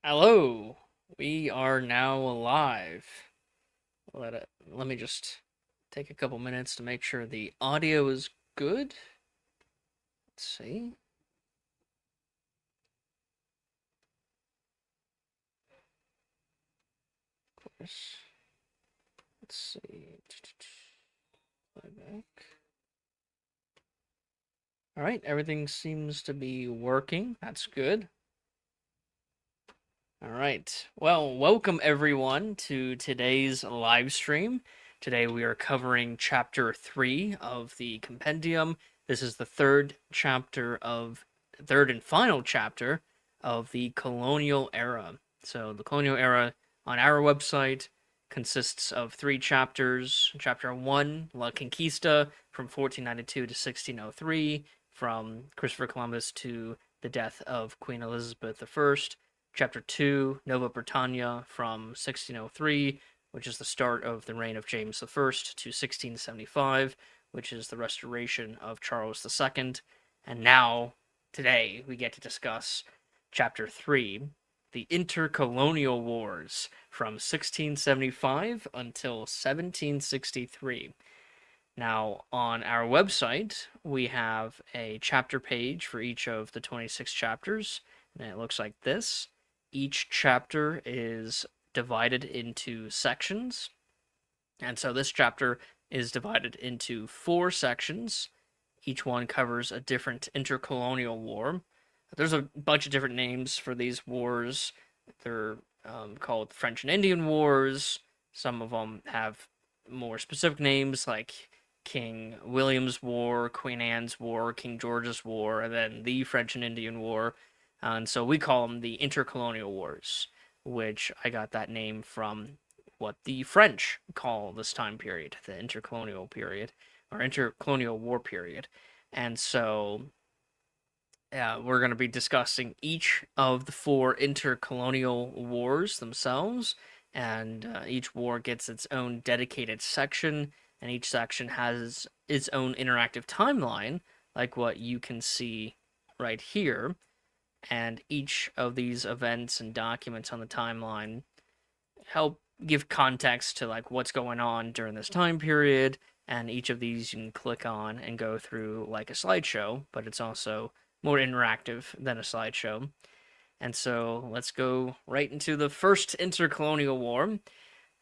Hello, we are now live. Let me just take a couple minutes to make sure the audio is good. Let's see. Of course. Let's see. Play back. All right, everything seems to be working. That's good. All right. Well, welcome everyone to today's live stream. Today we are covering chapter 3 of the compendium. This is the third and final chapter of the colonial era. So, the colonial era on our website consists of 3 chapters. Chapter 1, La Conquista, from 1492 to 1603, from Christopher Columbus to the death of Queen Elizabeth I. Chapter 2, Nova Britannia, from 1603, which is the start of the reign of James I, to 1675, which is the restoration of Charles II. And now, today, we get to discuss Chapter 3, the Intercolonial Wars, from 1675 until 1763. Now, on our website, we have a chapter page for each of the 26 chapters, and it looks like this. Each chapter is divided into sections, and so this chapter is divided into 4 sections. Each one covers a different intercolonial war. There's a bunch of different names for these wars. They're called French and Indian Wars. Some of them have more specific names like King William's War, Queen Anne's War, King George's War, and then the French and Indian War. And so we call them the Intercolonial Wars, which I got that name from what the French call this time period, the Intercolonial period, or Intercolonial War period. And so we're going to be discussing each of the 4 intercolonial wars themselves, and each war gets its own dedicated section, and each section has its own interactive timeline, like what you can see right here. And each of these events and documents on the timeline help give context to like what's going on during this time period, and each of these you can click on and go through like a slideshow, but it's also more interactive than a slideshow. And so let's go right into the first intercolonial war.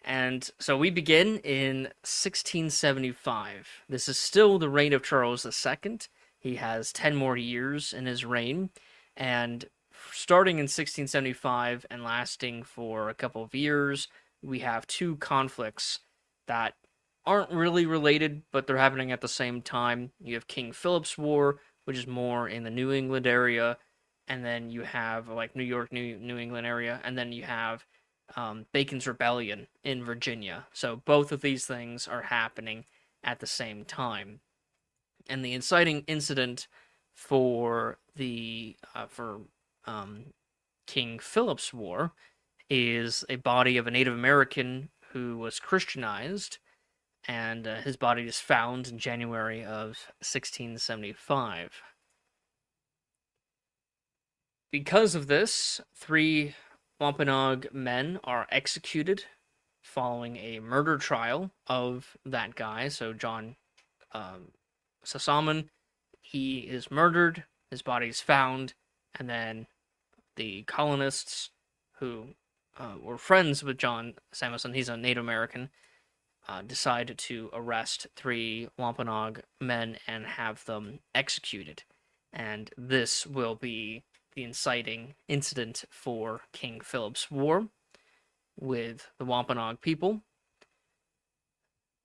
And so we begin in 1675. This is still the reign of Charles II. He has 10 more years in his reign, and starting in 1675 and lasting for a couple of years, we have 2 conflicts that aren't really related, but they're happening at the same time. You have King Philip's War, which is more in the New England area, and then you have like New York, New England area, and then you have Bacon's Rebellion in Virginia. So both of these things are happening at the same time. And the inciting incident for the King Philip's War is a body of a Native American who was Christianized, and his body is found in January of 1675. Because of this, 3 Wampanoag men are executed following a murder trial of that guy. So John Sassaman, he is murdered, his body is found, and then the colonists who were friends with John Samuelson, he's a Native American, decide to arrest 3 Wampanoag men and have them executed. And this will be the inciting incident for King Philip's War with the Wampanoag people.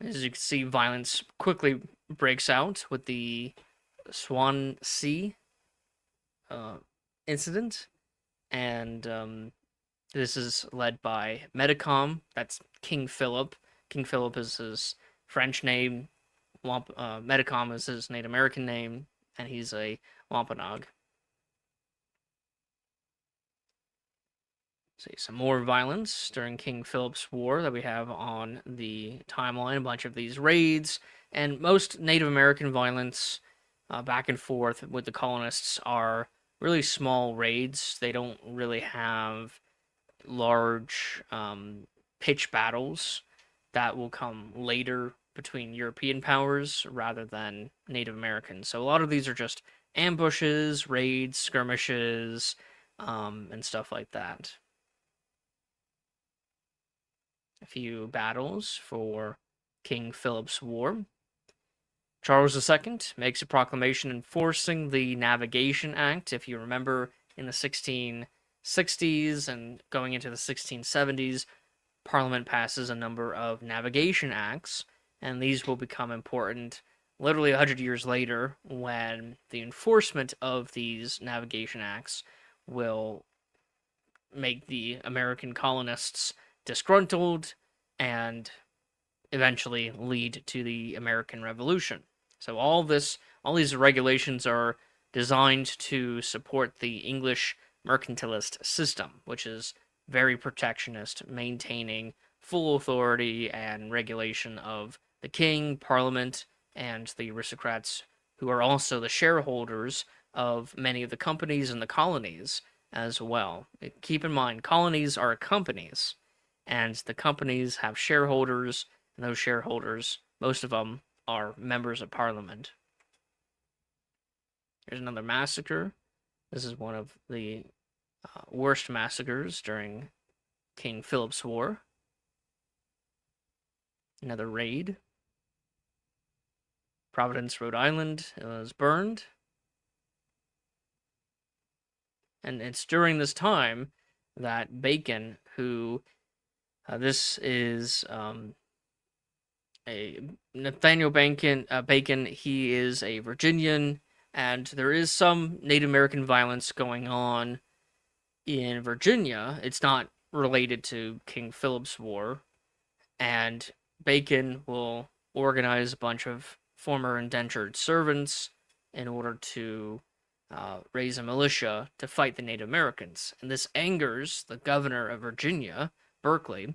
As you can see, violence quickly breaks out with the Swansea incident, and this is led by Metacom. That's King Philip. King Philip is his French name. Metacom is his Native American name, and he's a Wampanoag. See some more violence during King Philip's War that we have on the timeline. A bunch of these raids, and most Native American violence back and forth with the colonists are really small raids. They don't really have large pitched battles that will come later between European powers rather than Native Americans. So a lot of these are just ambushes, raids, skirmishes, and stuff like that. A few battles for King Philip's War. Charles II makes a proclamation enforcing the Navigation Act. If you remember, in the 1660s and going into the 1670s, Parliament passes a number of navigation acts, and these will become important literally 100 years later when the enforcement of these navigation acts will make the American colonists disgruntled and eventually lead to the American Revolution. So all these regulations are designed to support the English mercantilist system, which is very protectionist, maintaining full authority and regulation of the king, parliament, and the aristocrats, who are also the shareholders of many of the companies in the colonies as well. Keep in mind, colonies are companies, and the companies have shareholders, and those shareholders, most of them, are members of parliament. Here's another massacre. This is one of the worst massacres during King Philip's War. Another raid. Providence, Rhode Island was burned. And it's during this time that Bacon, who this is a Nathaniel Bacon, he is a Virginian, and there is some Native American violence going on in Virginia. It's not related to King Philip's War, and Bacon will organize a bunch of former indentured servants in order to raise a militia to fight the Native Americans. And this angers the governor of Virginia, Berkeley,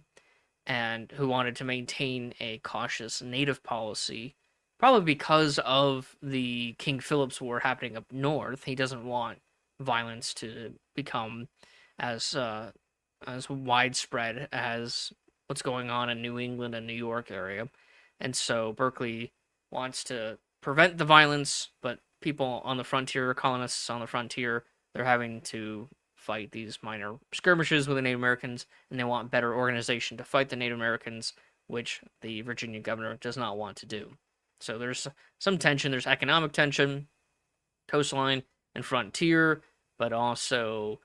and who wanted to maintain a cautious native policy, probably because of the King Philip's War happening up north. He doesn't want violence to become as widespread as what's going on in New England and New York area. And so Berkeley wants to prevent the violence, but people on the frontier, colonists on the frontier, they're having to fight these minor skirmishes with the Native Americans, and they want better organization to fight the Native Americans, which the Virginia governor does not want to do. So there's some tension. There's economic tension, coastline and frontier, but also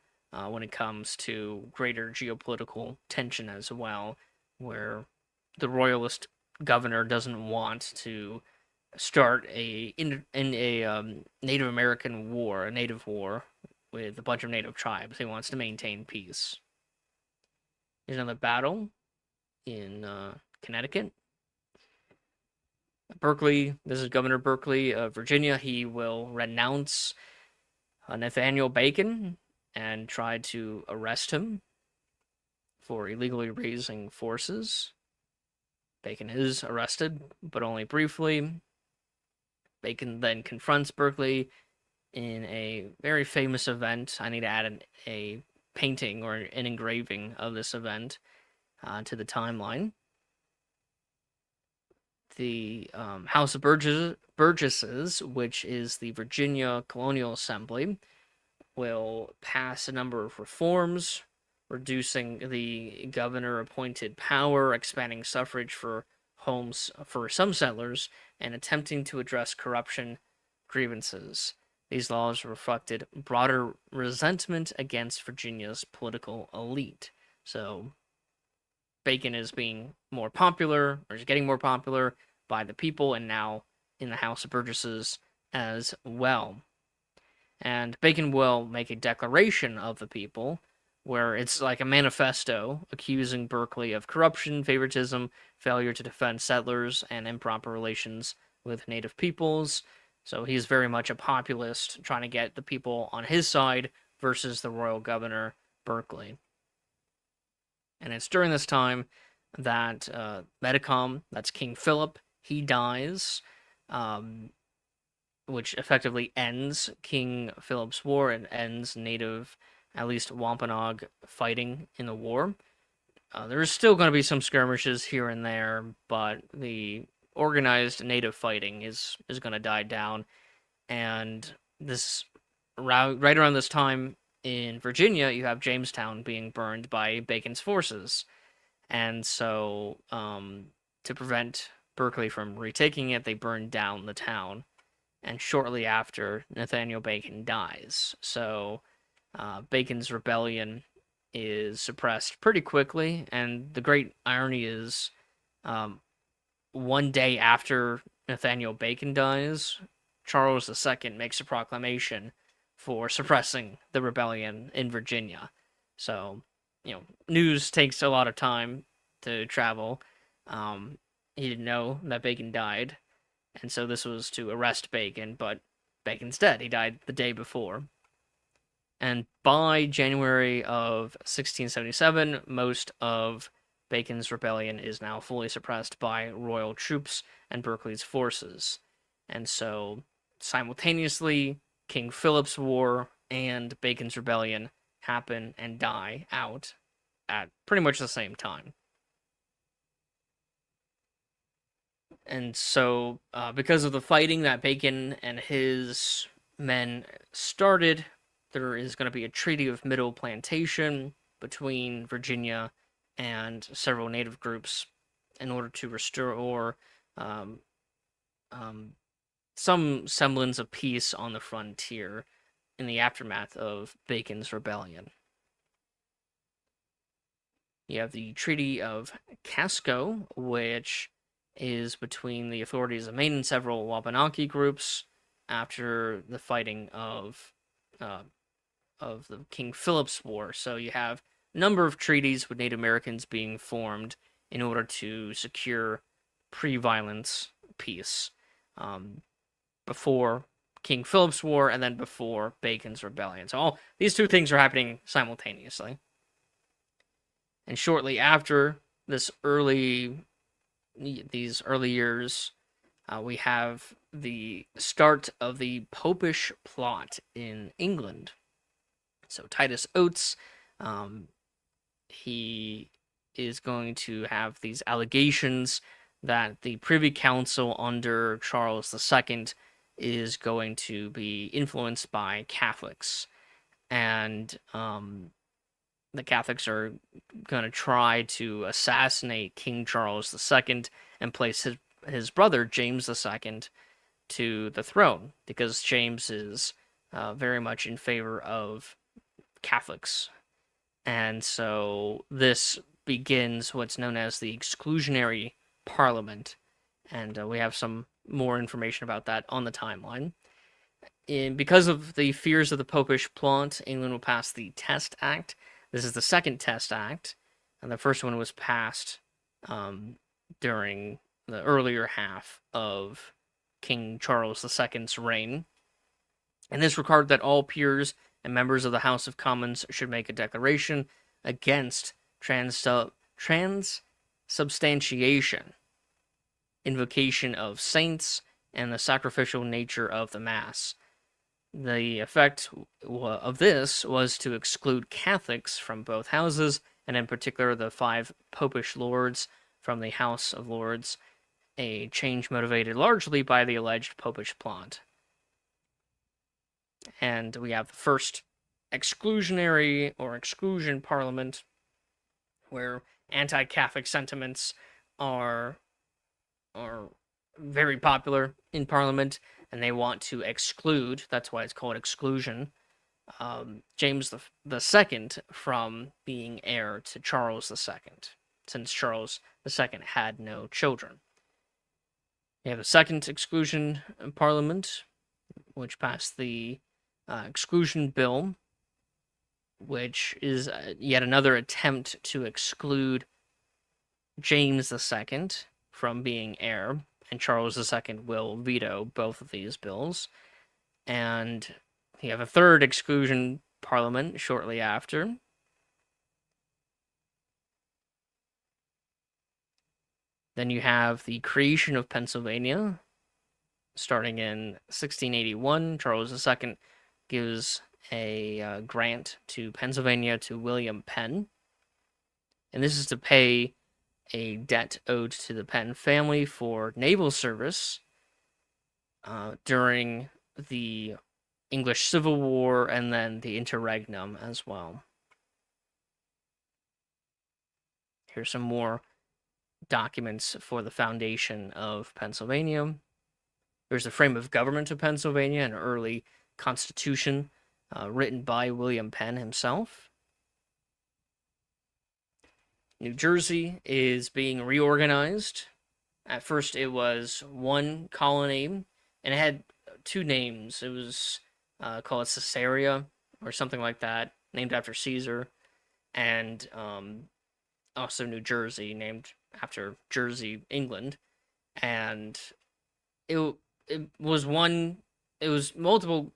when it comes to greater geopolitical tension as well, where the royalist governor doesn't want to start a Native American war, a native war with a bunch of native tribes. He wants to maintain peace. There's another battle in Connecticut. Berkeley, this is Governor Berkeley of Virginia. He will renounce Nathaniel Bacon and try to arrest him for illegally raising forces. Bacon is arrested, but only briefly. Bacon then confronts Berkeley in a very famous event. I need to add a painting or an engraving of this event to the timeline. The House of Burgesses, which is the Virginia Colonial Assembly, will pass a number of reforms, reducing the governor-appointed power, expanding suffrage for homes for some settlers, and attempting to address corruption grievances. These laws reflected broader resentment against Virginia's political elite. So Bacon is being more popular, or is getting more popular by the people, and now in the House of Burgesses as well. And Bacon will make a declaration of the people, where it's like a manifesto accusing Berkeley of corruption, favoritism, failure to defend settlers, and improper relations with native peoples. So he's very much a populist, trying to get the people on his side versus the royal governor, Berkeley. And it's during this time that Metacom, that's King Philip, he dies, which effectively ends King Philip's War and ends Native at least Wampanoag fighting in the war. There's still going to be some skirmishes here and there, but the organized native fighting is going to die down. And this right around this time in Virginia, you have Jamestown being burned by Bacon's forces, and so to prevent Berkeley from retaking it, they burned down the town. And shortly after, Nathaniel Bacon dies. So Bacon's rebellion is suppressed pretty quickly, and the great irony is, um, one day after Nathaniel Bacon dies, Charles II makes a proclamation for suppressing the rebellion in Virginia. So, news takes a lot of time to travel. He didn't know that Bacon died, and so this was to arrest Bacon, but Bacon's dead. He died the day before. And by January of 1677, most of Bacon's rebellion is now fully suppressed by royal troops and Berkeley's forces. And so, simultaneously, King Philip's War and Bacon's rebellion happen and die out at pretty much the same time. And so, because of the fighting that Bacon and his men started, there is going to be a Treaty of Middle Plantation between Virginia and several native groups in order to restore some semblance of peace on the frontier in the aftermath of Bacon's rebellion. You have the Treaty of Casco, which is between the authorities of Maine and several Wabanaki groups after the fighting of the King Philip's War. So you have a number of treaties with Native Americans being formed in order to secure pre-violence peace before King Philip's War and then before Bacon's rebellion. So all these two things are happening simultaneously. And shortly after these early years, we have the start of the Popish plot in England. So Titus Oates, he is going to have these allegations that the Privy Council under Charles II is going to be influenced by Catholics. And the Catholics are going to try to assassinate King Charles II and place his brother, James II, to the throne, because James is very much in favor of Catholics. And so this begins what's known as the Exclusionary Parliament, and we have some more information about that on the timeline. Because of the fears of the Popish plot, England will pass the Test Act. This is the second Test Act, and the first one was passed during the earlier half of King Charles II's reign. And this required that all peers and members of the House of Commons should make a declaration against transubstantiation, invocation of saints, and the sacrificial nature of the Mass. The effect of this was to exclude Catholics from both houses, and in particular the 5 Popish lords from the House of Lords, a change motivated largely by the alleged Popish plot. And we have the first exclusionary or exclusion parliament, where anti-Catholic sentiments are very popular in Parliament, and they want to exclude, that's why it's called exclusion, James II from being heir to Charles II, since Charles II had no children. You have the second exclusion Parliament, which passed the Exclusion Bill, which is yet another attempt to exclude James II from being heir, and Charles II will veto both of these bills. And you have a third exclusion parliament shortly after. Then you have the creation of Pennsylvania, starting in 1681. Charles II gives a grant to Pennsylvania to William Penn, and this is to pay a debt owed to the Penn family for naval service during the English Civil War and then the interregnum as well. Here's some more documents for the foundation of Pennsylvania. There's the frame of government of Pennsylvania, an early constitution written by William Penn himself. New Jersey is being reorganized. At first, it was one colony, and it had two names. It was called Caesarea or something like that, named after Caesar, and also New Jersey, named after Jersey, England. And it was one. It was multiple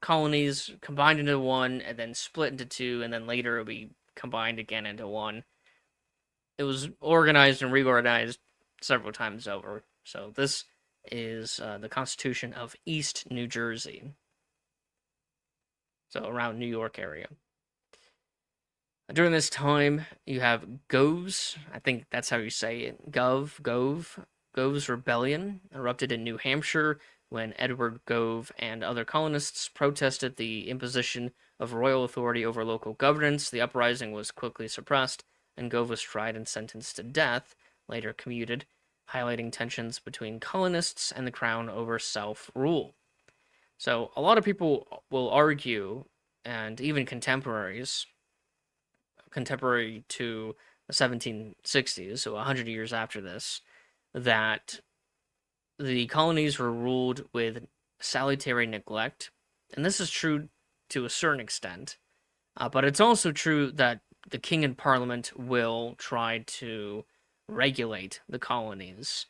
colonies combined into one, and then split into two, and then later it'll be combined again into one. It was organized and reorganized several times over. So this is the Constitution of East New Jersey. So around New York area. During this time, you have Gove's, I think that's how you say it, Gove's rebellion erupted in New Hampshire when Edward Gove and other colonists protested the imposition of royal authority over local governance. The uprising was quickly suppressed, and Gove was tried and sentenced to death, later commuted, highlighting tensions between colonists and the crown over self-rule. So a lot of people will argue, and even contemporary to the 1760s, so 100 years after this, that the colonies were ruled with salutary neglect. And this is true to a certain extent, but it's also true that the king and parliament will try to regulate the colonies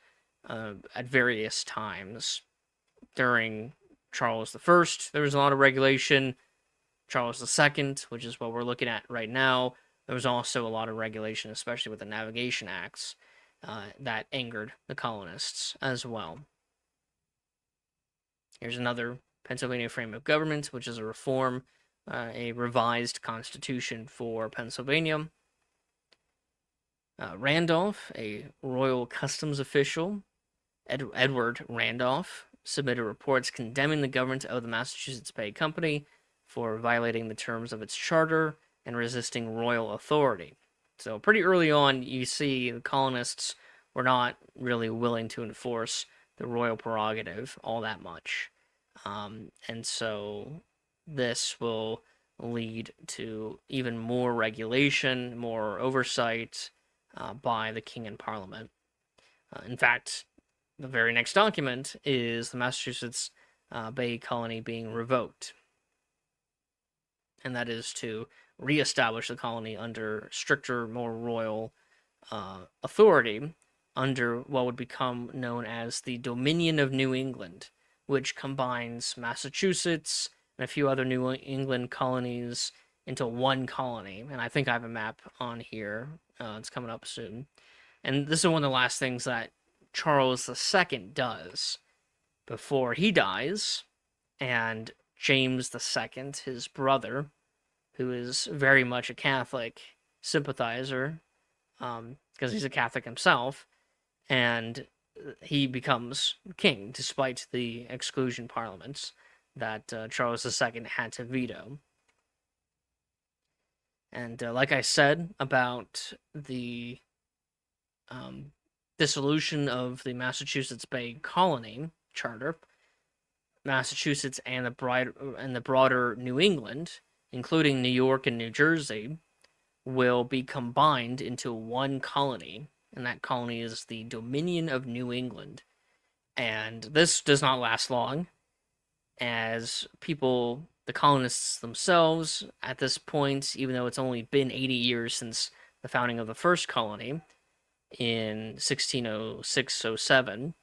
at various times. During Charles I, there was a lot of regulation. Charles II, which is what we're looking at right now, there was also a lot of regulation, especially with the Navigation Acts, that angered the colonists as well. Here's another Pennsylvania frame of government, which is a reform, a revised constitution for Pennsylvania. Randolph, a royal customs official, Edward Randolph, submitted reports condemning the government of the Massachusetts Bay Company for violating the terms of its charter and resisting royal authority. So pretty early on, you see the colonists were not really willing to enforce the royal prerogative all that much. And so this will lead to even more regulation, more oversight by the king and parliament. In fact, the very next document is the Massachusetts Bay Colony being revoked. And that is to reestablish the colony under stricter, more royal authority under what would become known as the Dominion of New England, which combines Massachusetts and a few other New England colonies into one colony. And I think I have a map on here. It's coming up soon. And this is one of the last things that Charles II does before he dies, and James II, his brother, who is very much a Catholic sympathizer, because he's a Catholic himself, and he becomes king despite the exclusion parliaments that Charles II had to veto. And like I said about the dissolution of the Massachusetts Bay Colony Charter, Massachusetts and the broader New England, including New York and New Jersey, will be combined into one colony, and that colony is the Dominion of New England. And this does not last long, as people, the colonists themselves, at this point, even though it's only been 80 years since the founding of the first colony in 1606-07,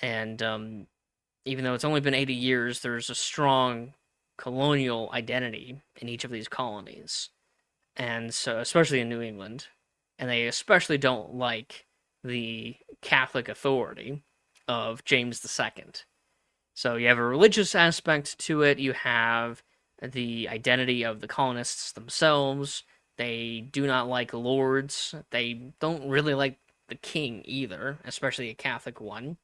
and even though it's only been 80 years, there's a strong colonial identity in each of these colonies, and so especially in New England, and they especially don't like the Catholic authority of James II. So you have a religious aspect to it, you have the identity of the colonists themselves. They do not like lords. They don't really like the king either, especially a Catholic one.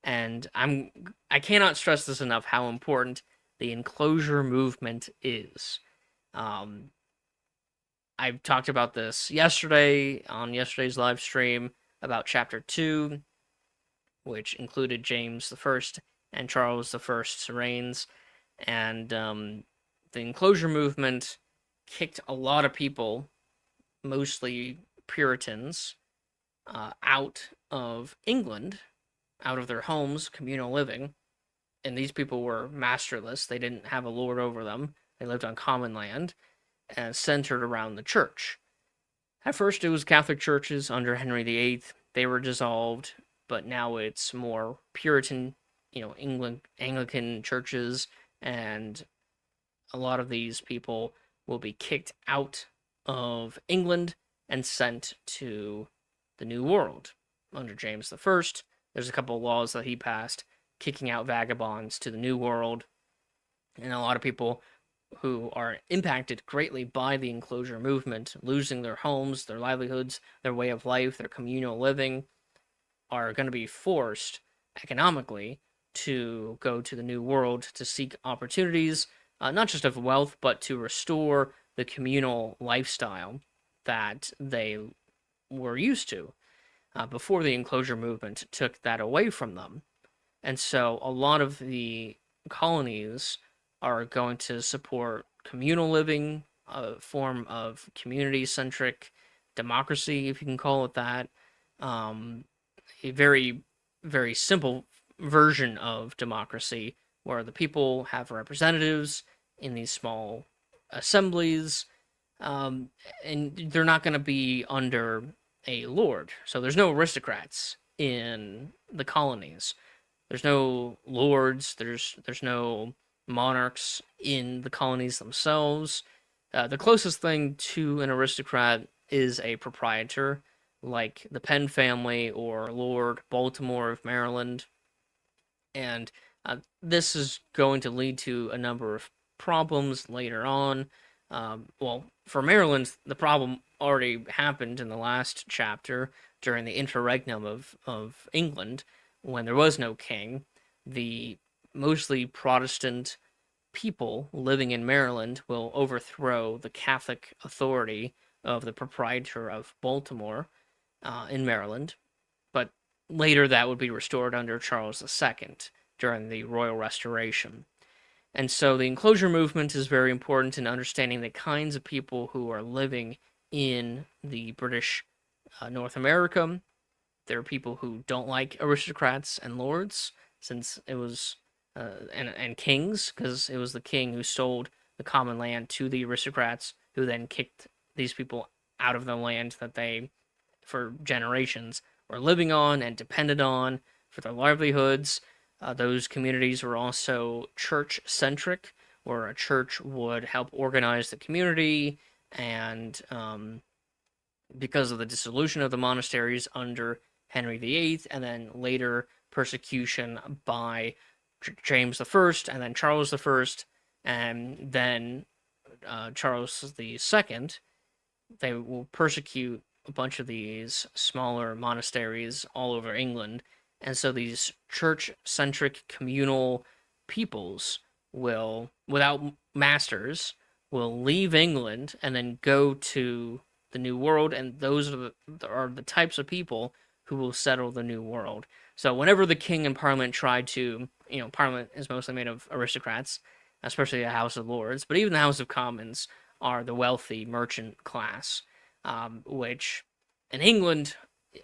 And I cannot stress this enough how important the enclosure movement is. Um, I talked about this yesterday on yesterday's live stream about chapter 2, which included James I and Charles I's reigns. And the enclosure movement kicked a lot of people, mostly Puritans, out of England, out of their homes, communal living. And these people were masterless. They didn't have a lord over them. They lived on common land and centered around the church. At first, it was Catholic churches under Henry VIII. They were dissolved, but now it's more Puritan, Anglican churches, and a lot of these people will be kicked out of England and sent to the New World under James I. There's a couple of laws that he passed kicking out vagabonds to the New World, and a lot of people who are impacted greatly by the enclosure movement, losing their homes, their livelihoods, their way of life, their communal living, are going to be forced economically to go to the New World to seek opportunities, not just of wealth, but to restore the communal lifestyle that they were used to before the enclosure movement took that away from them. And so a lot of the colonies are going to support communal living, a form of community-centric democracy, if you can call it that. A very, very simple version of democracy where the people have representatives in these small assemblies, and they're not going to be under a lord. So there's no aristocrats in the colonies. There's no lords. There's no monarchs in the colonies themselves. The closest thing to an aristocrat is a proprietor, like the Penn family or Lord Baltimore of Maryland. And this is going to lead to a number of problems later on. Well, for Maryland, the problem already happened in the last chapter during the interregnum of England, when there was no king. The mostly Protestant people living in Maryland will overthrow the Catholic authority of the proprietor of Baltimore in Maryland. But later that would be restored under Charles II during the Royal Restoration. And so the enclosure movement is very important in understanding the kinds of people who are living in the British North America. There are people who don't like aristocrats and lords, since it was and kings, because it was the king who sold the common land to the aristocrats, who then kicked these people out of the land that they, for generations, were living on and depended on for their livelihoods. Those communities were also church-centric, where a church would help organize the community, and because of the dissolution of the monasteries under Henry VIII, and then later persecution by James I, and then Charles I, and then Charles II, they will persecute a bunch of these smaller monasteries all over England. And so these church-centric communal peoples will, without masters, will leave England and then go to the New World, and those are the types of people who will settle the New World. So whenever the king and parliament tried to, parliament is mostly made of aristocrats, especially the House of Lords, but even the House of Commons are the wealthy merchant class, which in England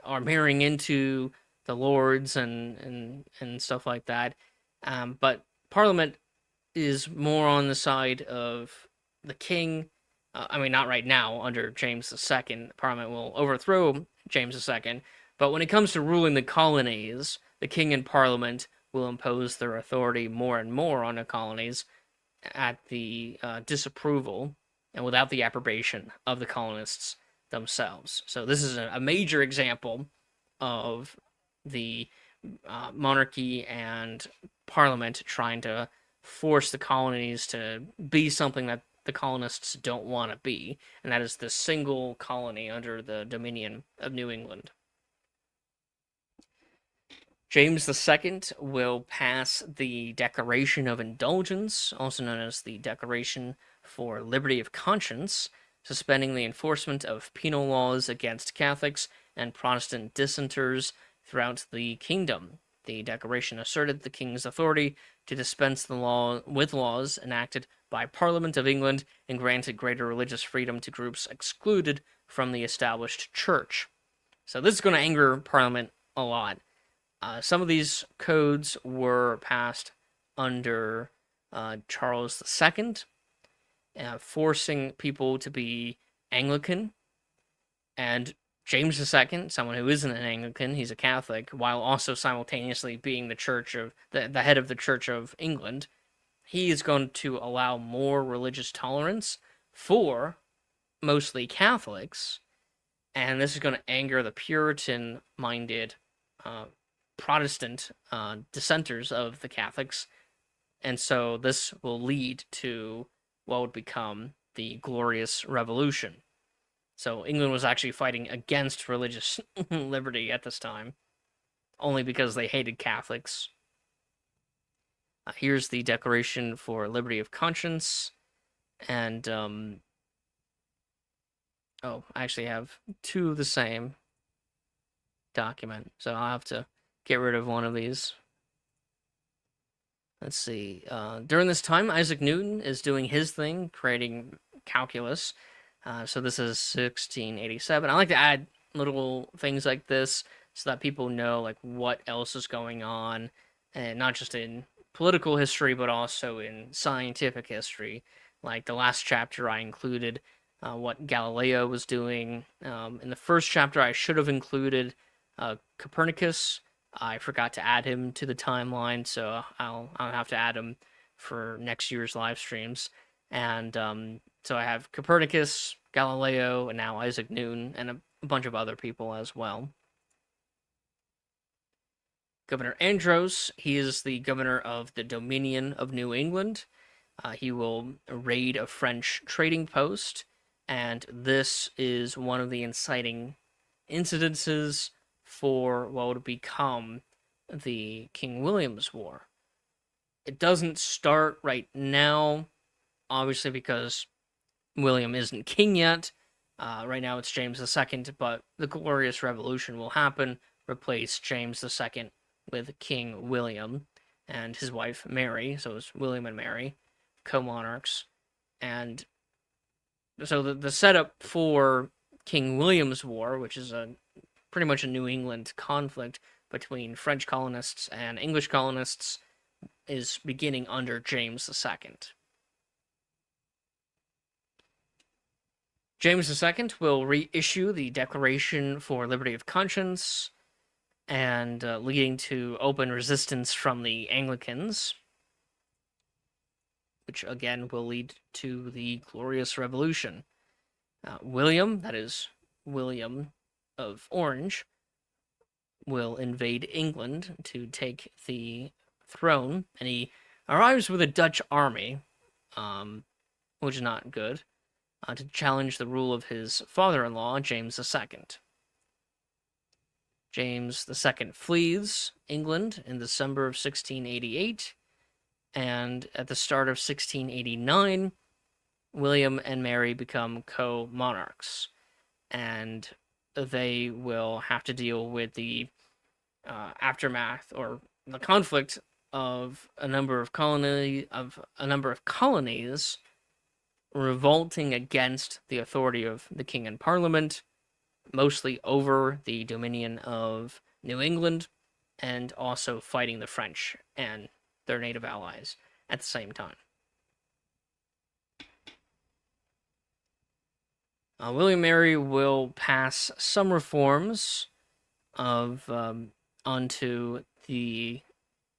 are marrying into the lords and stuff like that. But Parliament is more on the side of the king. Not right now under James II. Parliament will overthrow James II. But when it comes to ruling the colonies, the king and Parliament will impose their authority more and more on the colonies at the disapproval and without the approbation of the colonists themselves. So this is a major example of the monarchy and parliament trying to force the colonies to be something that the colonists don't want to be, and that is the single colony under the dominion of New England. James II will pass the Declaration of Indulgence, also known as the Declaration for Liberty of Conscience, suspending the enforcement of penal laws against Catholics and Protestant dissenters throughout the kingdom. The declaration asserted the king's authority to dispense with laws enacted by Parliament of England and granted greater religious freedom to groups excluded from the established church. So this is going to anger Parliament a lot. Some of these codes were passed under Charles II, forcing people to be Anglican, and James II, someone who isn't an Anglican, he's a Catholic, while also simultaneously being the head of the Church of England. He is going to allow more religious tolerance for mostly Catholics, and this is going to anger the Puritan-minded Protestant dissenters of the Catholics, and so this will lead to what would become the Glorious Revolution. So England was actually fighting against religious liberty at this time, only because they hated Catholics. Here's the Declaration for Liberty of Conscience, and I actually have two of the same document, so I'll have to get rid of one of these. Let's see. During this time, Isaac Newton is doing his thing, creating calculus. So this is 1687. I like to add little things like this so that people know like what else is going on, and not just in political history, but also in scientific history. Like the last chapter, I included what Galileo was doing. In the first chapter, I should have included Copernicus. I forgot to add him to the timeline, so I'll have to add him for next year's live streams. And so I have Copernicus, Galileo, and now Isaac Newton, and a bunch of other people as well. Governor Andros, he is the governor of the Dominion of New England. He will raid a French trading post, and this is one of the inciting incidences for what would become the King William's War. It doesn't start right now, obviously, because William isn't king yet. Right now it's James II, but the Glorious Revolution will happen, replace James II with King William and his wife Mary. So it's William and Mary, co-monarchs. And so the setup for King William's War, which is pretty much a New England conflict between French colonists and English colonists, is beginning under James II. James II will reissue the Declaration for Liberty of Conscience, and leading to open resistance from the Anglicans, which again will lead to the Glorious Revolution. William, that is William of Orange, will invade England to take the throne, and he arrives with a Dutch army, which is not good, to challenge the rule of his father-in-law, James II. James II flees England in December of 1688, and at the start of 1689, William and Mary become co-monarchs, and they will have to deal with the aftermath or the conflict of a number of colonies revolting against the authority of the king and parliament, mostly over the dominion of New England, and also fighting the French and their native allies at the same time. William and Mary will pass some reforms onto the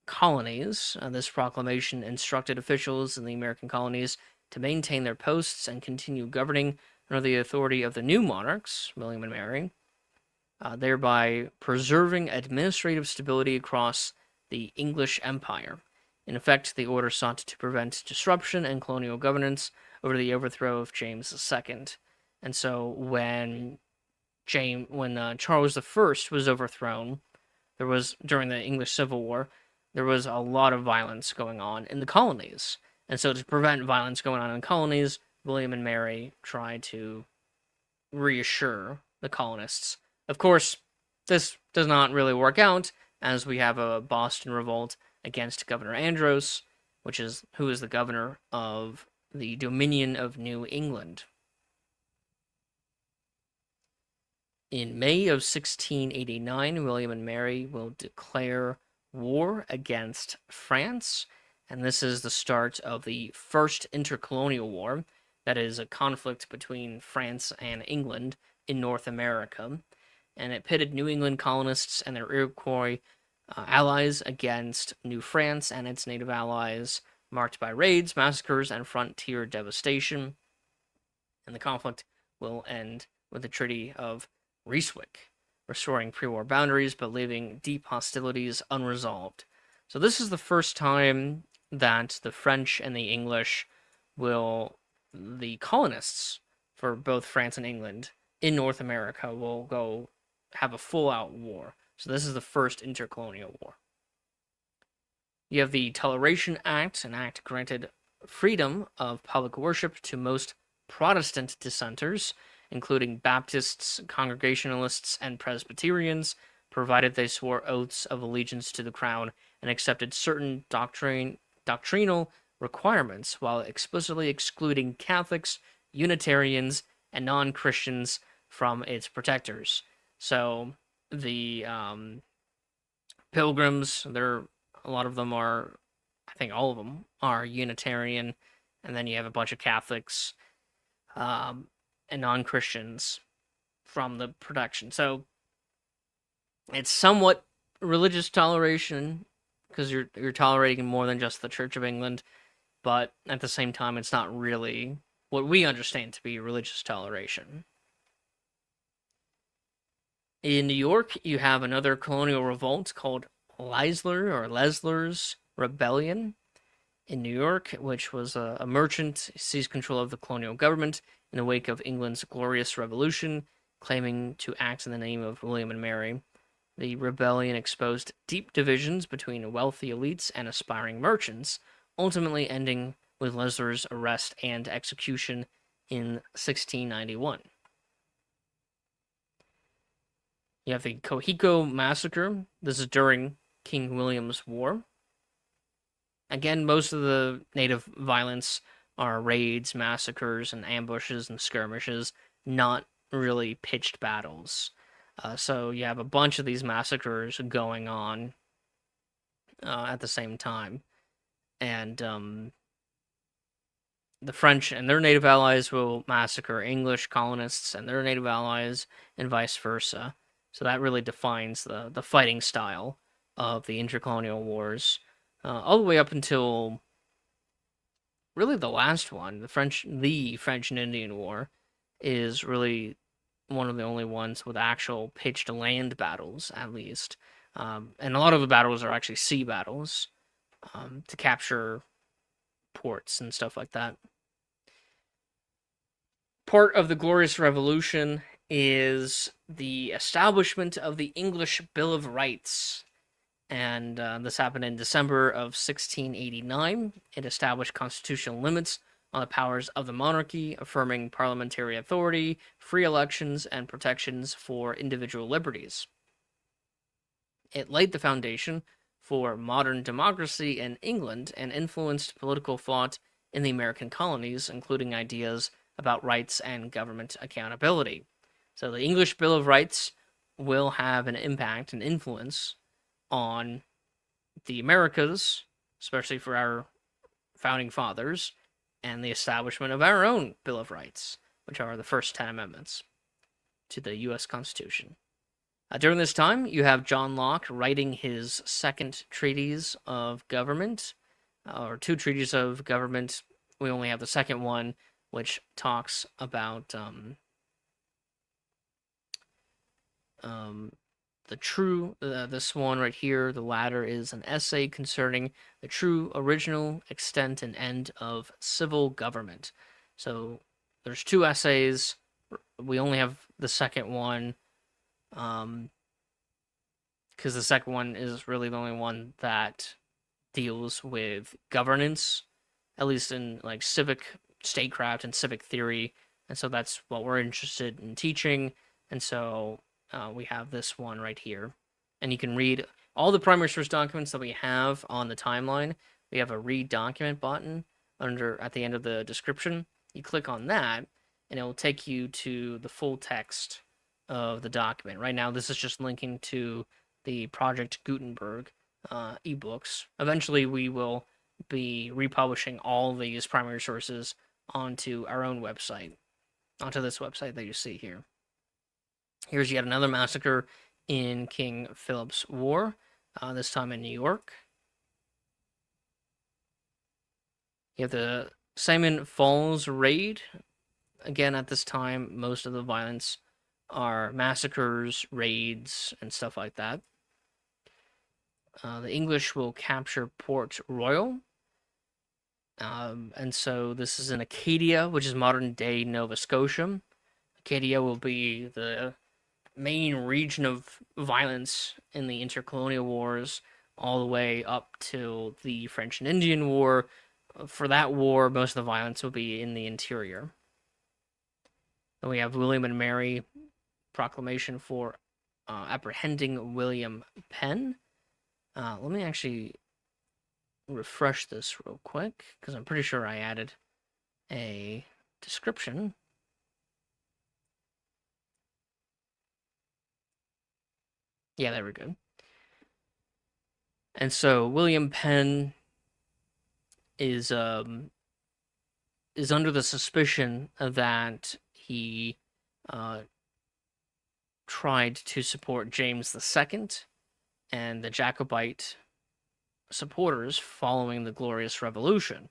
colonies. This proclamation instructed officials in the American colonies to maintain their posts and continue governing under the authority of the new monarchs, William and Mary, thereby preserving administrative stability across the English Empire. In effect, the order sought to prevent disruption in colonial governance over the overthrow of James II. And so when Charles I was overthrown, there was during the English Civil War, there was a lot of violence going on in the colonies. And so to prevent violence going on in the colonies, William and Mary tried to reassure the colonists. Of course, this does not really work out, as we have a Boston revolt against Governor Andros, who is the governor of the Dominion of New England. In May of 1689, William and Mary will declare war against France, and this is the start of the First Intercolonial War. That is a conflict between France and England in North America, and it pitted New England colonists and their Iroquois allies against New France and its native allies, marked by raids, massacres, and frontier devastation. And the conflict will end with the Treaty of Ryswick, restoring pre-war boundaries but leaving deep hostilities unresolved. So this is the first time that the French and the English the colonists for both France and England in North America will go have a full-out war. So this is the first intercolonial war. You have the Toleration Act, an act granted freedom of public worship to most Protestant dissenters, including Baptists, Congregationalists, and Presbyterians, provided they swore oaths of allegiance to the crown and accepted certain doctrinal requirements while explicitly excluding Catholics, Unitarians, and non-Christians from its protectors. So the Pilgrims, a lot of them are, I think all of them are Unitarian, and then you have a bunch of Catholics and non-Christians from the protection. So it's somewhat religious toleration because you're tolerating more than just the Church of England, but at the same time, it's not really what we understand to be religious toleration. In New York, you have another colonial revolt called Leisler's Rebellion in New York, which was a merchant seized control of the colonial government in the wake of England's Glorious Revolution, claiming to act in the name of William and Mary. The rebellion exposed deep divisions between wealthy elites and aspiring merchants, ultimately ending with Leisler's arrest and execution in 1691. You have the Cohico Massacre. This is during King William's War. Again, most of the native violence are raids, massacres, and ambushes and skirmishes, not really pitched battles. So you have a bunch of these massacres going on at the same time. And the French and their native allies will massacre English colonists and their native allies, and vice versa. So that really defines the fighting style of the intercolonial wars, all the way up until really the last one. The French and Indian War is really one of the only ones with actual pitched land battles, at least. And a lot of the battles are actually sea battles to capture ports and stuff like that. Part of the Glorious Revolution is the establishment of the English Bill of Rights. And this happened in December of 1689. It established constitutional limits on the powers of the monarchy, affirming parliamentary authority, free elections, and protections for individual liberties. It laid the foundation for modern democracy in England and influenced political thought in the American colonies, including ideas about rights and government accountability. So the English Bill of Rights will have an impact and influence on the Americas, especially for our founding fathers, and the establishment of our own Bill of Rights, which are the first 10 amendments to the U.S. Constitution. During this time, you have John Locke writing his second treatise of government, or two treaties of government. We only have the second one, which talks about this one right here, the latter, is an essay concerning the true, original extent and end of civil government. So there's two essays. We only have the second one, because the second one is really the only one that deals with governance, at least in like civic statecraft and civic theory, and so that's what we're interested in teaching. And so we have this one right here, and you can read all the primary source documents that we have on the timeline. We have a read document button at the end of the description. You click on that, and it will take you to the full text of the document. Right now, this is just linking to the Project Gutenberg ebooks. Eventually, we will be republishing all these primary sources onto our own website, onto this website that you see here. Here's yet another massacre in King Philip's War, this time in New York. You have the Salmon Falls raid. Again, at this time, most of the violence are massacres, raids, and stuff like that. The English will capture Port Royal. And so this is in Acadia, which is modern-day Nova Scotia. Acadia will be the main region of violence in the Intercolonial Wars, all the way up to the French and Indian War. For that war, most of the violence will be in the interior. Then we have William and Mary proclamation for apprehending William Penn. Let me actually refresh this real quick, because I'm pretty sure I added a description. Yeah, there we go. And so William Penn is under the suspicion that he tried to support James II and the Jacobite supporters following the Glorious Revolution.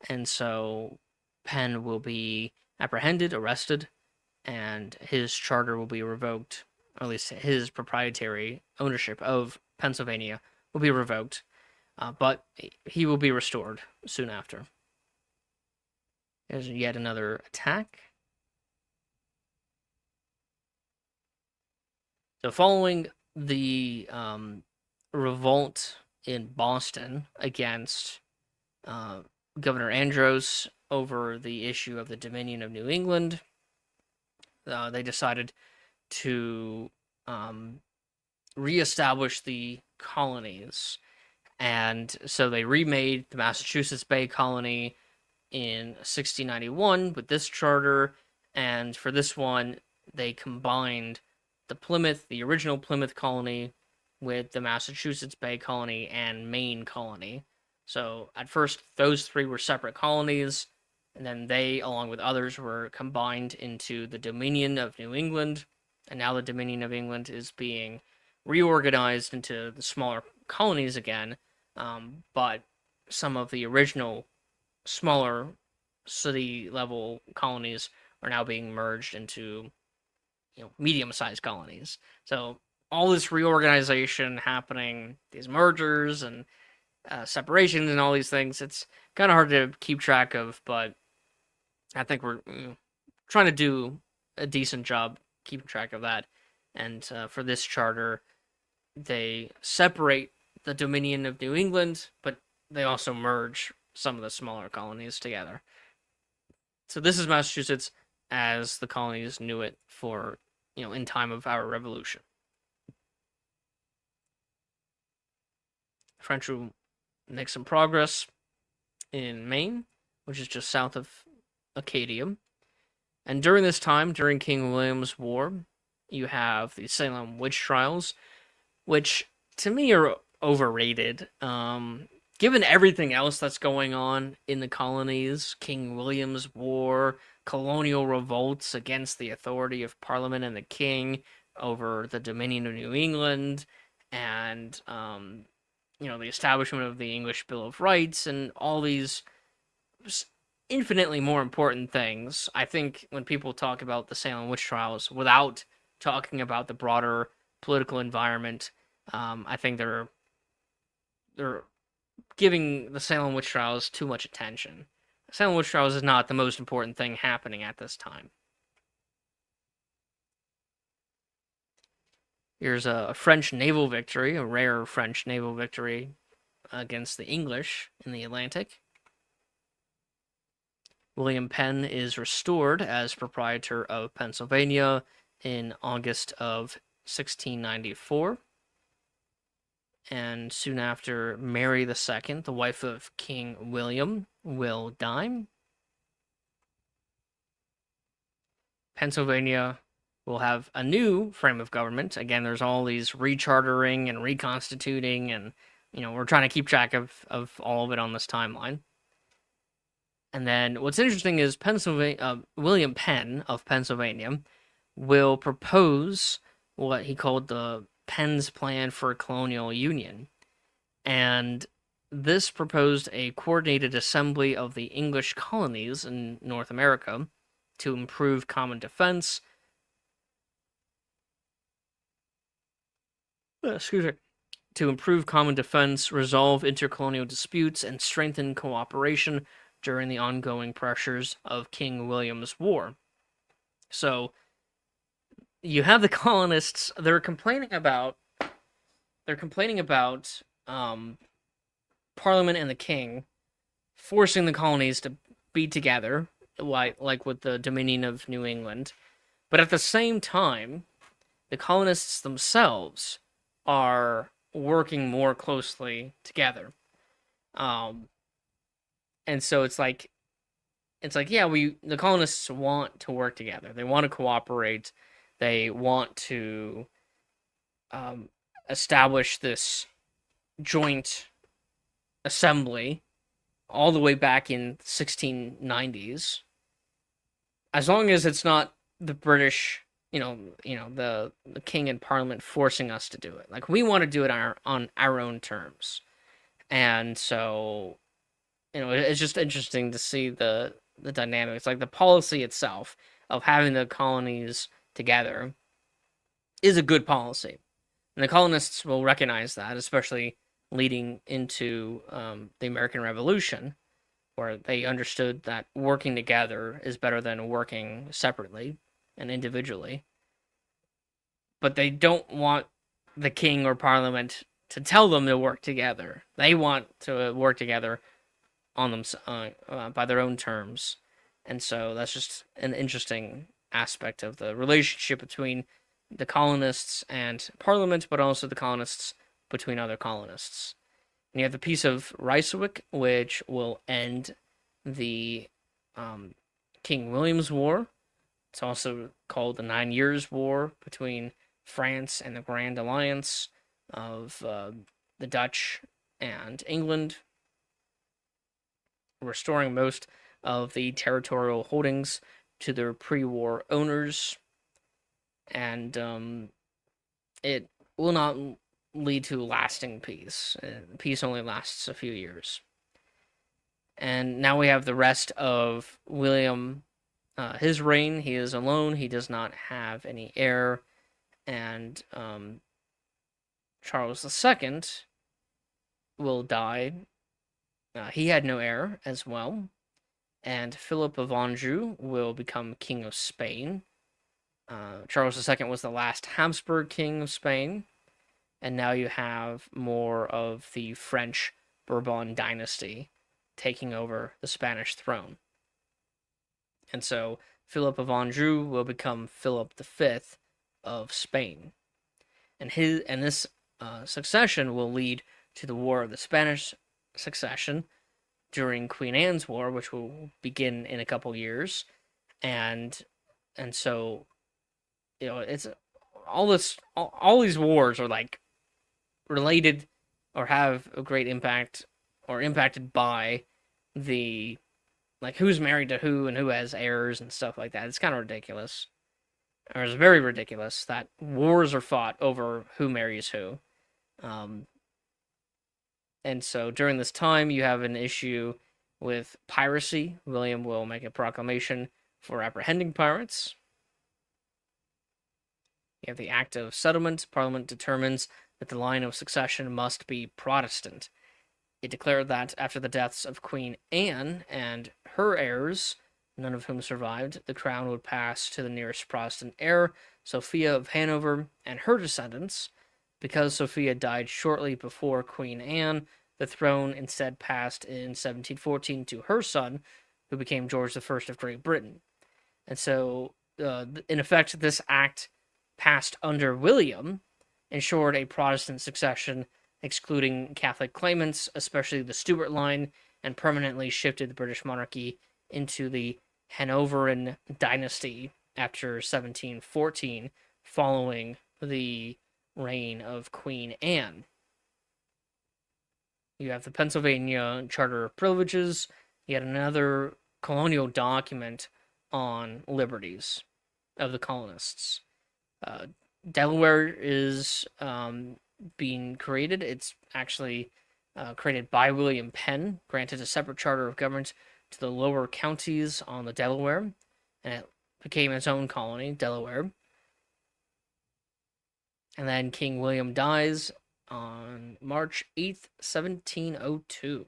And so Penn will be apprehended, arrested, and his charter will be revoked, or at least his proprietary ownership of Pennsylvania will be revoked, but he will be restored soon after. There's yet another attack. So following the revolt in Boston against Governor Andros over the issue of the Dominion of New England, they decided to reestablish the colonies. And so they remade the Massachusetts Bay Colony in 1691 with this charter, and for this one, they combined the original Plymouth Colony, with the Massachusetts Bay Colony and Maine Colony. So at first, those three were separate colonies, and then they, along with others, were combined into the Dominion of New England, and now the Dominion of England is being reorganized into the smaller colonies again, but some of the original smaller city-level colonies are now being merged into medium-sized colonies. So all this reorganization happening, these mergers and separations and all these things, it's kind of hard to keep track of, but I think we're trying to do a decent job keeping track of that. And for this charter, they separate the Dominion of New England, but they also merge some of the smaller colonies together. So this is Massachusetts as the colonies knew it for, in time of our revolution. French will make some progress in Maine, which is just south of Acadia. And during this time, during King William's War, you have the Salem witch trials, which to me are overrated. Given everything else that's going on in the colonies, King William's War, colonial revolts against the authority of Parliament and the King over the Dominion of New England, and the establishment of the English Bill of Rights, and all these infinitely more important things. I think when people talk about the Salem witch trials without talking about the broader political environment. I think they're giving the Salem witch trials too much attention. Salem witch trials is not the most important thing happening at this time. Here's a French naval victory, a rare French naval victory against the English in the Atlantic. William Penn is restored as proprietor of Pennsylvania in August of 1694. And soon after, Mary II, the wife of King William, will die. Pennsylvania will have a new frame of government. Again, there's all these rechartering and reconstituting, and we're trying to keep track of all of it on this timeline. And then what's interesting is William Penn of Pennsylvania will propose what he called the Penn's Plan for a Colonial Union. And this proposed a coordinated assembly of the English colonies in North America to improve common defense. To improve common defense, resolve intercolonial disputes, and strengthen cooperation during the ongoing pressures of King William's War. So you have the colonists. They're complaining about Parliament and the King forcing the colonies to be together, like with the Dominion of New England. But at the same time, the colonists themselves are working more closely together. And so it's like, yeah, the colonists want to work together. They want to cooperate. They want to establish this joint assembly all the way back in 1690s. As long as it's not the British, the King and Parliament forcing us to do it. Like, we want to do it on our own terms. And so, it's just interesting to see the dynamics. Like, the policy itself of having the colonies together is a good policy. And the colonists will recognize that, especially leading into the American Revolution, where they understood that working together is better than working separately and individually. But they don't want the King or Parliament to tell them to work together. They want to work together on them by their own terms. And so that's just an interesting aspect of the relationship between the colonists and Parliament, but also the colonists between other colonists. And you have the Peace of Ryswick, which will end the King William's War. It's also called the 9 Years' War between France and the Grand Alliance of the Dutch and England, restoring most of the territorial holdings to their pre-war owners. And it will not lead to lasting peace. Peace only lasts a few years. And now we have the rest of William, his reign. He is alone. He does not have any heir. And Charles II will die. He had no heir as well. And Philip of Anjou will become King of Spain. Charles II was the last Habsburg king of Spain. And now you have more of the French Bourbon dynasty taking over the Spanish throne. And so Philip of Anjou will become Philip V of Spain. And this succession will lead to the War of the Spanish Succession during Queen Anne's War, which will begin in a couple years. And so, it's all these wars are like related or have a great impact or impacted by the, like, who's married to who and who has heirs and stuff like that. It's kind of ridiculous. Or it's very ridiculous that wars are fought over who marries who. And so during this time, you have an issue with piracy. William will make a proclamation for apprehending pirates. You have the Act of Settlement. Parliament determines that the line of succession must be Protestant. It declared that after the deaths of Queen Anne and her heirs, none of whom survived, the crown would pass to the nearest Protestant heir, Sophia of Hanover, and her descendants. Because Sophia died shortly before Queen Anne, the throne instead passed in 1714 to her son, who became George I of Great Britain. And so, in effect, this act passed under William ensured a Protestant succession, excluding Catholic claimants, especially the Stuart line, and permanently shifted the British monarchy into the Hanoverian dynasty after 1714, following the reign of Queen Anne. You have the Pennsylvania Charter of Privileges, yet another colonial document on liberties of the colonists. Delaware is being created. It's actually created by William Penn, granted a separate charter of government to the lower counties on the Delaware, and it became its own colony, Delaware. And then King William dies on March 8th, 1702.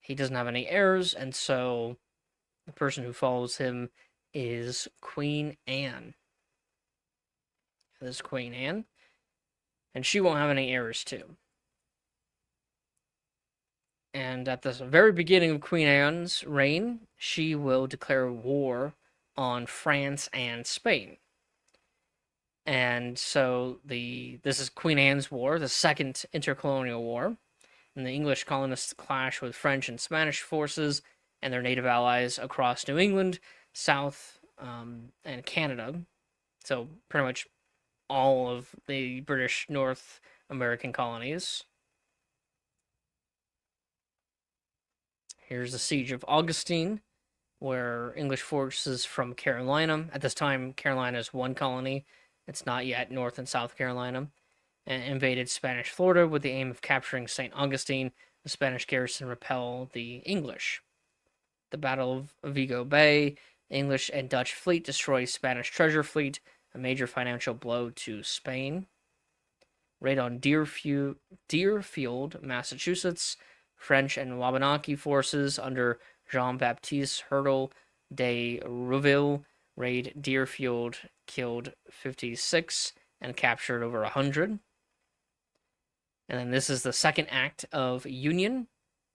He doesn't have any heirs, and so the person who follows him is Queen Anne. This is Queen Anne, and she won't have any heirs too. And at the very beginning of Queen Anne's reign, she will declare war on France and Spain. And so this is Queen Anne's War, the Second Intercolonial War, and the English colonists clash with French and Spanish forces and their native allies across New England, South, and Canada. So pretty much all of the British North American colonies. Here's the Siege of Augustine, where English forces from Carolina, at this time Carolina is one colony, it's not yet North and South Carolina, and invaded Spanish Florida with the aim of capturing St. Augustine. The Spanish garrison repel the English. The Battle of Vigo Bay, English and Dutch fleet destroy Spanish treasure fleet, a major financial blow to Spain. Raid on Deerfield, Massachusetts. French and Wabanaki forces under Jean-Baptiste Hurtel de Rouville raid Deerfield, killed 56 and captured over 100. And then this is the second act of union,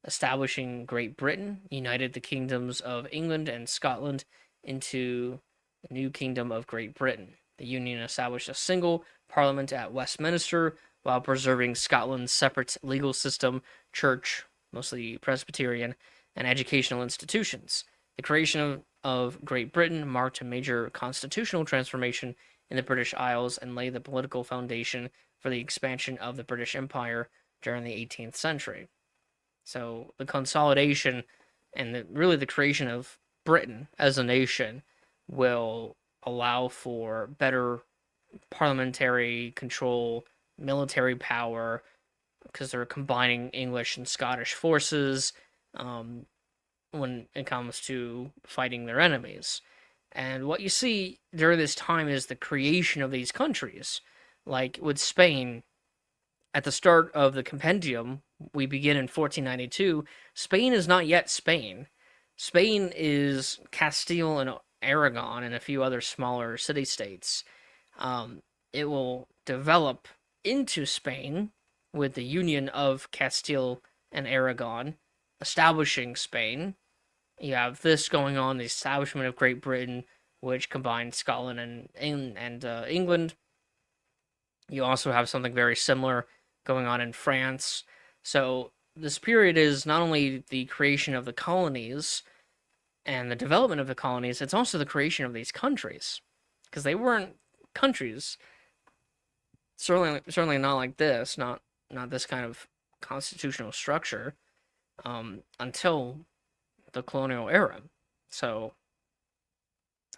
establishing Great Britain, united the kingdoms of England and Scotland into the new kingdom of Great Britain. The union established a single parliament at Westminster while preserving Scotland's separate legal system, church, mostly Presbyterian, and educational institutions. The creation of Great Britain marked a major constitutional transformation in the British Isles and laid the political foundation for the expansion of the British Empire during the 18th century. So the consolidation and really the creation of Britain as a nation will allow for better parliamentary control, military power, because they're combining English and Scottish forces when it comes to fighting their enemies. And what you see during this time is the creation of these countries. Like with Spain, at the start of the compendium, we begin in 1492. Spain is not yet Spain. Spain is Castile and Aragon and a few other smaller city-states. It will develop into Spain with the union of Castile and Aragon, establishing Spain. You have this going on, the establishment of Great Britain, which combined Scotland and England. You also have something very similar going on in France. So this period is not only the creation of the colonies and the development of the colonies, it's also the creation of these countries, because they weren't countries. Certainly not like this, not this kind of constitutional structure, until the colonial era. So,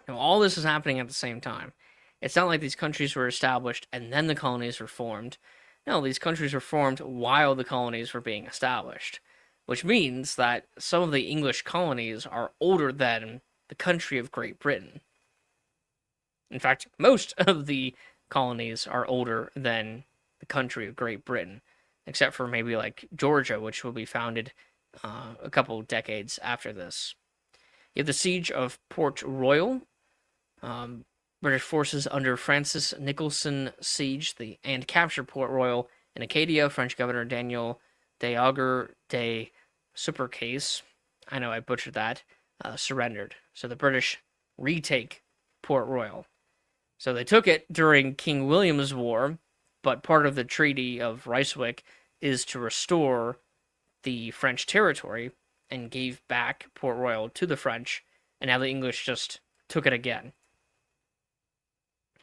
all this is happening at the same time. It's not like these countries were established and then the colonies were formed. No, these countries were formed while the colonies were being established, which means that some of the English colonies are older than the country of Great Britain. In fact, most of the colonies are older than the country of Great Britain, except for maybe like Georgia, which will be founded a couple decades after this. You have the Siege of Port Royal. Um, British forces under Francis Nicholson sieged and captured Port Royal in Acadia. French Governor Daniel d'Aguirre de Supercase, I know I butchered that, surrendered. So the British retake Port Royal. So they took it during King William's War, but part of the Treaty of Ryswick is to restore the French territory and gave back Port Royal to the French, and now the English just took it again.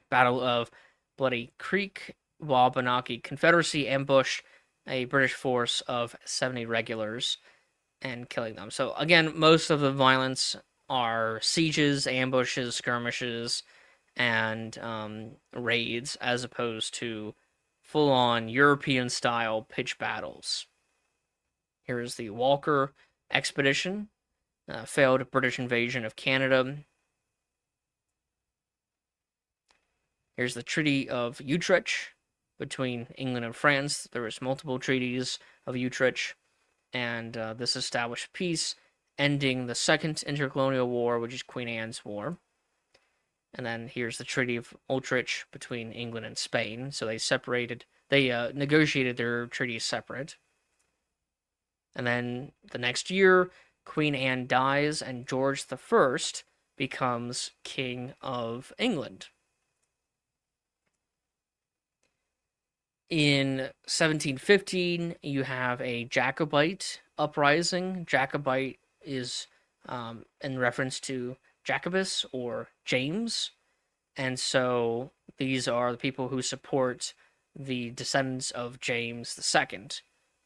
Battle of Bloody Creek, Wabanaki Confederacy ambushed a British force of 70 regulars and killing them. So again, most of the violence are sieges, ambushes, skirmishes, and raids, as opposed to full-on European-style pitched battles. Here is the Walker expedition, failed British invasion of Canada. Here's the Treaty of Utrecht between England and France. There was multiple treaties of Utrecht, and this established peace, ending the Second Intercolonial War, which is Queen Anne's War. And then here's the Treaty of Utrecht between England and Spain. So they negotiated their treaties separate. And then the next year, Queen Anne dies, and George I becomes King of England. In 1715, you have a Jacobite uprising. Jacobite is in reference to Jacobus or James. And so these are the people who support the descendants of James II,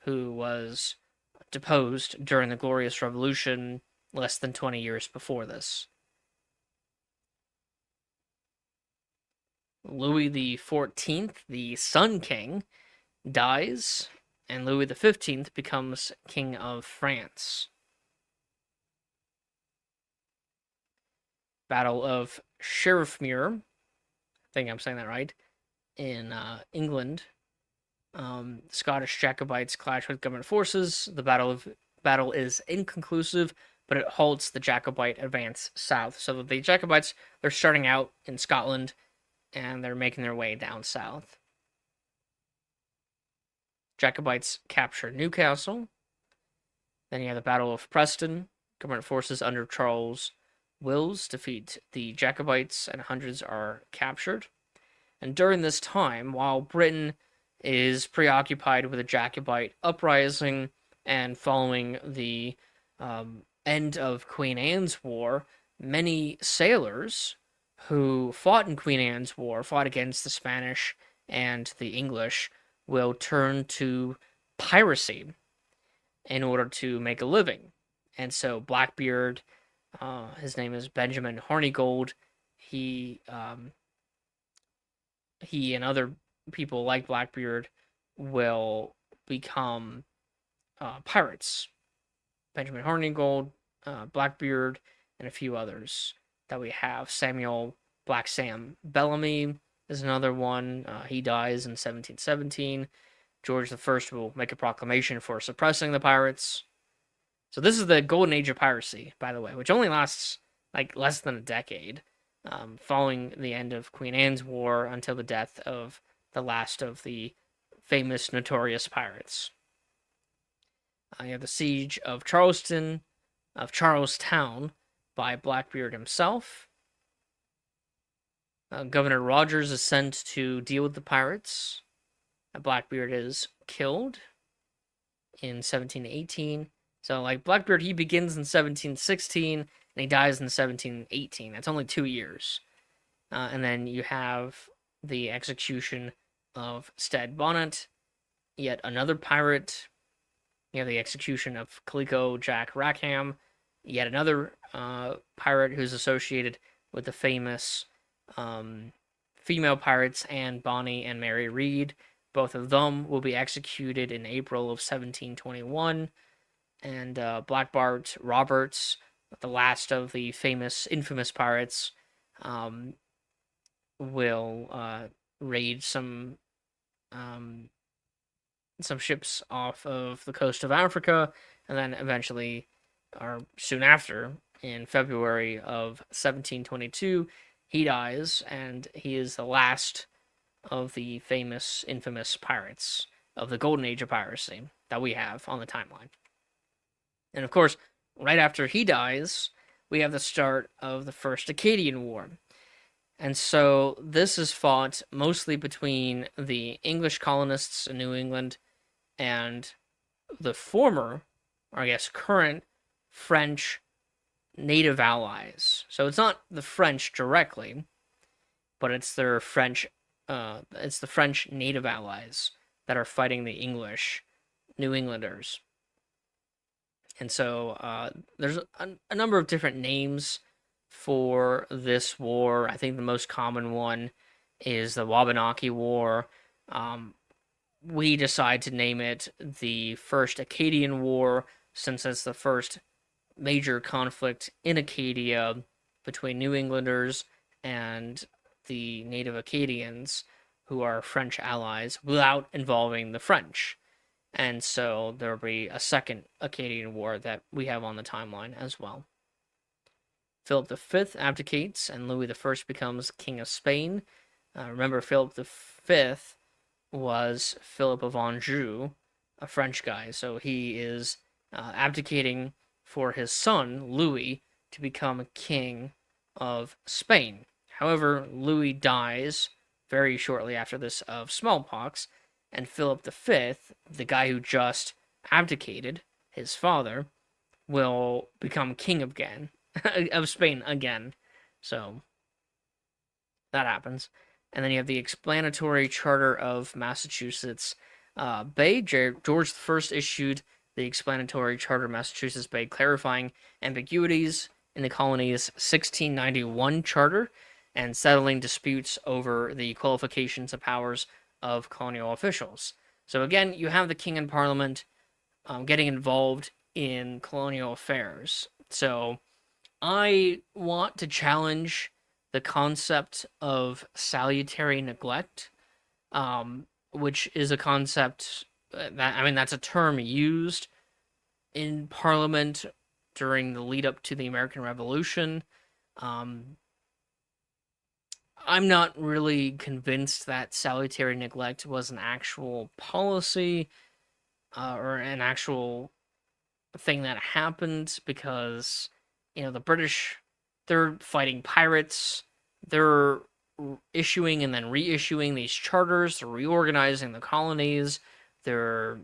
who was deposed during the Glorious Revolution less than 20 years before this. Louis XIV, the Sun King, dies, and Louis XV becomes King of France. Battle of Sheriffmuir, I think I'm saying that right, in England. Scottish Jacobites clash with government forces. The battle is inconclusive, but it halts the Jacobite advance south. So the Jacobites, they're starting out in Scotland, and they're making their way down south. Jacobites capture Newcastle. Then you have the Battle of Preston. Government forces under Charles Wills defeat the Jacobites, and hundreds are captured. And during this time, while Britain is preoccupied with a Jacobite uprising and following the end of Queen Anne's War, many sailors who fought in Queen Anne's War, fought against the Spanish and the English, will turn to piracy in order to make a living. And so Blackbeard, his name is Benjamin Hornigold, he and other people like Blackbeard will become pirates. Benjamin Hornigold, Blackbeard, and a few others that we have. Samuel Black Sam Bellamy is another one. He dies in 1717. George I will make a proclamation for suppressing the pirates. So this is the golden age of piracy, by the way, which only lasts like less than a decade, following the end of Queen Anne's War until the death of the last of the famous notorious pirates. You have the Siege of Charlestown by Blackbeard himself. Governor Rogers is sent to deal with the pirates. Blackbeard is killed in 1718. So, like, Blackbeard, he begins in 1716, and he dies in 1718. That's only 2 years. And then you have the execution of Stede Bonnet, yet another pirate. You have the execution of Coleco Jack Rackham, yet another pirate who's associated with the famous female pirates Anne Bonny and Mary Read. Both of them will be executed in April of 1721. And Black Bart Roberts, the last of the infamous pirates, will raid some ships off of the coast of Africa, and then eventually, or soon after, in February of 1722, he dies, and he is the last of the infamous pirates of the golden age of piracy that we have on the timeline. And of course, right after he dies, we have the start of the First Acadian War. And so this is fought mostly between the English colonists in New England and the former, or I guess current, French native allies. So it's not the French directly, but it's the French native allies that are fighting the English New Englanders. And so there's a number of different names for this war. I think the most common one is the Wabanaki War. We decide to name it the First Acadian War, since it's the first major conflict in Acadia between New Englanders and the native Acadians, who are French allies, without involving the French. And so there will be a second Acadian War that we have on the timeline as well. Philip V abdicates, and Louis I becomes King of Spain. Remember, Philip V was Philip of Anjou, a French guy, so he is abdicating for his son, Louis, to become King of Spain. However, Louis dies very shortly after this of smallpox, and Philip V, the guy who just abdicated, his father, will become king again, of Spain again. So that happens. And then you have the Explanatory Charter of Massachusetts Bay. George I issued the Explanatory Charter of Massachusetts Bay, clarifying ambiguities in the colony's 1691 charter and settling disputes over the qualifications and powers of colonial officials. So again, you have the king and parliament getting involved in colonial affairs. So I want to challenge the concept of salutary neglect, which is a concept that's a term used in Parliament during the lead up to the American Revolution. I'm not really convinced that salutary neglect was an actual policy or an actual thing that happened, because the British, they're fighting pirates, they're issuing and then reissuing these charters, they're reorganizing the colonies, they're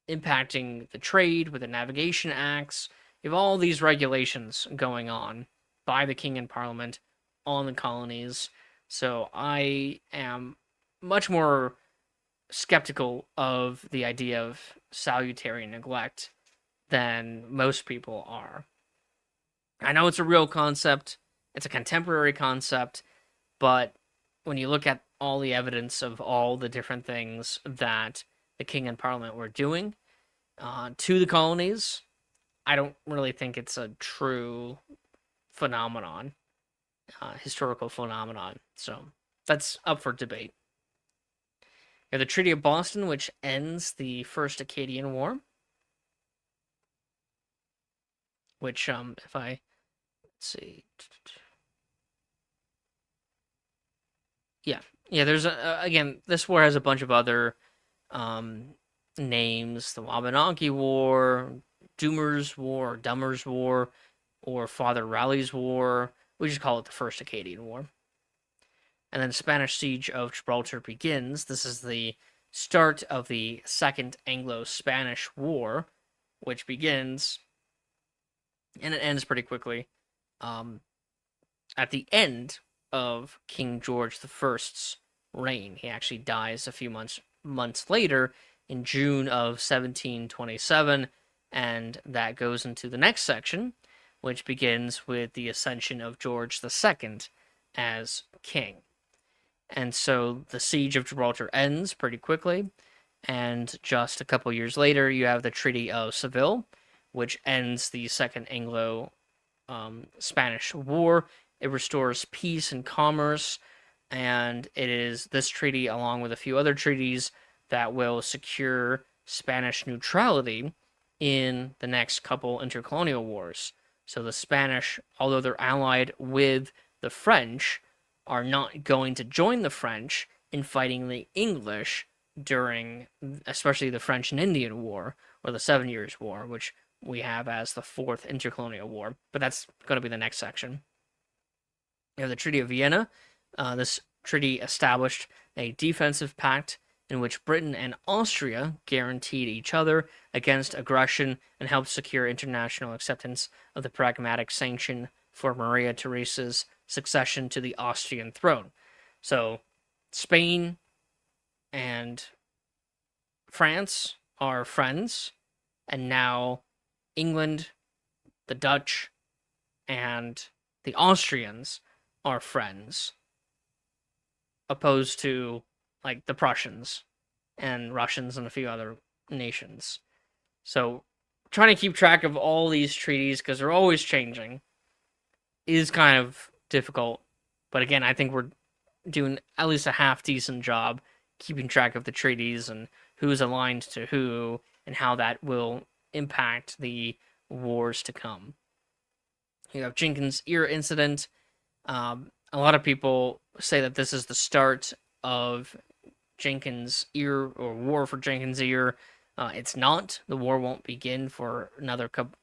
impacting the trade with the Navigation Acts. You have all these regulations going on by the King and Parliament on the colonies. So I am much more skeptical of the idea of salutary neglect than most people are. I know it's a real concept, it's a contemporary concept, but when you look at all the evidence of all the different things that the King and Parliament were doing to the colonies, I don't really think it's a true phenomenon. Historical phenomenon. So that's up for debate. You have the Treaty of Boston, which ends the First Acadian War. Which, if I, let's see. Yeah, there's, again, this war has a bunch of other names. The Wabanaki War, Dummer's War, or Father Raleigh's War. We just call it the First Acadian War. And then the Spanish Siege of Gibraltar begins. This is the start of the Second Anglo-Spanish War, which begins, and it ends pretty quickly, at the end of King George I's reign. He actually dies a few months later in June of 1727, and that goes into the next section, which begins with the ascension of George II as king. And so the Siege of Gibraltar ends pretty quickly, and just a couple years later, you have the Treaty of Seville, which ends the Second Anglo-Spanish War. It restores peace and commerce, and it is this treaty, along with a few other treaties, that will secure Spanish neutrality in the next couple intercolonial wars. So the Spanish, although they're allied with the French, are not going to join the French in fighting the English during, especially the French and Indian War, or the 7 Years' War, which we have as the Fourth Intercolonial War. But that's going to be the next section. You have the Treaty of Vienna. This treaty established a defensive pact in which Britain and Austria guaranteed each other against aggression and helped secure international acceptance of the Pragmatic Sanction for Maria Theresa's succession to the Austrian throne. So, Spain and France are friends, and now England, the Dutch, and the Austrians are friends, opposed to like the Prussians and Russians and a few other nations. So trying to keep track of all these treaties, because they're always changing, is kind of difficult. But again, I think we're doing at least a half decent job keeping track of the treaties and who's aligned to who and how that will impact the wars to come. You have Jenkins' Ear incident. A lot of people say that this is the start of Jenkins' Ear, or War for Jenkins' Ear. It's not. The war won't begin for another couple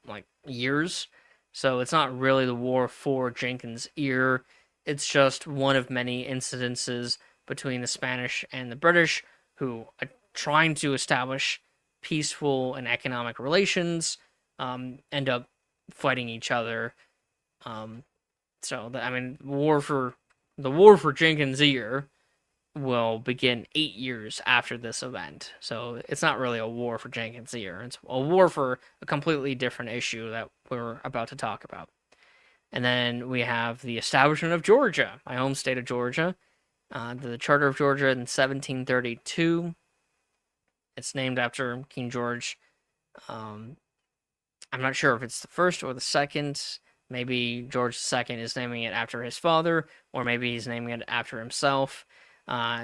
years, so it's not really the war for Jenkins' Ear. It's just one of many incidences between the Spanish and the British, who are trying to establish peaceful and economic relations, end up fighting each other. The war for Jenkins' Ear will begin 8 years after this event. So it's not really a war for Jenkins' Ear. It's a war for a completely different issue that we're about to talk about. And then we have the establishment of Georgia, my home state of Georgia. The Charter of Georgia in 1732. It's named after King George. I'm not sure if it's the first or the second. Maybe George II is naming it after his father, or maybe he's naming it after himself.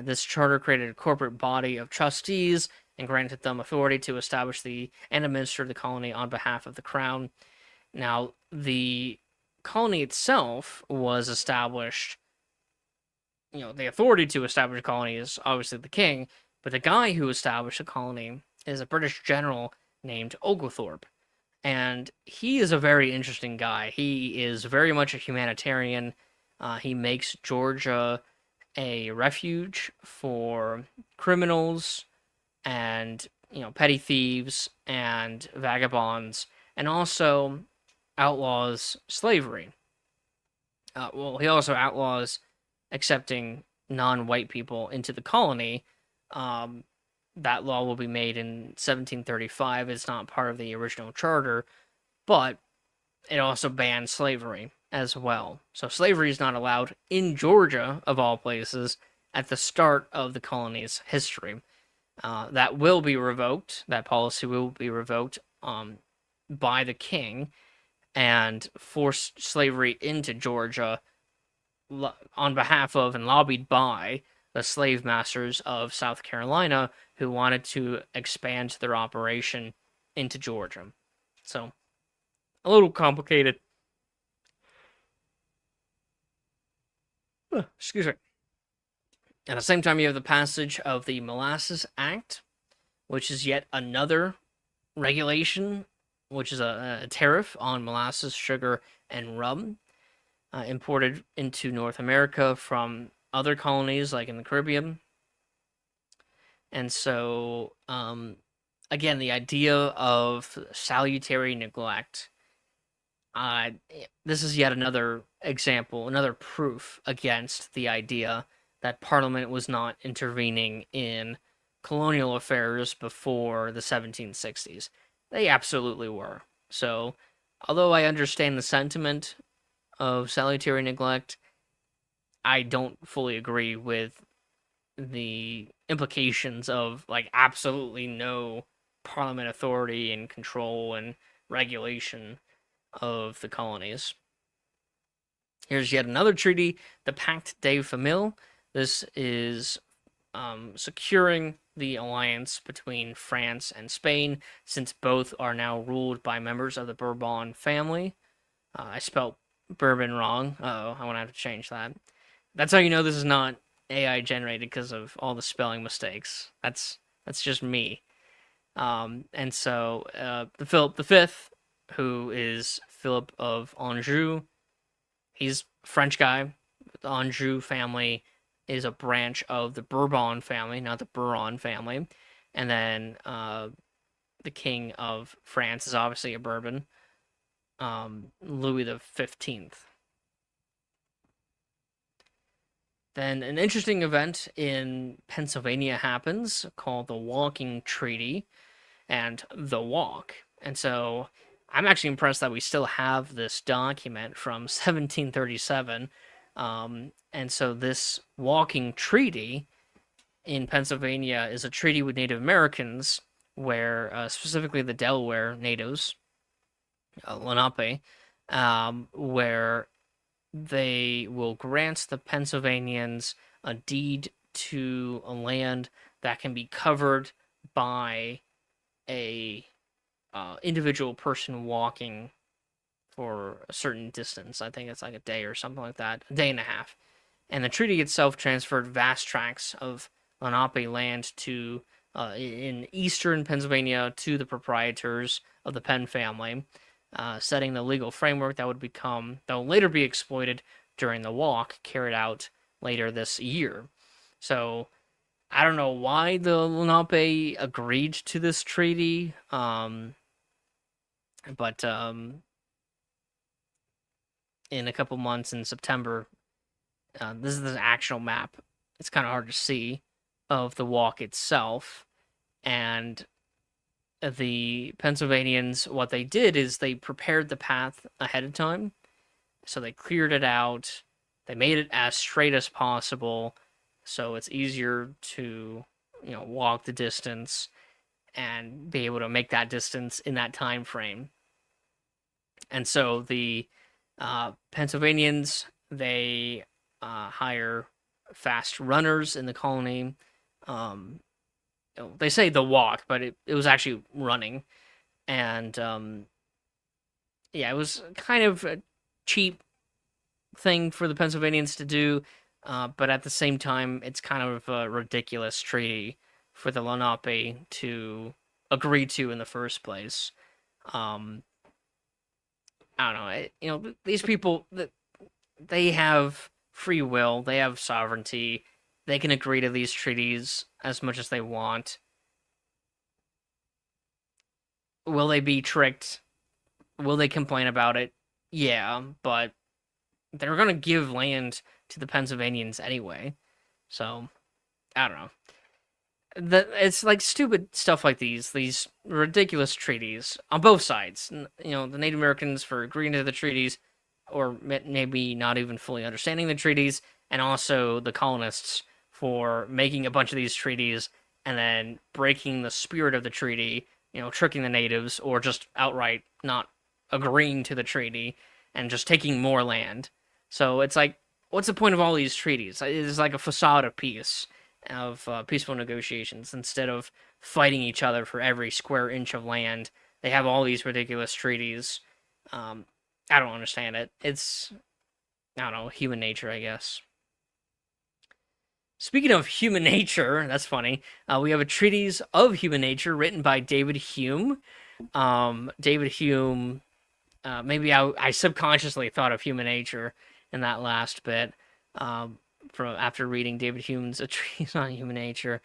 This charter created a corporate body of trustees and granted them authority to establish and administer the colony on behalf of the crown. Now, the colony itself was established, the authority to establish a colony is obviously the king, but the guy who established the colony is a British general named Oglethorpe. And he is a very interesting guy. He is very much a humanitarian. He makes Georgia a refuge for criminals and petty thieves and vagabonds, and also outlaws slavery. He also outlaws accepting non-white people into the colony. That law will be made in 1735. It's not part of the original charter, but it also bans slavery as well. So slavery is not allowed in Georgia, of all places, at the start of the colony's history. That will be revoked. That policy will be revoked by the king, and forced slavery into Georgia on behalf of and lobbied by the slave masters of South Carolina, who wanted to expand their operation into Georgia. So, a little complicated. Excuse me. At the same time, you have the passage of the Molasses Act, which is yet another regulation, which is a tariff on molasses, sugar, and rum imported into North America from other colonies, like in the Caribbean. And so, again, the idea of salutary neglect. This is yet another example, another proof against the idea that Parliament was not intervening in colonial affairs before the 1760s. They absolutely were. So, although I understand the sentiment of salutary neglect, I don't fully agree with the implications of absolutely no Parliament authority and control and regulation of the colonies. Here's yet another treaty, the Pacte des Familles. This is securing the alliance between France and Spain, since both are now ruled by members of the Bourbon family. I spelled Bourbon wrong. Oh, I'm gonna have to change that. That's how you know this is not AI generated because of all the spelling mistakes. That's just me. And so the Philip V, who is Philip of Anjou, he's a French guy. The Anjou family is a branch of the Bourbon family, not the Bourbon family. And then the King of France is obviously a Bourbon, Louis the 15th. Then an interesting event in Pennsylvania happens called the Walking Treaty and the Walk. And so I'm actually impressed that we still have this document from 1737. And so this Walking Treaty in Pennsylvania is a treaty with Native Americans where specifically the Delaware natives, Lenape, where they will grant the Pennsylvanians a deed to a land that can be covered by a individual person walking for a certain distance. I think it's like a day or something like that, a day and a half. And the treaty itself transferred vast tracts of Lenape land to in eastern Pennsylvania to the proprietors of the Penn family, setting the legal framework that will later be exploited during the walk carried out later this year. So I don't know why the Lenape agreed to this treaty, but in a couple months in September, this is the actual map. It's kind of hard to see of the walk itself, and the Pennsylvanians, what they did is they prepared the path ahead of time. So they cleared it out. They made it as straight as possible, so it's easier to, walk the distance and be able to make that distance in that time frame. And so the Pennsylvanians, they hire fast runners in the colony. They say the walk, but it was actually running. And it was kind of a cheap thing for the Pennsylvanians to do, but at the same time, it's kind of a ridiculous treaty for the Lenape to agree to in the first place. I don't know. These people, they have free will, they have sovereignty, they can agree to these treaties as much as they want. Will they be tricked? Will they complain about it? Yeah, but they're going to give land to the Pennsylvanians anyway. So, I don't know. It's like stupid stuff like these ridiculous treaties on both sides. The Native Americans for agreeing to the treaties, or maybe not even fully understanding the treaties, and also the colonists for making a bunch of these treaties and then breaking the spirit of the treaty, tricking the natives, or just outright not agreeing to the treaty and just taking more land. So it's like, what's the point of all these treaties? It's like a facade of peace, of peaceful negotiations. Instead of fighting each other for every square inch of land, they have all these ridiculous treaties. I don't understand it. It's, I don't know, human nature, I guess. Speaking of human nature, that's funny. We have a treatise of human nature written by David Hume. David Hume, maybe I subconsciously thought of human nature in that last bit, after reading David Hume's A Treatise on Human Nature.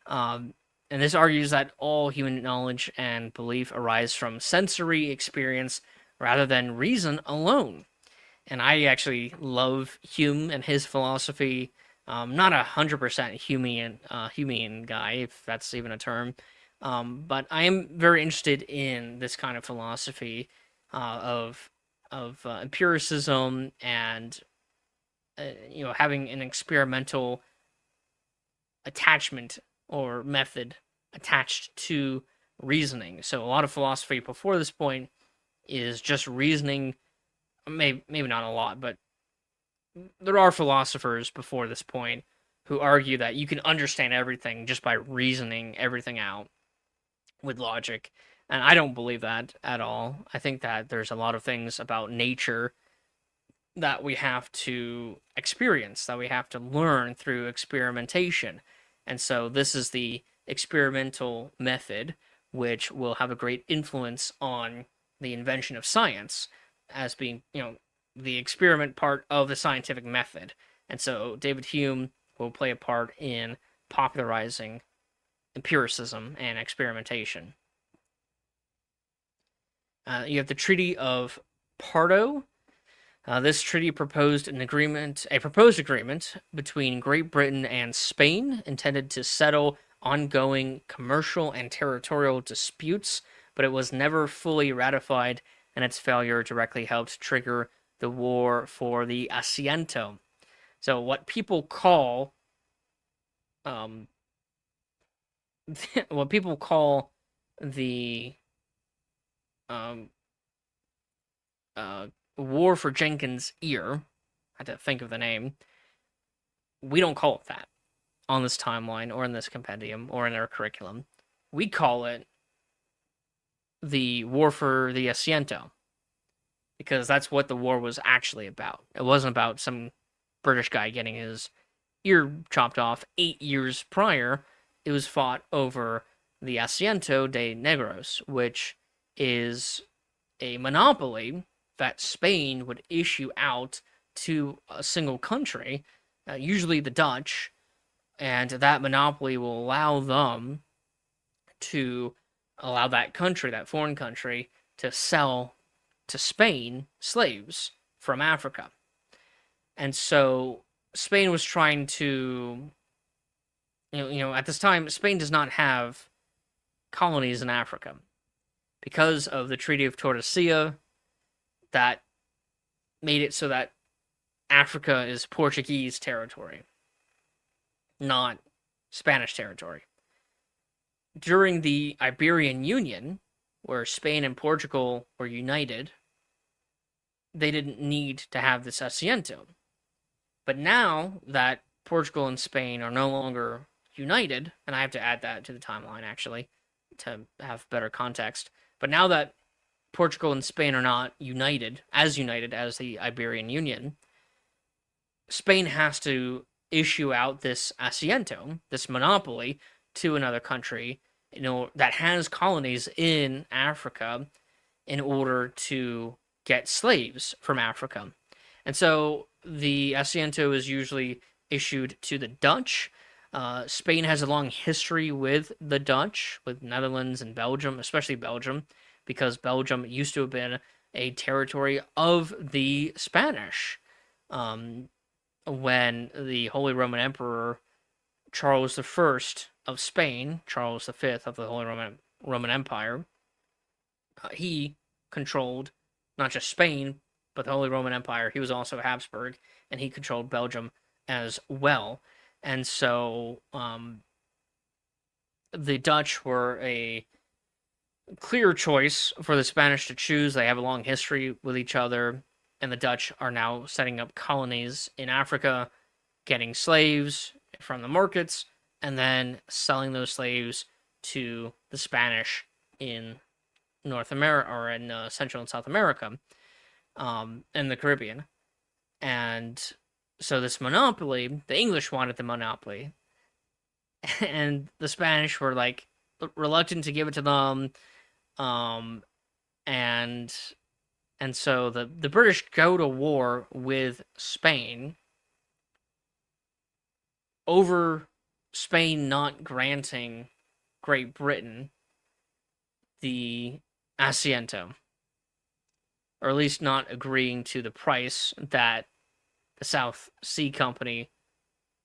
And this argues that all human knowledge and belief arise from sensory experience rather than reason alone. And I actually love Hume and his philosophy. Not 100% Humean guy, if that's even a term, but I am very interested in this kind of philosophy of empiricism and having an experimental attachment or method attached to reasoning. So a lot of philosophy before this point is just reasoning. Maybe not a lot, but there are philosophers before this point who argue that you can understand everything just by reasoning everything out with logic. And I don't believe that at all. I think that there's a lot of things about nature that we have to experience, that we have to learn through experimentation. And so this is the experimental method, which will have a great influence on the invention of science as being, the experiment part of the scientific method. And so David Hume will play a part in popularizing empiricism and experimentation. You have the Treaty of Pardo. This treaty proposed a proposed agreement between Great Britain and Spain intended to settle ongoing commercial and territorial disputes, but it was never fully ratified, and its failure directly helped trigger the war for the Asiento. So what people call um, what people call the um, War for Jenkins' Ear. I had to think of the name. We don't call it that on this timeline or in this compendium or in our curriculum. We call it the War for the Asiento because that's what the war was actually about. It wasn't about some British guy getting his ear chopped off 8 years prior. It was fought over the Asiento de Negros, which is a monopoly that Spain would issue out to a single country, usually the Dutch, and that monopoly will allow them to allow that country, that foreign country, to sell to Spain slaves from Africa. And so Spain was trying to, at this time, Spain does not have colonies in Africa. Because of the Treaty of Tordesillas, that made it so that Africa is Portuguese territory, not Spanish territory. During the Iberian Union, where Spain and Portugal were united, they didn't need to have this Asiento. But now that Portugal and Spain are no longer united, and I have to add that to the timeline actually to have better context, but now that Portugal and Spain are not united as the Iberian Union, Spain has to issue out this Asiento, this monopoly, to another country, that has colonies in Africa in order to get slaves from Africa. And so the Asiento is usually issued to the Dutch. Spain has a long history with the Dutch, with Netherlands and Belgium, especially Belgium, because Belgium used to have been a territory of the Spanish. When the Holy Roman Emperor Charles I of Spain, Charles V of the Holy Roman Empire, he controlled not just Spain, but the Holy Roman Empire. He was also Habsburg, and he controlled Belgium as well. And so the Dutch were a clear choice for the Spanish to choose. They have a long history with each other, and the Dutch are now setting up colonies in Africa, getting slaves from the markets, and then selling those slaves to the Spanish in North America, or in Central and South America, and the Caribbean. And so this monopoly, the English wanted the monopoly, and the Spanish were like reluctant to give it to them. And so the British go to war with Spain over Spain not granting Great Britain the Asiento, or at least not agreeing to the price that the South Sea Company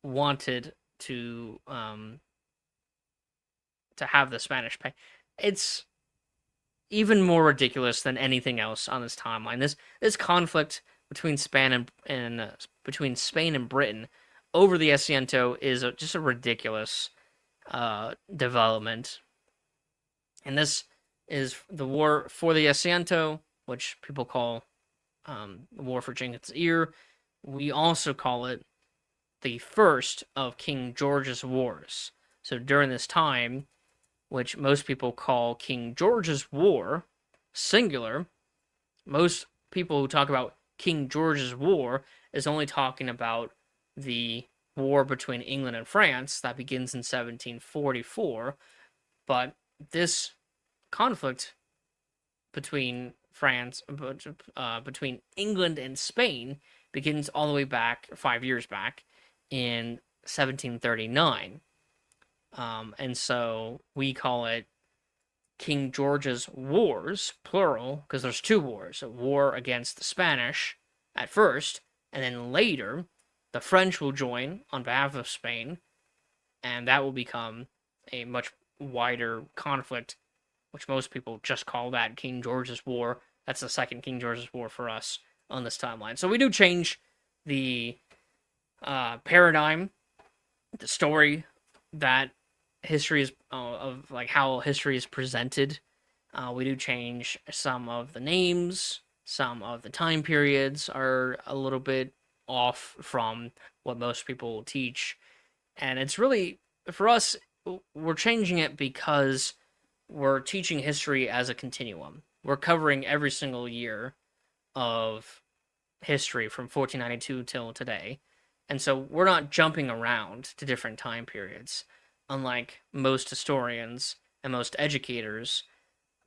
wanted to have the Spanish pay. It's even more ridiculous than anything else on this timeline. This conflict between Spain and Britain over the Asiento is just a ridiculous development. And this is the war for the Asiento, which people call the war for Jenkins' Ear. We also call it the first of King George's wars. So during this time, which most people call King George's War, singular, most people who talk about King George's War is only talking about the war between England and France that begins in 1744. But this conflict between between England and Spain begins all the way back 5 years back in 1739. And so we call it King George's Wars, plural, because there's two wars. A war against the Spanish at first, and then later the French will join on behalf of Spain, and that will become a much wider conflict, which most people just call that King George's War. That's the second King George's War for us on this timeline. So we do change the paradigm, the story that history is of like how history is presented. We do change some of the names, some of the time periods are a little bit off from what most people teach, and it's really for us. We're changing it because we're teaching history as a continuum. We're covering every single year of history from 1492 till today. And so we're not jumping around to different time periods. Unlike most historians and most educators,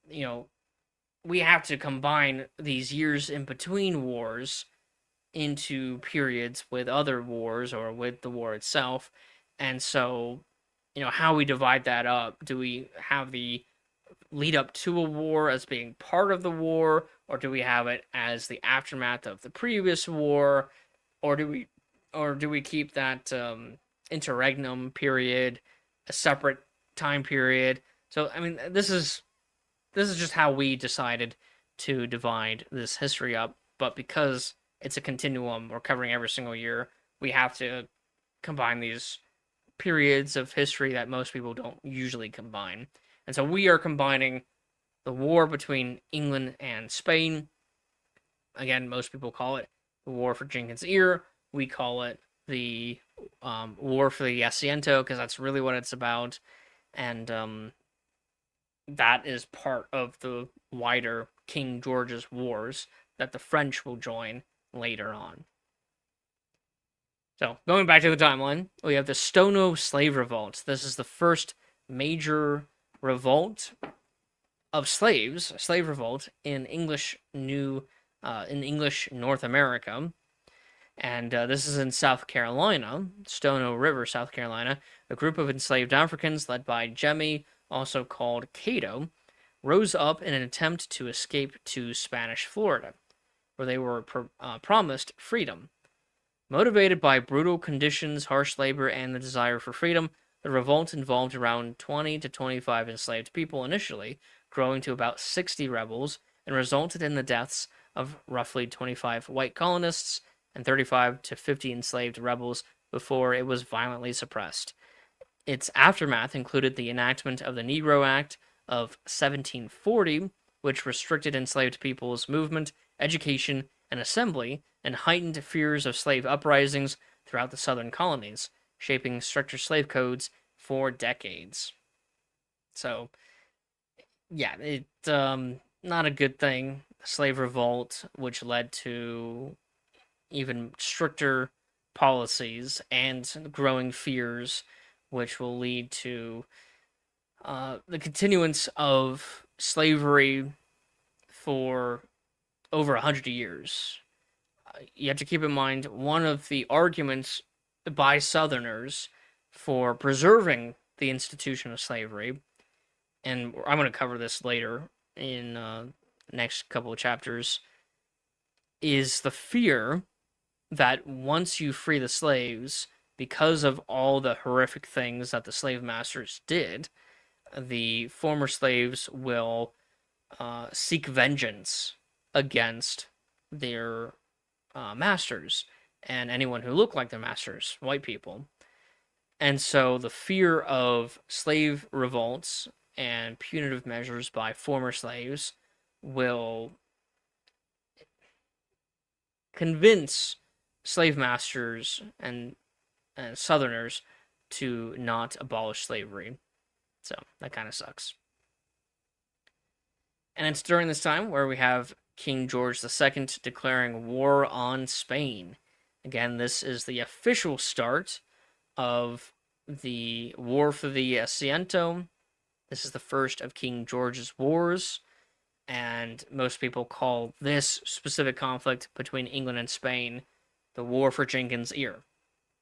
we have to combine these years in between wars into periods with other wars or with the war itself. And so, how we divide that up, do we have the lead up to a war as being part of the war, or do we have it as the aftermath of the previous war, or do we keep that interregnum period a separate time period? So I mean, this is just how we decided to divide this history up. But because it's a continuum, we're covering every single year, we have to combine these periods of history that most people don't usually combine. And so we are combining the war between England and Spain. Again, most people call it the War for Jenkins' Ear. We call it the War for the Asiento because that's really what it's about. And that is part of the wider King George's Wars that the French will join later on. So, going back to the timeline, we have the Stono Slave Revolt. This is the first major revolt of slaves, a slave revolt in English North America. And this is in South Carolina, Stono River, South Carolina. A group of enslaved Africans led by Jemmy, also called Cato, rose up in an attempt to escape to Spanish Florida, where they were promised freedom. Motivated by brutal conditions, harsh labor, and the desire for freedom, the revolt involved around 20 to 25 enslaved people initially, growing to about 60 rebels, and resulted in the deaths of roughly 25 white colonists and 35 to 50 enslaved rebels before it was violently suppressed. Its aftermath included the enactment of the Negro Act of 1740, which restricted enslaved people's movement, education, and assembly, and heightened fears of slave uprisings throughout the southern colonies, shaping stricter slave codes for decades. So, yeah, it's not a good thing. Slave revolt, which led to even stricter policies and growing fears, which will lead to the continuance of slavery for over 100 years. You have to keep in mind one of the arguments by Southerners for preserving the institution of slavery, and I'm going to cover this later in the next couple of chapters, is the fear that once you free the slaves, because of all the horrific things that the slave masters did, the former slaves will seek vengeance against their masters and anyone who looked like their masters, white people. And so the fear of slave revolts and punitive measures by former slaves will convince slave masters and Southerners to not abolish slavery. So that kind of sucks. And it's during this time where we have King George II declaring war on Spain. Again, this is the official start of the War for the Asiento. This is the first of King George's wars, and most people call this specific conflict between England and Spain the War for Jenkins' Ear.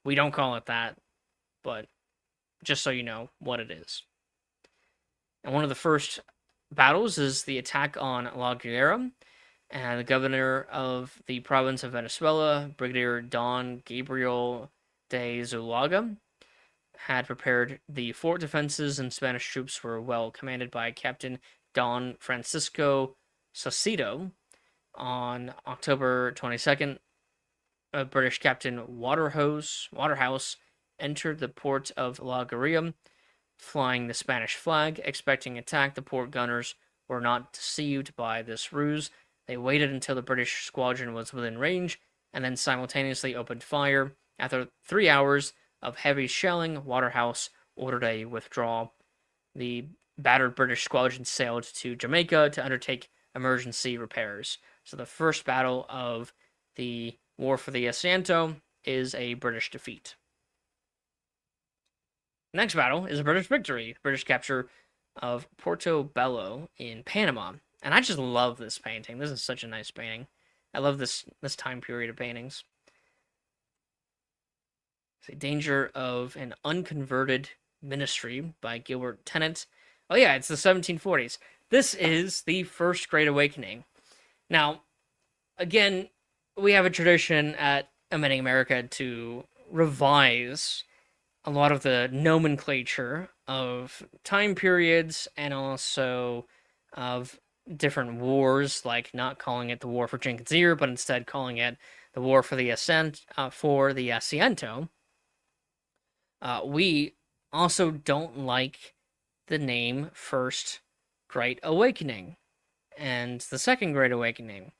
We don't call it that, but just so you know what it is. And one of the first battles is the attack on La Guerra, and the governor of the province of Venezuela, Brigadier Don Gabriel de Zulaga, had prepared the fort defenses, and Spanish troops were well commanded by Captain Don Francisco Saucedo. On October 22nd, British Captain Waterhouse entered the port of La Guerra, flying the Spanish flag, expecting attack. The port gunners were not deceived by this ruse. They waited until the British squadron was within range, and then simultaneously opened fire. After 3 hours of heavy shelling, Waterhouse ordered a withdrawal. The battered British squadron sailed to Jamaica to undertake emergency repairs. So the first battle of the War for the Asiento is a British defeat. Next battle is a British victory, British capture of Portobello in Panama. And I just love this painting. This is such a nice painting. I love this time period of paintings. It's a Danger of an Unconverted Ministry by Gilbert Tennant. Oh yeah, it's the 1740s. This is the First Great Awakening. Now, again, we have a tradition at Amending America to revise a lot of the nomenclature of time periods and also of different wars, like not calling it the War for Jenkins' Ear, but instead calling it the War for the Asiento. We also don't like the name First Great Awakening and the Second Great Awakening.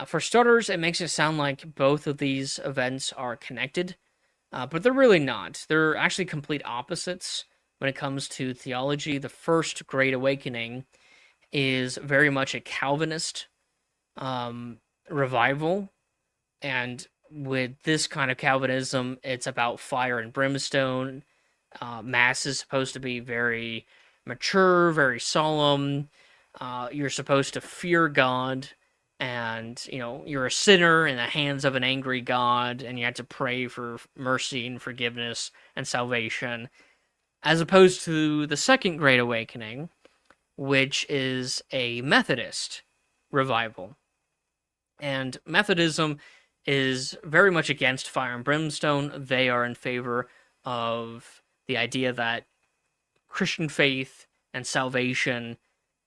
For starters, it makes it sound like both of these events are connected, but they're really not. They're actually complete opposites when it comes to theology. The First Great Awakening is very much a Calvinist revival, and with this kind of Calvinism, it's about fire and brimstone. Mass is supposed to be very mature, very solemn. You're supposed to fear God, and you're a sinner in the hands of an angry God, and you have to pray for mercy and forgiveness and salvation, as opposed to the Second Great Awakening, which is a Methodist revival. And Methodism is very much against fire and brimstone. They are in favor of the idea that Christian faith and salvation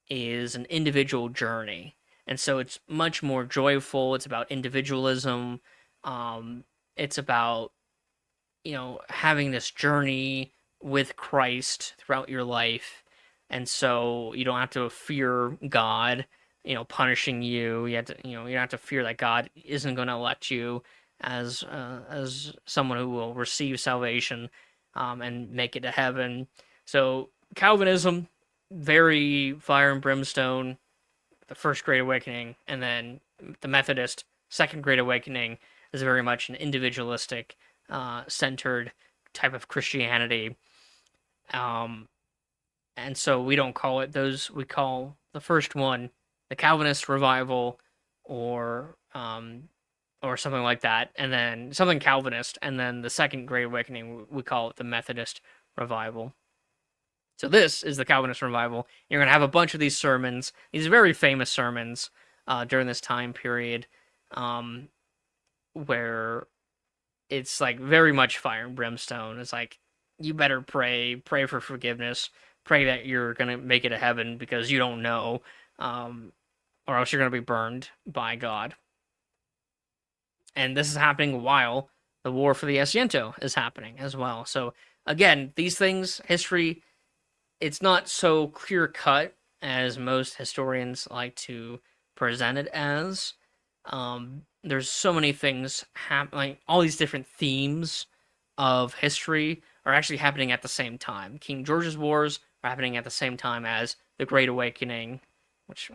is an individual journey. And so it's much more joyful. It's about individualism. It's about, having this journey with Christ throughout your life. And so you don't have to fear God, punishing you. You don't have to fear that God isn't going to elect you as someone who will receive salvation and make it to heaven. So Calvinism, very fire and brimstone, the First Great Awakening, and then the Methodist Second Great Awakening is very much an individualistic, centered type of Christianity. And so we don't call it those. We call the first one the Calvinist revival, or something like that, and then something Calvinist, and then the Second Great Awakening, we call it the Methodist revival. So this is the Calvinist revival. You're going to have a bunch of these sermons, these very famous sermons during this time period, where it's like very much fire and brimstone. It's like, you better pray for forgiveness, pray that you're going to make it to heaven because you don't know, or else you're going to be burned by God. And this is happening while the War for the Asiento is happening as well. So again, these things, history, it's not so clear-cut as most historians like to present it as. There's so many things happening, all these different themes of history are actually happening at the same time. King George's Wars are happening at the same time as the Great Awakening, which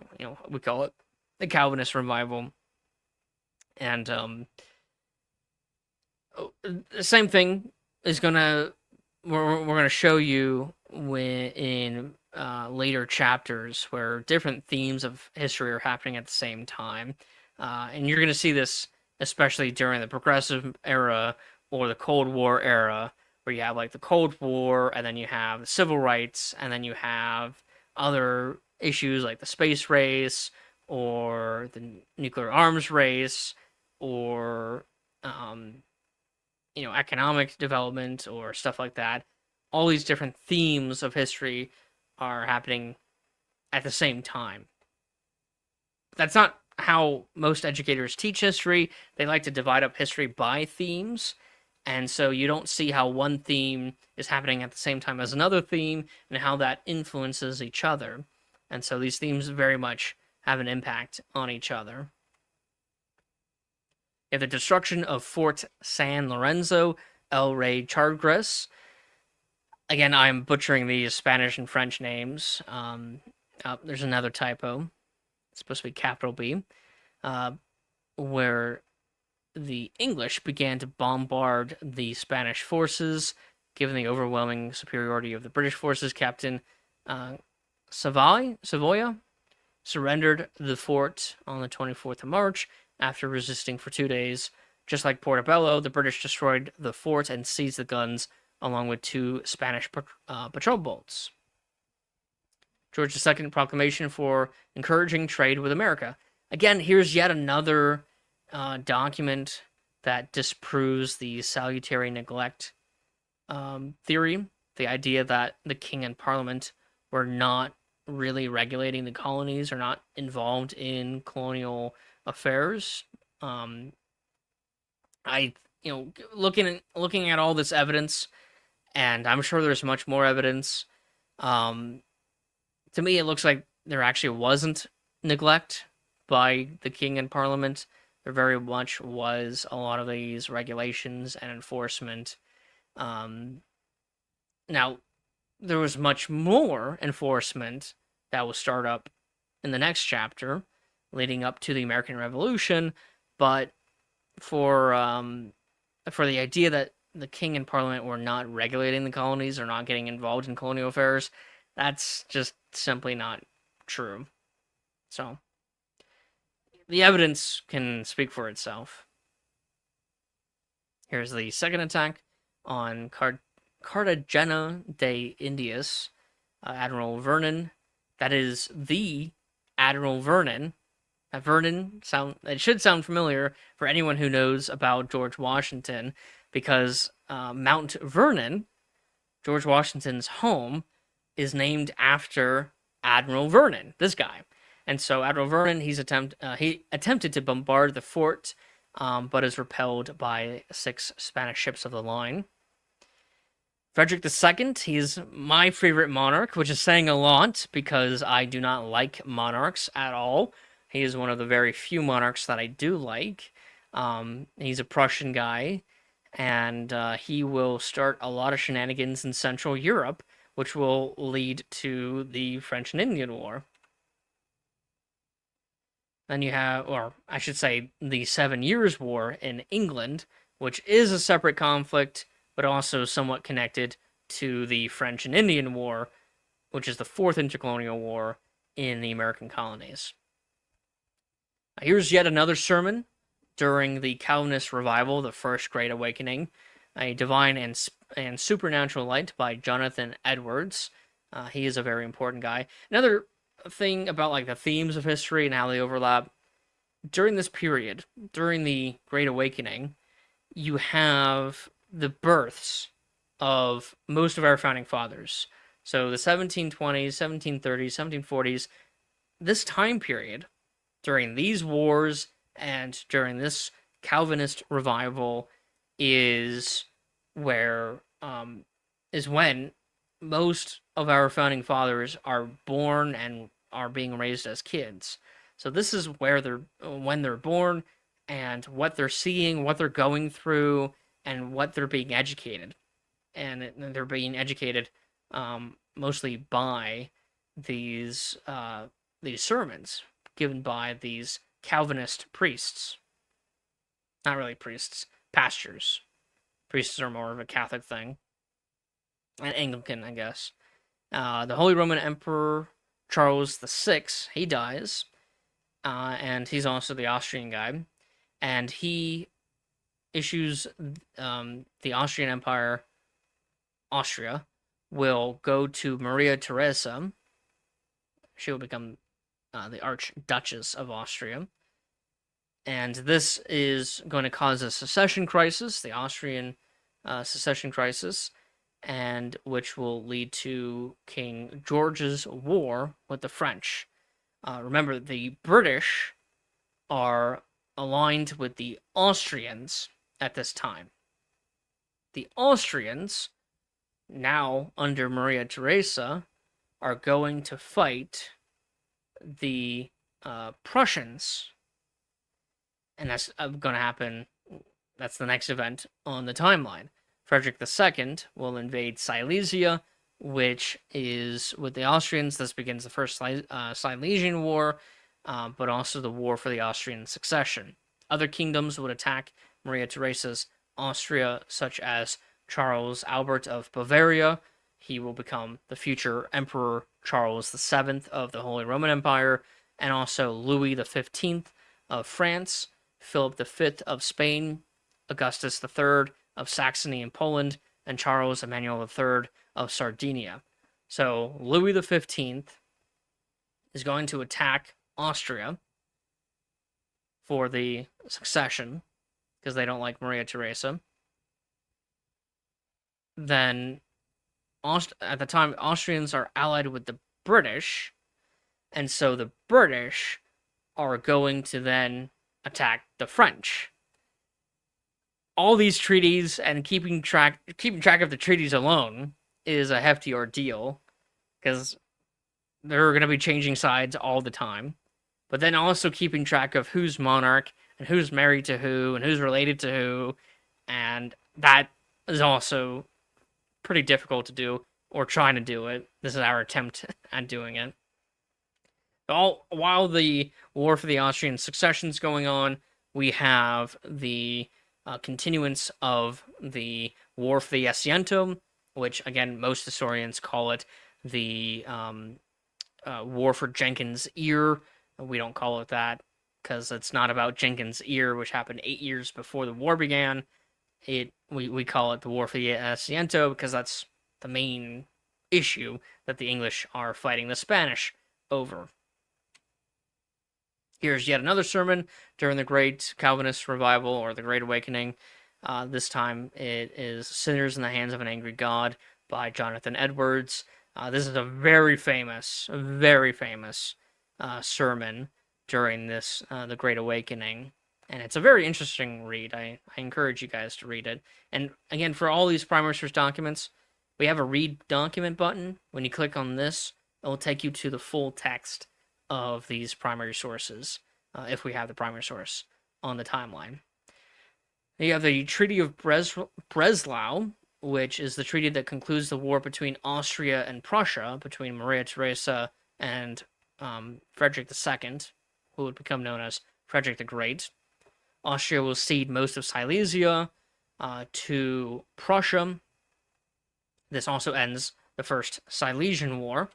we call it the Calvinist revival, and the same thing is gonna we're gonna show you in later chapters where different themes of history are happening at the same time, and you're gonna see this especially during the Progressive era or the Cold War era, where you have like the Cold War, and then you have civil rights, and then you have other issues like the space race or the nuclear arms race or economic development or stuff like that. All these different themes of history are happening at the same time. That's not how most educators teach history. They like to divide up history by themes. And so you don't see how one theme is happening at the same time as another theme and how that influences each other. And so these themes very much have an impact on each other. You have the destruction of Fort San Lorenzo, El Rey Chargres. Again, I'm butchering these Spanish and French names. There's another typo. It's supposed to be capital B. Where the English began to bombard the Spanish forces. Given the overwhelming superiority of the British forces, Captain Savoya surrendered the fort on the 24th of March after resisting for 2 days. Just like Portobello, the British destroyed the fort and seized the guns along with 2 Spanish patrol boats. George II proclamation for encouraging trade with America. Again, here's yet another document that disproves the salutary neglect theory, the idea that the king and parliament were not really regulating the colonies or not involved in colonial affairs. Looking at all this evidence, and I'm sure there's much more evidence. To me, it looks like there actually wasn't neglect by the king and parliament. There very much was a lot of these regulations and enforcement. Now, there was much more enforcement that will start up in the next chapter, leading up to the American Revolution. But for the idea that the king and parliament were not regulating the colonies or not getting involved in colonial affairs, that's just simply not true. So, the evidence can speak for itself. Here's the second attack on Cartagena de Indias, Admiral Vernon. That is the Admiral Vernon. It should sound familiar for anyone who knows about George Washington, because Mount Vernon, George Washington's home, is named after Admiral Vernon, this guy. And so Admiral Vernon, he attempted to bombard the fort, but is repelled by 6 Spanish ships of the line. Frederick II, he's my favorite monarch, which is saying a lot because I do not like monarchs at all. He is one of the very few monarchs that I do like. He's a Prussian guy, and he will start a lot of shenanigans in Central Europe, which will lead to the French and Indian War. Then you have, or I should say, the 7 Years' War in England, which is a separate conflict, but also somewhat connected to the French and Indian War, which is the 4th Intercolonial War in the American colonies. Here's yet another sermon during the Calvinist revival, the First Great Awakening, A Divine and Supernatural Light by Jonathan Edwards. He is a very important guy. Another thing about like the themes of history and how they overlap, during this period, during the Great Awakening, you have the births of most of our founding fathers. So the 1720s, 1730s, 1740s, this time period, during these wars and during this Calvinist revival, is when most of our founding fathers are born and are being raised as kids. So this is when they're born and what they're seeing, what they're going through, and what they're being educated. And they're being educated mostly by these sermons given by these Calvinist priests. Not really priests, pastors. Priests are more of a Catholic thing, and Anglican, I guess. The Holy Roman Emperor Charles VI, he dies, and he's also the Austrian guy, and he issues the Austrian Empire, Austria, will go to Maria Theresa. She will become the Archduchess of Austria. And this is going to cause a secession crisis, the Austrian secession crisis, and which will lead to King George's war with the French. Remember, the British are aligned with the Austrians at this time. The Austrians, now under Maria Theresa, are going to fight the Prussians. And that's going to happen. That's the next event on the timeline. Frederick II will invade Silesia, which is with the Austrians. This begins the First Silesian War, but also the War for the Austrian Succession. Other kingdoms would attack Maria Theresa's Austria, such as Charles Albert of Bavaria. He will become the future Emperor Charles VII of the Holy Roman Empire, and also Louis XV of France, Philip V of Spain, Augustus III of Saxony and Poland, and Charles Emmanuel III of Sardinia. So Louis XV is going to attack Austria for the succession because they don't like Maria Theresa. Then, at the time, Austrians are allied with the British, and so the British are going to then attack the French. All these treaties and keeping track of the treaties alone is a hefty ordeal because they're going to be changing sides all the time. But then also keeping track of who's monarch and who's married to who and who's related to who, and that is also pretty difficult to do, or trying to do it. This is our attempt at doing it. While the War for the Austrian Succession is going on, we have the continuance of the War for the Asiento, which, again, most historians call it the War for Jenkins' Ear. We don't call it that because it's not about Jenkins' Ear, which happened 8 years before the war began. We call it the War for the Asiento because that's the main issue that the English are fighting the Spanish over. Here's yet another sermon during the Great Calvinist Revival, or the Great Awakening. This time it is Sinners in the Hands of an Angry God by Jonathan Edwards. This is a very famous sermon during this the Great Awakening. And it's a very interesting read. I encourage you guys to read it. And again, for all these primary source documents, we have a read document button. When you click on this, it will take you to the full text of these primary sources, if we have the primary source on the timeline. You have the Treaty of Breslau, which is the treaty that concludes the war between Austria and Prussia, between Maria Theresa and Frederick II, who would become known as Frederick the Great. Austria will cede most of Silesia to Prussia. This also ends the First Silesian War.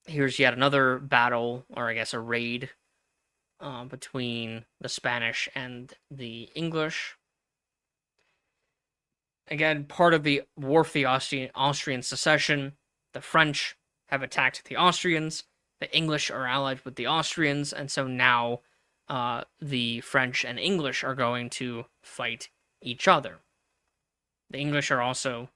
Here's yet another battle, or I guess a raid, between the Spanish and the English. Again, part of the War for the Austrian Succession, the French have attacked the Austrians, the English are allied with the Austrians, and so now the French and English are going to fight each other. The English are also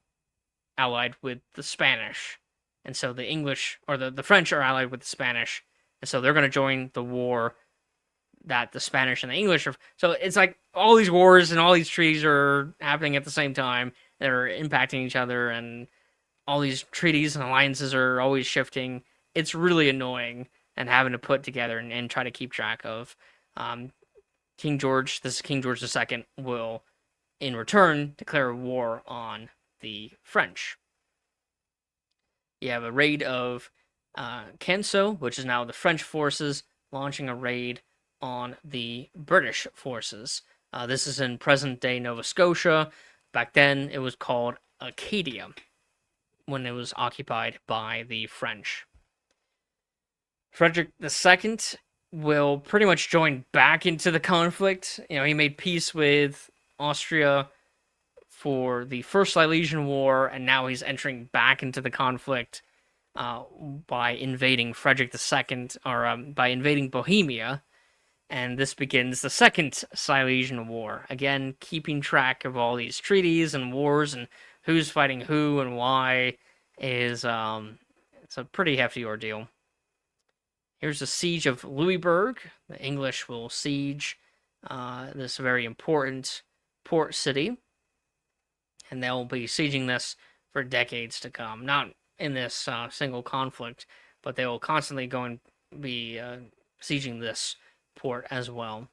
allied with the Spanish, and so the English, or the French are allied with the Spanish, and so they're going to join the war that the Spanish and the English are. So it's like all these wars and all these treaties are happening at the same time. They're impacting each other, and all these treaties and alliances are always shifting. It's really annoying and having to put together and try to keep track of. King George II will in return, declare war on the French. You have a raid of Canso, which is now the French forces, launching a raid on the British forces. This is in present-day Nova Scotia. Back then, it was called Acadia when it was occupied by the French. Frederick II will pretty much join back into the conflict. He made peace with Austria for the First Silesian War, and now he's entering back into the conflict by invading Frederick II, or by invading Bohemia, and this begins the Second Silesian War. Again, keeping track of all these treaties and wars and who's fighting who and why is it's a pretty hefty ordeal. Here's the siege of Louisburg. The English will siege this very important port city, and they'll be sieging this for decades to come. Not in this single conflict, but they will constantly go and be sieging this port as well.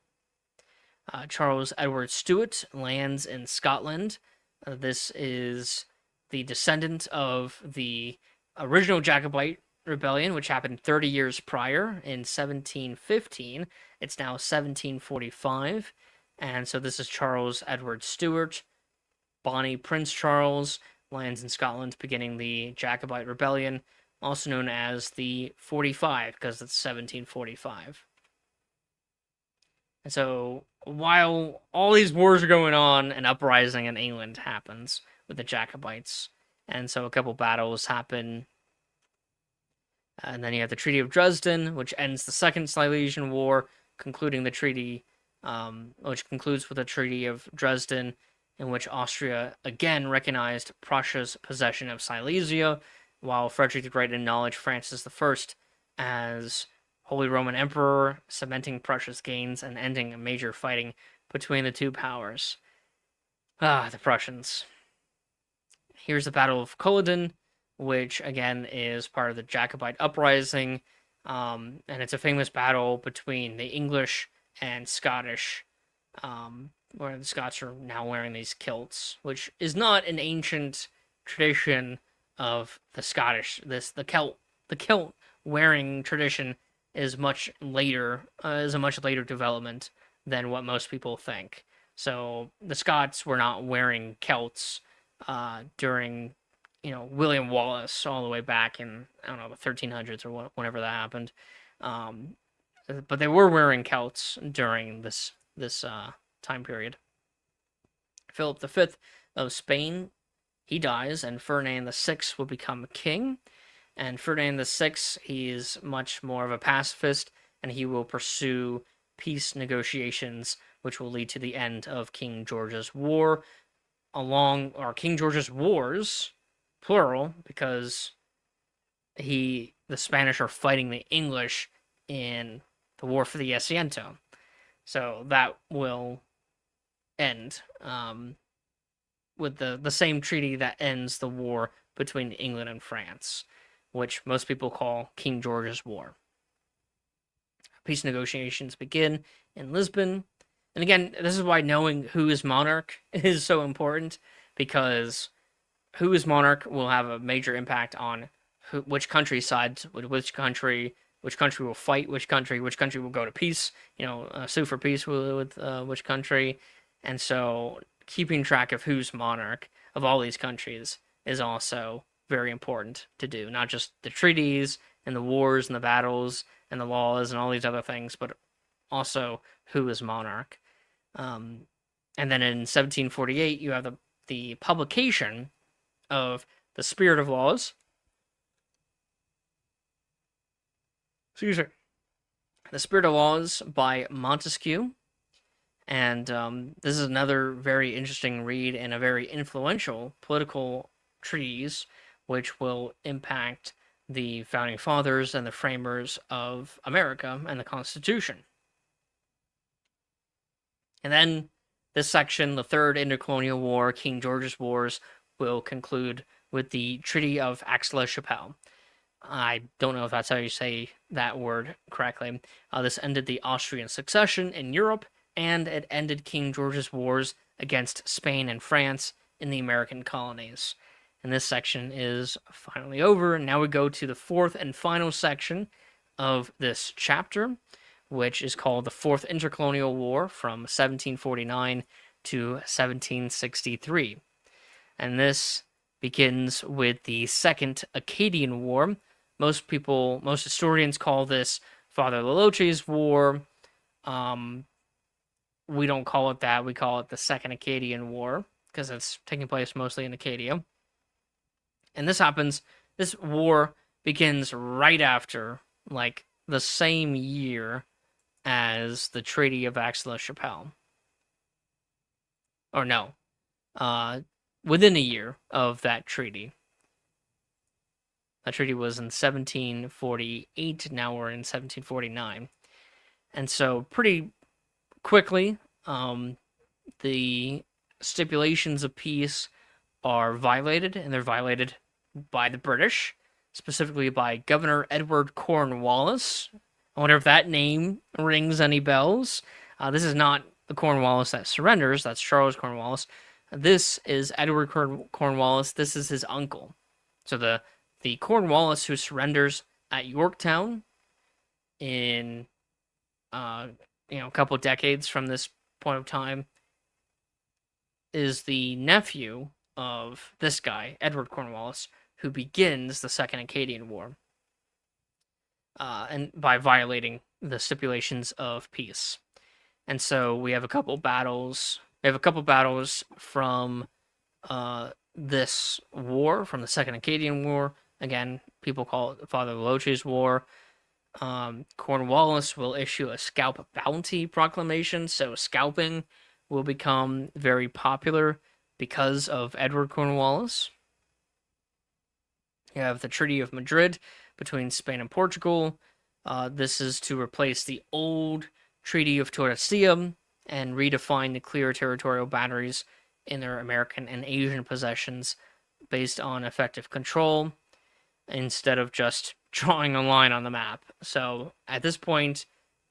Charles Edward Stuart lands in Scotland. This is the descendant of the original Jacobite rebellion, which happened 30 years prior in 1715. It's now 1745, and so this is Charles Edward Stuart. Bonnie Prince Charles lands in Scotland, beginning the Jacobite rebellion, also known as the 45, because it's 1745. And so, while all these wars are going on, an uprising in England happens with the Jacobites. And so a couple battles happen. And then you have the Treaty of Dresden, which ends the Second Silesian War, concluding the treaty, which concludes with the Treaty of Dresden, in which Austria again recognized Prussia's possession of Silesia, while Frederick the Great acknowledged Francis I as Holy Roman Emperor, cementing Prussia's gains and ending a major fighting between the two powers. The Prussians. Here's the Battle of Culloden, which again is part of the Jacobite uprising, and it's a famous battle between the English and Scottish, where the Scots are now wearing these kilts, which is not an ancient tradition of the Scottish. The kilt wearing tradition is much later, is a much later development than what most people think. So the Scots were not wearing kilts during, William Wallace all the way back in, the 1300s or whenever that happened. But they were wearing kilts during this time period. Philip V of Spain, he dies, and Ferdinand VI will become king. And Ferdinand VI, he is much more of a pacifist, and he will pursue peace negotiations, which will lead to the end of King George's War, King George's Wars, plural, because the Spanish are fighting the English in the War for the Asiento. So that will end with the same treaty that ends the war between England and France, which most people call King George's War. Peace negotiations begin in Lisbon. And again, this is why knowing who is monarch is so important, because who is monarch will have a major impact on which country sides with which country will fight which country will go to peace, sue for peace with which country. And so keeping track of who's monarch of all these countries is also very important to do. Not just the treaties and the wars and the battles and the laws and all these other things, but also who is monarch. And then in 1748, you have the publication of the Spirit of Laws. Excuse me. The Spirit of Laws by Montesquieu. And this is another very interesting read and a very influential political treatise, which will impact the Founding Fathers and the framers of America and the Constitution. And then this section, the Third Intercolonial War, King George's Wars, will conclude with the Treaty of Aix-la-Chapelle. I don't know if that's how you say that word correctly. This ended the Austrian succession in Europe, and it ended King George's Wars against Spain and France in the American colonies. And this section is finally over. And now we go to the fourth and final section of this chapter, which is called the Fourth Intercolonial War from 1749 to 1763. And this begins with the Second Acadian War. Most historians call this Father Laloche's War. We don't call it that. We call it the Second Acadian War because it's taking place mostly in Acadia. And this war begins right after, like, the same year as the Treaty of Aix-la-Chapelle. Or no, within a year of that treaty. That treaty was in 1748, now we're in 1749. And so pretty quickly, the stipulations of peace are violated, and they're violated by the British, specifically by Governor Edward Cornwallis. I wonder if that name rings any bells. This is not the Cornwallis that surrenders, that's Charles Cornwallis. This is Edward Cornwallis, this is his uncle. So the Cornwallis who surrenders at Yorktown in a couple decades from this point of time is the nephew of this guy, Edward Cornwallis, who begins the Second Acadian War, and by violating the stipulations of peace. And so we have a couple battles. We have a couple battles from this war, from the Second Acadian War. Again, people call it Father Laloche's War. Cornwallis will issue a scalp bounty proclamation, so scalping will become very popular because of Edward Cornwallis. You have the Treaty of Madrid between Spain and Portugal. This is to replace the old Treaty of Tordesillas and redefine the clear territorial boundaries in their American and Asian possessions based on effective control instead of just drawing a line on the map. So at this point,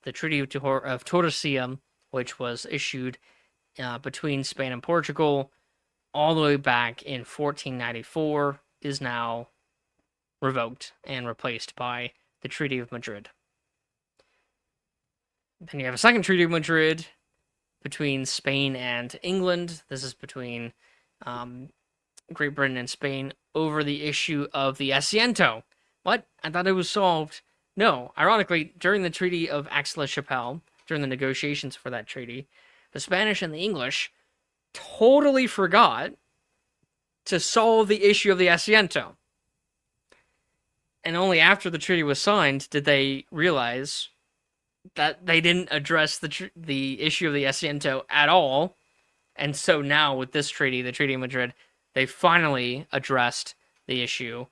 the Treaty of Tordesillas, which was issued between Spain and Portugal all the way back in 1494, is now revoked and replaced by the Treaty of Madrid. Then you have a second Treaty of Madrid between Spain and England. This is between Great Britain and Spain over the issue of the Asiento. What? I thought it was solved. No, ironically, during the Treaty of Aix-la-Chapelle, during the negotiations for that treaty, the Spanish and the English totally forgot to solve the issue of the Asiento. And only after the treaty was signed did they realize that they didn't address the issue of the Asiento at all. And so now with this treaty, the Treaty of Madrid, they finally addressed the issue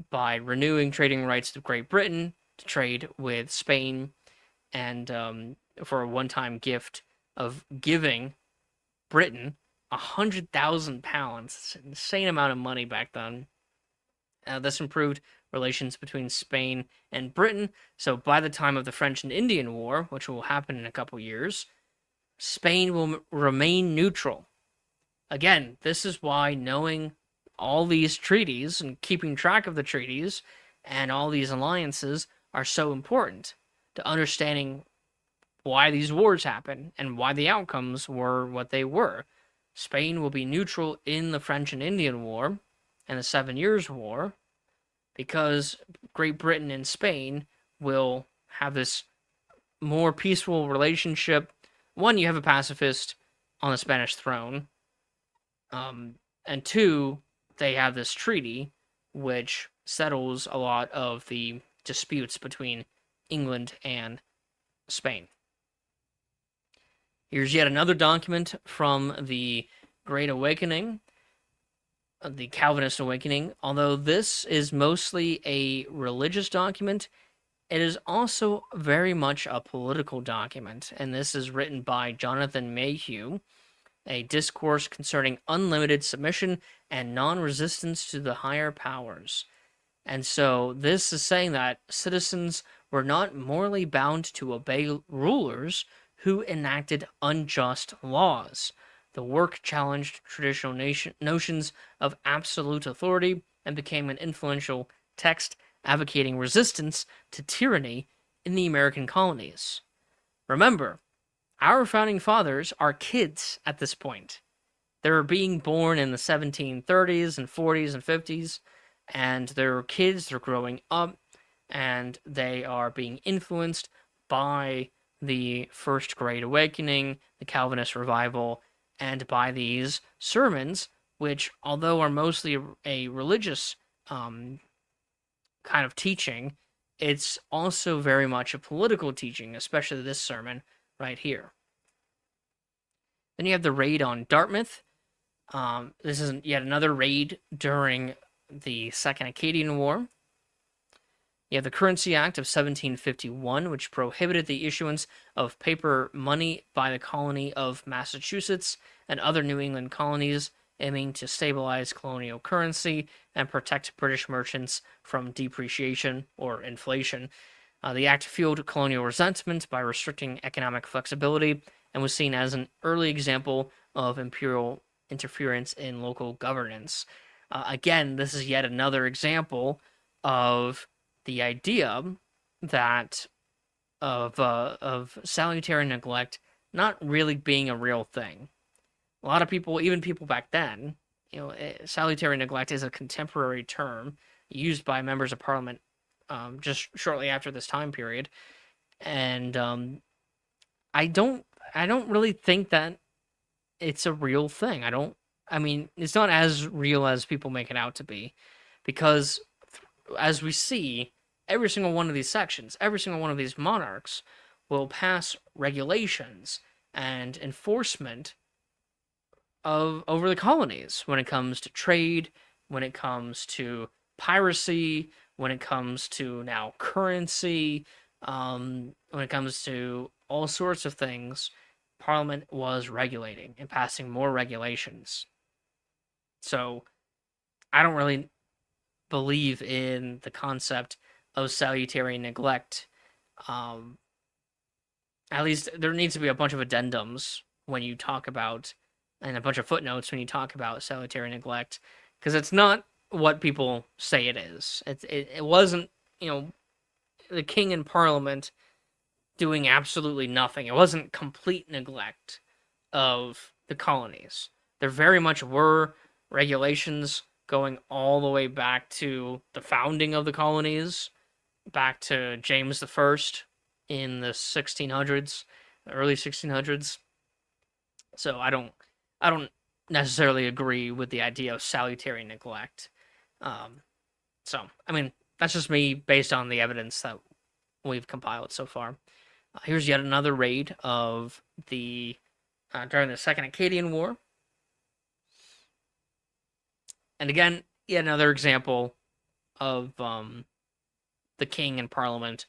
by renewing trading rights to Great Britain to trade with Spain, and for a one-time gift of giving Britain 100,000 pounds. It's an insane amount of money back then. This improved relations between Spain and Britain. So by the time of the French and Indian War, which will happen in a couple years, Spain will remain neutral. Again, this is why knowing all these treaties and keeping track of the treaties and all these alliances are so important to understanding why these wars happen and why the outcomes were what they were. Spain will be neutral in the French and Indian War and the 7 Years' War because Great Britain and Spain will have this more peaceful relationship. One, you have a pacifist on the Spanish throne, and two, they have this treaty which settles a lot of the disputes between England and Spain. Here's yet another document from the Great Awakening, the Calvinist Awakening. Although this is mostly a religious document, it is also very much a political document, and this is written by Jonathan Mayhew, a discourse concerning unlimited submission and non-resistance to the higher powers. And so this is saying that citizens were not morally bound to obey rulers who enacted unjust laws, The work challenged traditional notions of absolute authority and became an influential text advocating resistance to tyranny in the American colonies. Remember, our founding fathers are kids at this point. They're being born in the 1730s and 40s and 50s, and they're kids, they're growing up, and they are being influenced by the First Great Awakening, the Calvinist revival, and by these sermons, which, although are mostly a religious kind of teaching, it's also very much a political teaching, especially this sermon right here. Then you have the raid on Dartmouth. This is yet another raid during the Second Acadian War. You have the Currency Act of 1751, which prohibited the issuance of paper money by the colony of Massachusetts and other New England colonies, aiming to stabilize colonial currency and protect British merchants from depreciation or inflation. The act fueled colonial resentment by restricting economic flexibility and was seen as an early example of imperial interference in local governance. Again, this is yet another example of the idea that of salutary neglect not really being a real thing. A lot of people, even people back then, salutary neglect is a contemporary term used by members of parliament just shortly after this time period, and I don't really think that it's a real thing. I mean, it's not as real as people make it out to be, because as we see, every single one of these sections, every single one of these monarchs will pass regulations and enforcement over the colonies when it comes to trade, when it comes to piracy, when it comes to now currency, when it comes to all sorts of things. Parliament was regulating and passing more regulations. So I don't really believe in the concept of salutary neglect. At least there needs to be a bunch of addendums when you talk about, and a bunch of footnotes when you talk about salutary neglect, because it's not what people say it is. It wasn't, the king and parliament doing absolutely nothing. It wasn't complete neglect of the colonies. There very much were regulations going all the way back to the founding of the colonies, back to James I in the 1600s, the early 1600s. So I don't necessarily agree with the idea of salutary neglect. So I mean, that's just me based on the evidence that we've compiled so far. Here's yet another raid of the during the Second Acadian War. And again, yet another example of the king and parliament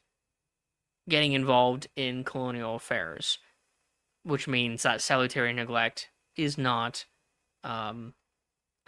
getting involved in colonial affairs, which means that salutary neglect is not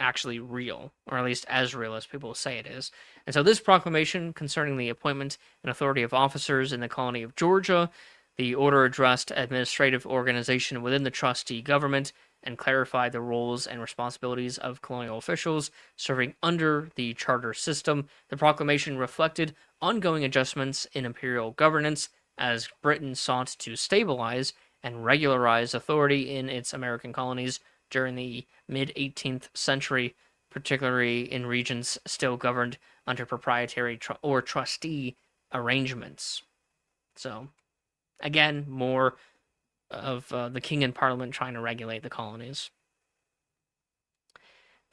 actually real, or at least as real as people say it is. And so this proclamation concerning the appointment and authority of officers in the colony of Georgia, the order addressed administrative organization within the trustee government and clarified the roles and responsibilities of colonial officials serving under the charter system. The proclamation reflected ongoing adjustments in imperial governance as Britain sought to stabilize and regularize authority in its American colonies during the mid-18th century, particularly in regions still governed under proprietary or trustee arrangements. So, again, more of the king and parliament trying to regulate the colonies.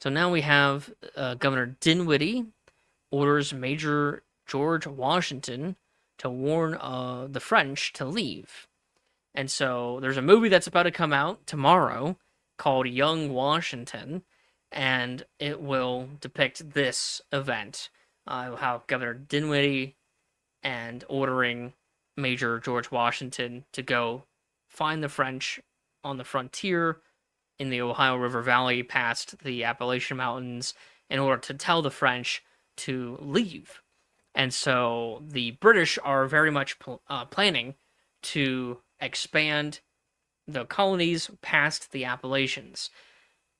So now we have Governor Dinwiddie orders Major George Washington to warn the French to leave. And so there's a movie that's about to come out tomorrow called Young Washington, and it will depict this event. How Governor Dinwiddie and ordering Major George Washington to go find the French on the frontier in the Ohio River Valley past the Appalachian Mountains in order to tell the French to leave. And so the British are very much planning to expand the colonies past the Appalachians.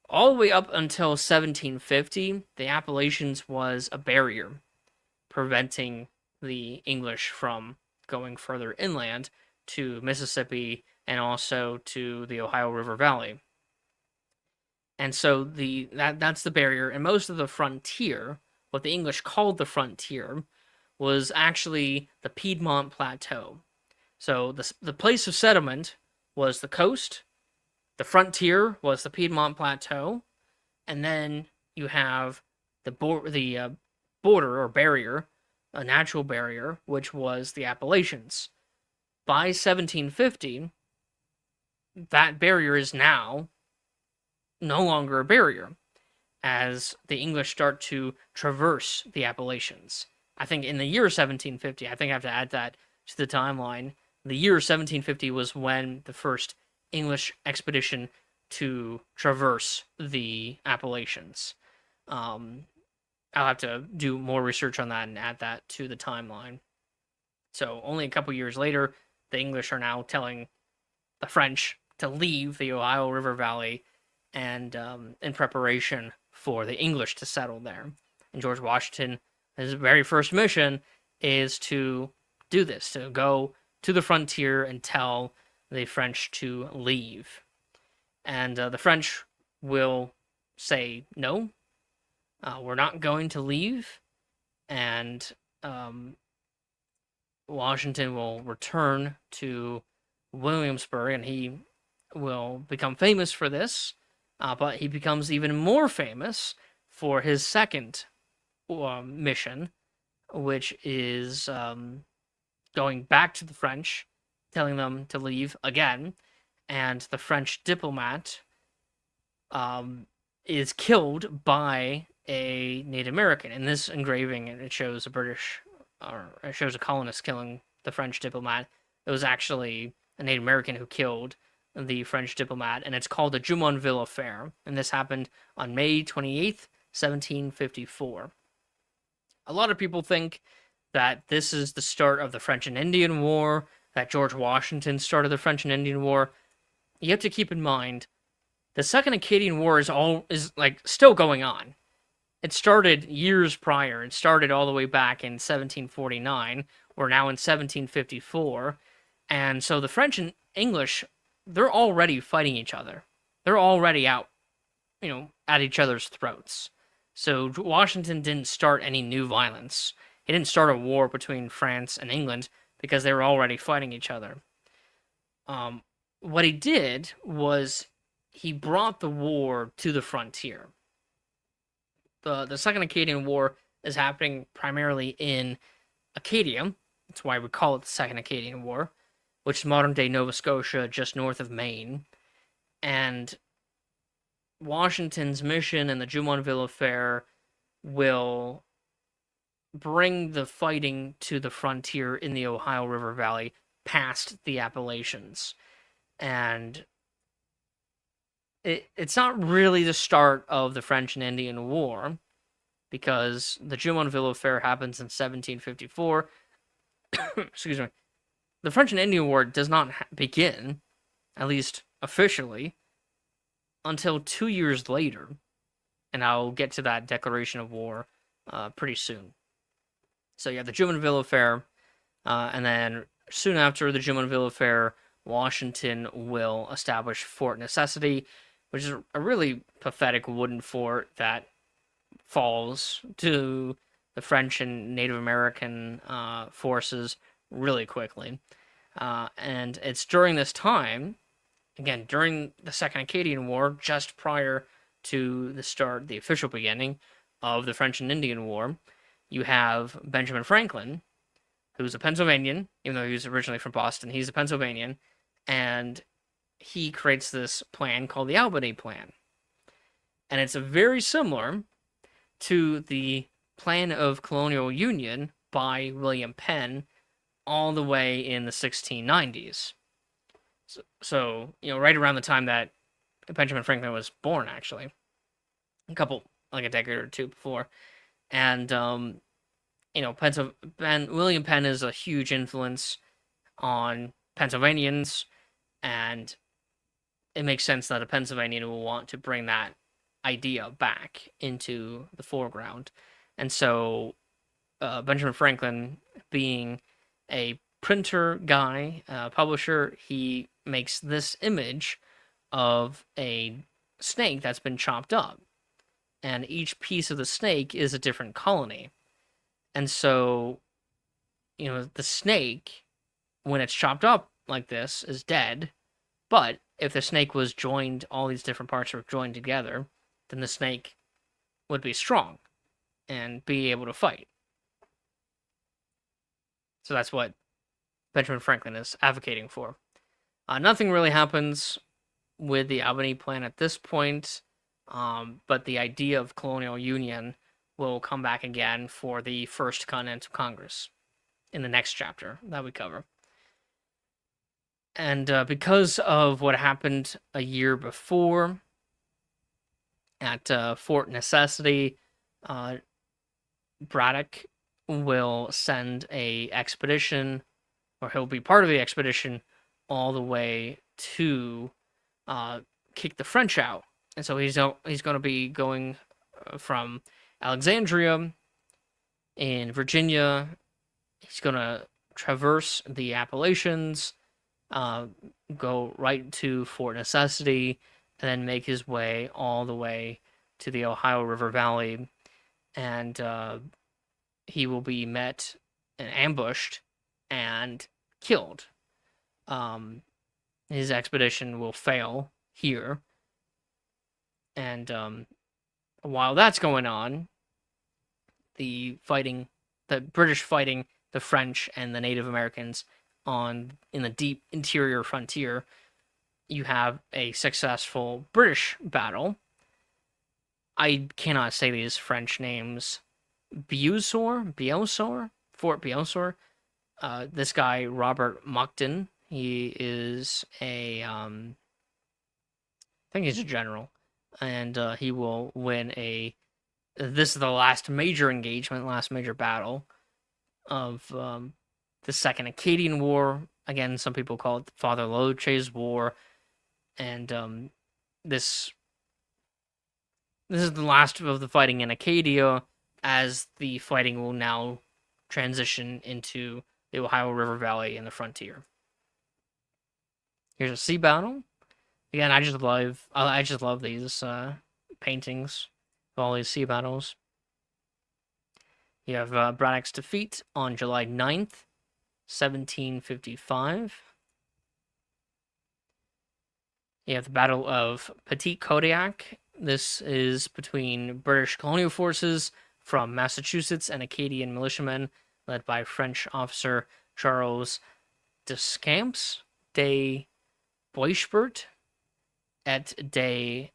All the way up until 1750, the Appalachians was a barrier preventing the English from going further inland to Mississippi and also to the Ohio River Valley. And so that's the barrier. And most of the frontier, what the English called the frontier, was actually the Piedmont Plateau. So the place of settlement was the coast, the frontier was the Piedmont Plateau, and then you have the border or barrier, a natural barrier, which was the Appalachians. By 1750, that barrier is now no longer a barrier as the English start to traverse the Appalachians. I think in the year 1750, I think I have to add that to the timeline. The year 1750 was when the first English expedition to traverse the Appalachians. I'll have to do more research on that and add that to the timeline. So only a couple years later, the English are now telling the French to leave the Ohio River Valley and in preparation for the English to settle there. And George Washington, his very first mission is to do this, to go to the frontier and tell the French to leave. And the French will say, no, we're not going to leave. And Washington will return to Williamsburg, and he will become famous for this. But he becomes even more famous for his second mission, which is going back to the French, telling them to leave again. And the French diplomat is killed by a Native American. In this engraving, it shows it shows a colonist killing the French diplomat. It was actually a Native American who killed the French diplomat, and it's called the Jumonville Affair, and this happened on May 28th, 1754. A lot of people think that this is the start of the French and Indian War, that George Washington started the French and Indian War. You have to keep in mind, the Second Acadian War is still going on. It started years prior. It started all the way back in 1749. We're now in 1754, and so the French and English, they're already fighting each other. They're already out, at each other's throats. So Washington didn't start any new violence. He didn't start a war between France and England because they were already fighting each other. What he did was he brought the war to the frontier. The Second Acadian War is happening primarily in Acadia. That's why we call it the Second Acadian War, which is modern-day Nova Scotia, just north of Maine. And Washington's mission and the Jumonville Affair will bring the fighting to the frontier in the Ohio River Valley past the Appalachians. And it's not really the start of the French and Indian War, because the Jumonville Affair happens in 1754. Excuse me. The French and Indian War does not begin, at least officially, until 2 years later, and I'll get to that declaration of war pretty soon. So yeah, the Jumonville Affair, and then soon after the Jumonville Affair, Washington will establish Fort Necessity, which is a really pathetic wooden fort that falls to the French and Native American forces really quickly. And it's during this time, again, during the Second Acadian War, just prior to the official beginning of the French and Indian War, you have Benjamin Franklin, who's a Pennsylvanian, even though he was originally from Boston, he's a Pennsylvanian, and he creates this plan called the Albany Plan. And it's very similar to the Plan of Colonial Union by William Penn all the way in the 1690s. So right around the time that Benjamin Franklin was born, actually. A decade or two before. And, William Penn is a huge influence on Pennsylvanians, and it makes sense that a Pennsylvanian will want to bring that idea back into the foreground. And so Benjamin Franklin, being a printer guy, publisher, he makes this image of a snake that's been chopped up. And each piece of the snake is a different colony. And so, the snake, when it's chopped up like this, is dead. But if the snake was joined, all these different parts were joined together, then the snake would be strong and be able to fight. So that's what Benjamin Franklin is advocating for. Nothing really happens with the Albany plan at this point, but the idea of colonial union will come back again for the First Continental Congress in the next chapter that we cover. And because of what happened a year before at Fort Necessity, Braddock will send a expedition, or he'll be part of the expedition, all the way to kick the French out. And so he's going to be going from Alexandria in Virginia. He's going to traverse the Appalachians, go right to Fort Necessity, and then make his way all the way to the Ohio River Valley. And he will be met and ambushed and killed. His expedition will fail here. And while that's going on, the British fighting the French and the Native Americans in the deep interior frontier, you have a successful British battle. I cannot say these French names. Biosor, Fort Biosor. This guy, Robert Monckton, he is I think he's a general, and he will win this is the last major engagement, last major battle of the Second Acadian War. Again, some people call it Father Loche's War, and this is the last of the fighting in Acadia, as the fighting will now transition into the Ohio River Valley and the frontier. Here's a sea battle. Again, I just love these paintings of all these sea battles. You have Braddock's defeat on July 9th, 1755. You have the Battle of Petit Kodiak. This is between British colonial forces from Massachusetts and Acadian militiamen led by French officer Charles Descamps de Boishbert et de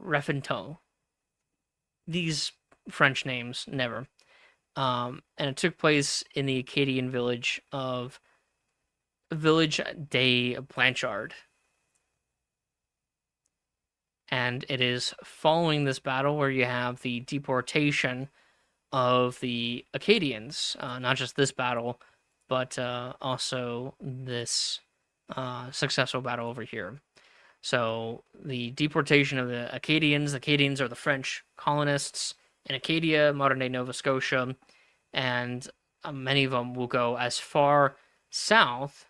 Refentot. These French names, never. And it took place in the Acadian village de Blanchard. And it is following this battle where you have the deportation of the Acadians, not just this battle, but also this successful battle over here. So the deportation of the Acadians are the French colonists in Acadia, modern-day Nova Scotia, and many of them will go as far south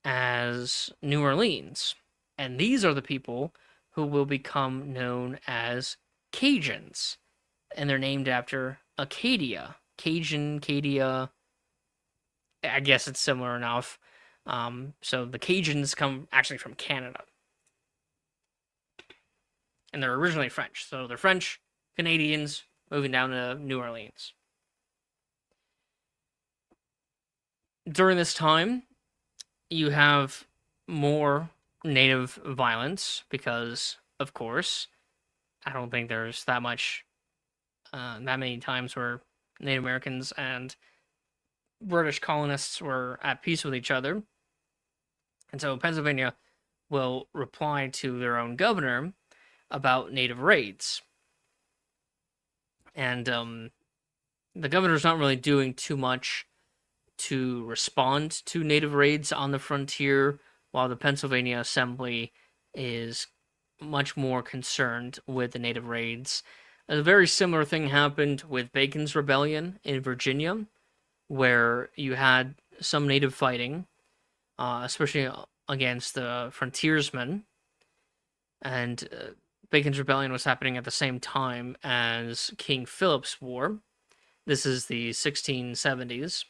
as New Orleans. And these are the people who will become known as Cajuns, and they're named after Acadia. Cajun, Acadia, I guess it's similar enough. So the Cajuns come actually from Canada. And they're originally French. So they're French Canadians moving down to New Orleans. During this time, you have more Native violence because, of course, I don't think there's that many times where Native Americans and British colonists were at peace with each other. And so Pennsylvania will reply to their own governor about Native raids. And the governor's not really doing too much to respond to Native raids on the frontier, while the Pennsylvania Assembly is much more concerned with the native raids. A very similar thing happened with Bacon's Rebellion in Virginia, where you had some native fighting, especially against the frontiersmen, and Bacon's Rebellion was happening at the same time as King Philip's War. This is the 1670s,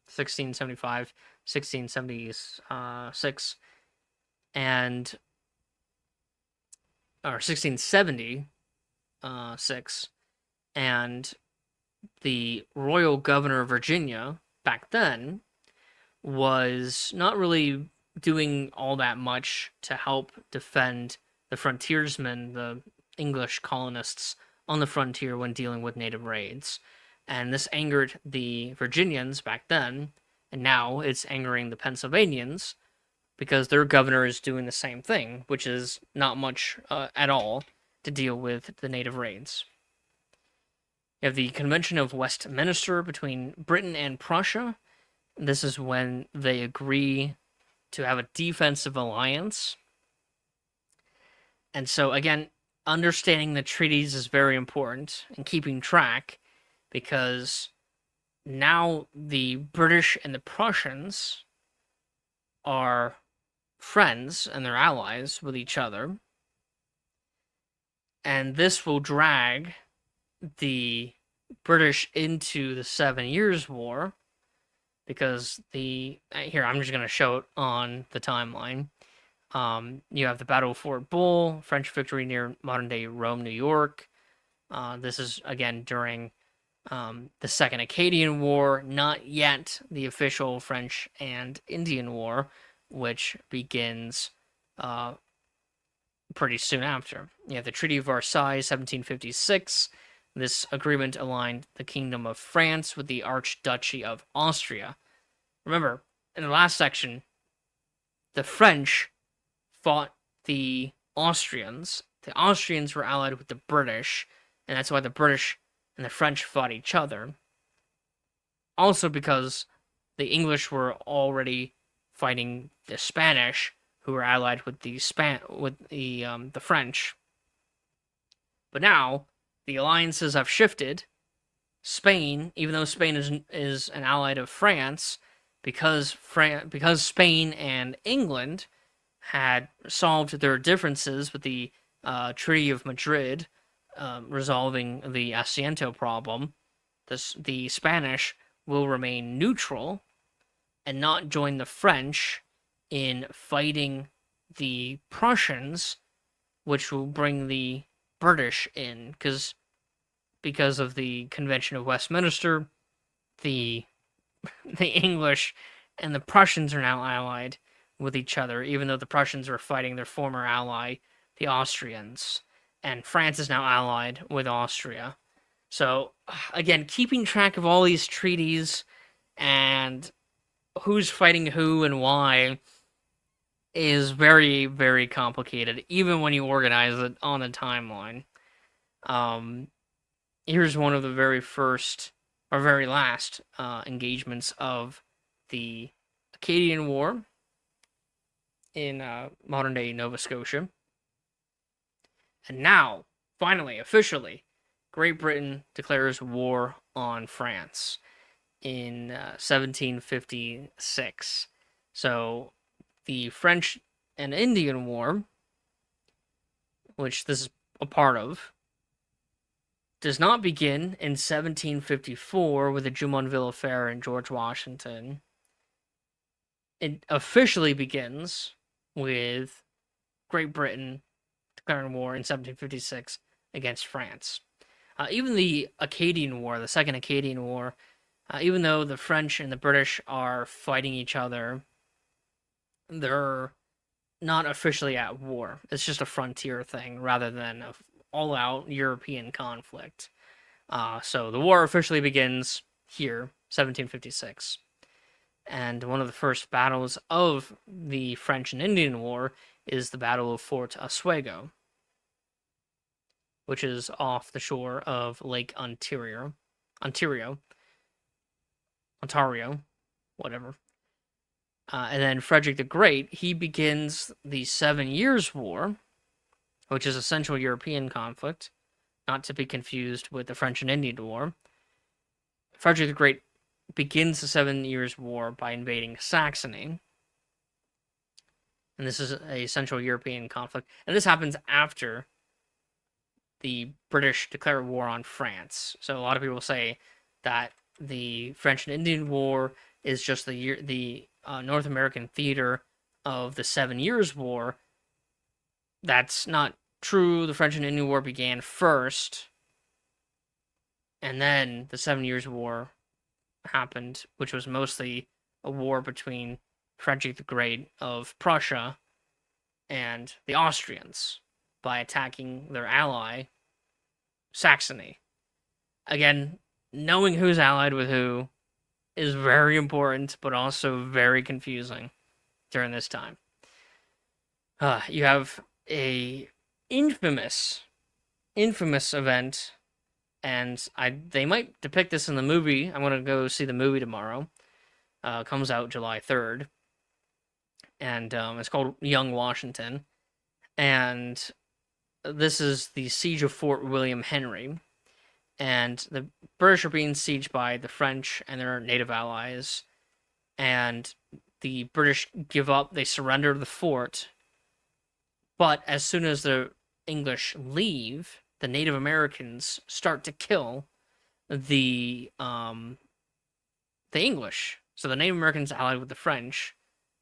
1675, 1676, and or 1676, and the royal governor of Virginia back then was not really doing all that much to help defend the frontiersmen, the English colonists on the frontier when dealing with native raids. And this angered the Virginians back then, and now it's angering the Pennsylvanians because their governor is doing the same thing, which is not much at all to deal with the native raids. You have the Convention of Westminster between Britain and Prussia. This is when they agree to have a defensive alliance. And so, again, understanding the treaties is very important and keeping track, because now the British and the Prussians are friends and they're allies with each other. And this will drag the British into the 7 Years' War, because here, I'm just going to show it on the timeline. You have the Battle of Fort Bull, French victory near modern-day Rome, New York. This is, again, during the Second Acadian War, not yet the official French and Indian War, which begins pretty soon after. You have the Treaty of Versailles, 1756. This agreement aligned the Kingdom of France with the Archduchy of Austria. Remember, in the last section, the French fought the Austrians. The Austrians were allied with the British, and that's why the British and the French fought each other. Also because the English were already fighting the Spanish, who were allied with the French. But now the alliances have shifted. Spain, even though Spain is an ally of France, because Spain and England had solved their differences with the Treaty of Madrid, resolving the Asiento problem, the Spanish will remain neutral and not join the French in fighting the Prussians, which will bring the British in, because of the Convention of Westminster, the English and the Prussians are now allied with each other, even though the Prussians were fighting their former ally, the Austrians, and France is now allied with Austria. So, again, keeping track of all these treaties and who's fighting who and why is very, very complicated, even when you organize it on a timeline. Here's one of the very first, or very last, engagements of the Acadian War in modern-day Nova Scotia. And now, finally, officially, Great Britain declares war on France in 1756. So, the French and Indian War, which this is a part of, does not begin in 1754 with the Jumonville Affair and George Washington. It officially begins with Great Britain declaring war in 1756 against France. Even the Acadian War, the Second Acadian War, even though the French and the British are fighting each other, they're not officially at war. It's just a frontier thing rather than an all-out European conflict. So the war officially begins here, 1756. And one of the first battles of the French and Indian War is the Battle of Fort Oswego, which is off the shore of Lake Ontario, whatever. And then Frederick the Great, he begins the 7 Years' War, which is a Central European conflict, not to be confused with the French and Indian War. Frederick the Great begins the 7 Years' War by invading Saxony. And this is a Central European conflict. And this happens after the British declare war on France. So a lot of people say that the French and Indian War is just the North American theater of the 7 Years' War. That's not true. The French and Indian War began first, and then the 7 Years' War happened, which was mostly a war between Frederick the Great of Prussia and the Austrians by attacking their ally, Saxony. Again, knowing who's allied with who is very important, but also very confusing during this time. You have a infamous event, and they might depict this in the movie. I'm gonna go see the movie tomorrow. Comes out July 3rd, and it's called Young Washington, and this is the siege of Fort William Henry, and the British are being sieged by the French and their native allies, and the British give up. They surrender the fort, but as soon as the English leave, the Native Americans start to kill the English. So the Native Americans allied with the French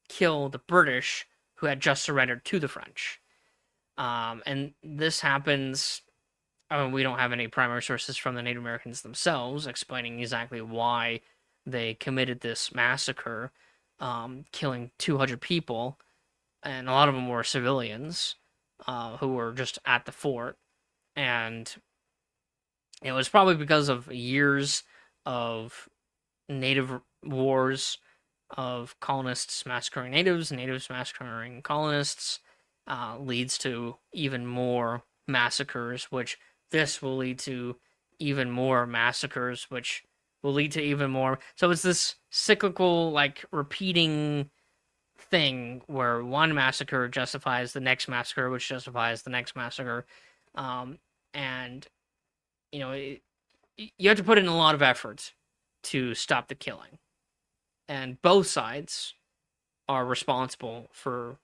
kill the British who had just surrendered to the French. And this happens. We don't have any primary sources from the Native Americans themselves explaining exactly why they committed this massacre, killing 200 people, and a lot of them were civilians who were just at the fort. And it was probably because of years of native wars, of colonists massacring natives, natives massacring colonists, leads to even more massacres, which this will lead to even more massacres, which will lead to even more. So it's this cyclical, like, repeating thing where one massacre justifies the next massacre, which justifies the next massacre. And, you know, you have to put in a lot of effort to stop the killing. And both sides are responsible for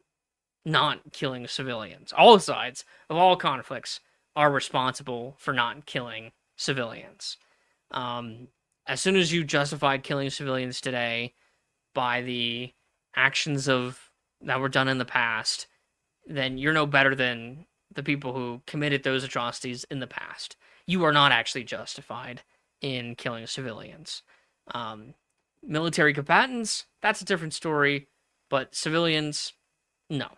not killing civilians. All sides of all conflicts are responsible for not killing civilians. As soon as you justified killing civilians today by the actions that were done in the past, then you're no better than the people who committed those atrocities in the past. You are not actually justified in killing civilians. Military combatants, that's a different story, but civilians, no.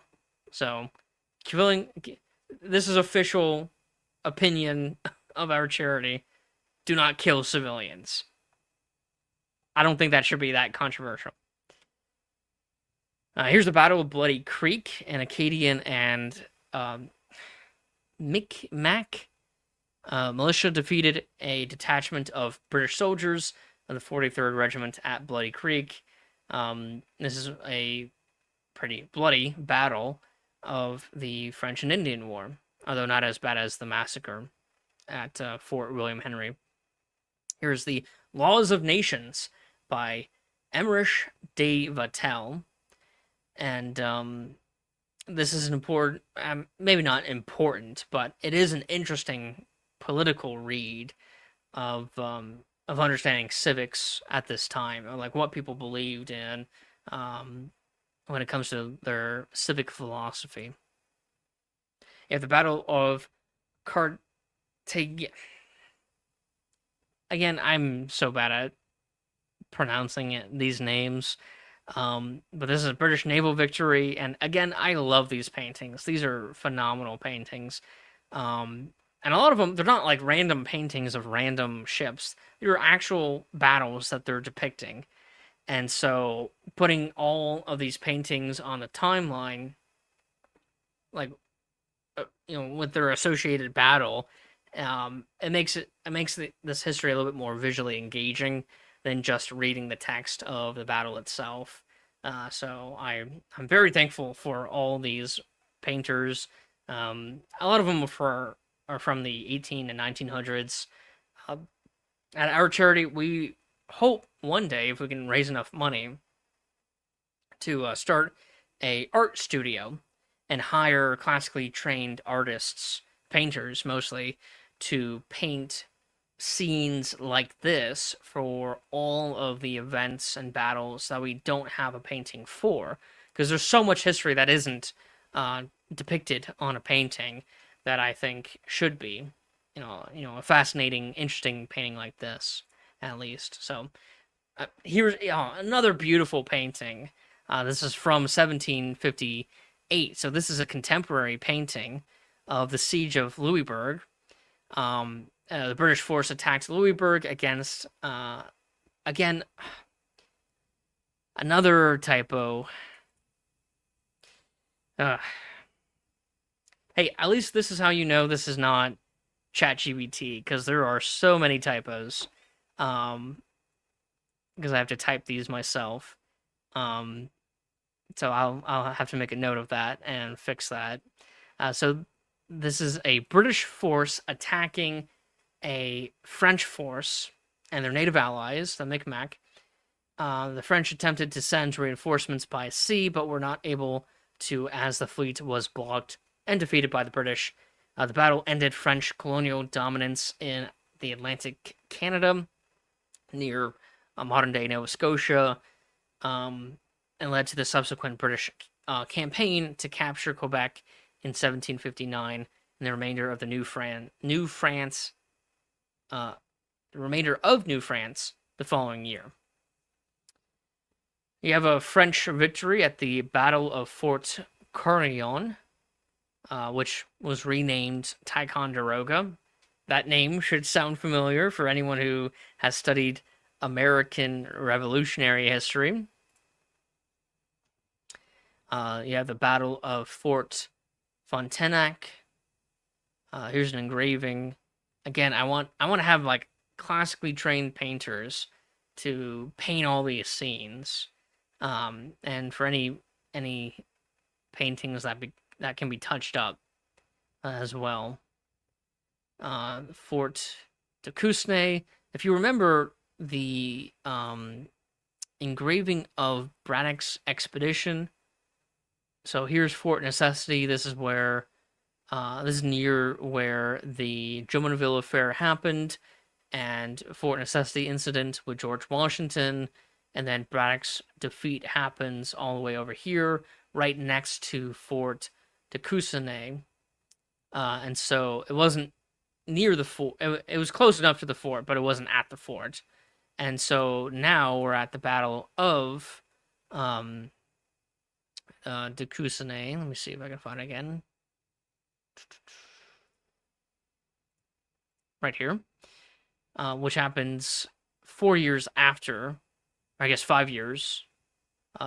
So, this is official opinion of our charity. Do not kill civilians. I don't think that should be that controversial. Here's the Battle of Bloody Creek, an Acadian and Micmac militia defeated a detachment of British soldiers of the 43rd Regiment at Bloody Creek. This is a pretty bloody battle of the French and Indian War, although not as bad as the massacre at Fort William Henry. Here's the Laws of Nations by Emmerich de Vattel. And this is an important, maybe not important, but it is an interesting political read of understanding civics at this time, or like what people believed in when it comes to their civic philosophy. You have the Battle of Cartagena. Again, I'm so bad at pronouncing these names. But this is a British naval victory, and again, I love these paintings. These are phenomenal paintings. And a lot of them, they're not like random paintings of random ships. They're actual battles that they're depicting. And so putting all of these paintings on the timeline, like, with their associated battle, it makes this history a little bit more visually engaging than just reading the text of the battle itself. So I'm very thankful for all these painters. A lot of them are from the 18 and 1900s. Uh, at our charity, we hope one day, if we can raise enough money, to start a art studio and hire classically trained artists, painters mostly, to paint scenes like this for all of the events and battles that we don't have a painting for, because there's so much history that isn't uh, depicted on a painting that I think should be, a fascinating, interesting painting like this, at least. So here's another beautiful painting. This is from 1758, so this is a contemporary painting of the siege of Louisbourg. The British force attacked Louisbourg against, again, another typo. Hey, at least this is how you know this is not ChatGPT, because there are so many typos. Because I have to type these myself. So I'll have to make a note of that and fix that. So this is a British force attacking a French force and their native allies, the Micmac. The French attempted to send reinforcements by sea, but were not able to, as the fleet was blocked and defeated by the British. The battle ended French colonial dominance in the Atlantic Canada near modern-day Nova Scotia, and led to the subsequent British campaign to capture Quebec in 1759, and the remainder of the New France the following year. You have a French victory at the Battle of Fort Carillon, which was renamed Ticonderoga. That name should sound familiar for anyone who has studied American Revolutionary history. You have the Battle of Fort Frontenac. Here's an engraving. Again, I want to have like classically trained painters to paint all these scenes, and for any paintings that can be touched up as well. Fort de Cusney. If you remember the engraving of Braddock's expedition, so here's Fort Necessity. This is where this is near where the Drummondville affair happened, and Fort Necessity incident with George Washington, and then Braddock's defeat happens all the way over here, right next to Fort de Cusney. And so it wasn't near the fort. It was close enough to the fort, but it wasn't at the fort. And so now we're at the Battle of de Cusney. Let me see if I can find it again. Right here. Which happens 4 years after, I guess 5 years.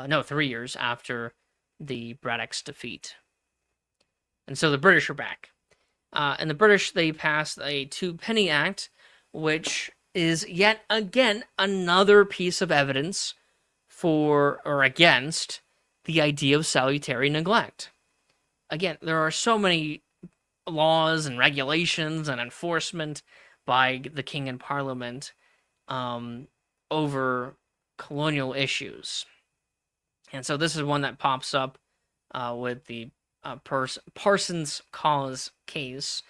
No, 3 years after the Braddock's defeat. And so the British are back. And the British, they passed a Two-Penny Act, which is yet again another piece of evidence for or against the idea of salutary neglect. Again, there are so many laws and regulations and enforcement by the King and Parliament over colonial issues. And so this is one that pops up with the Parsons Cause case,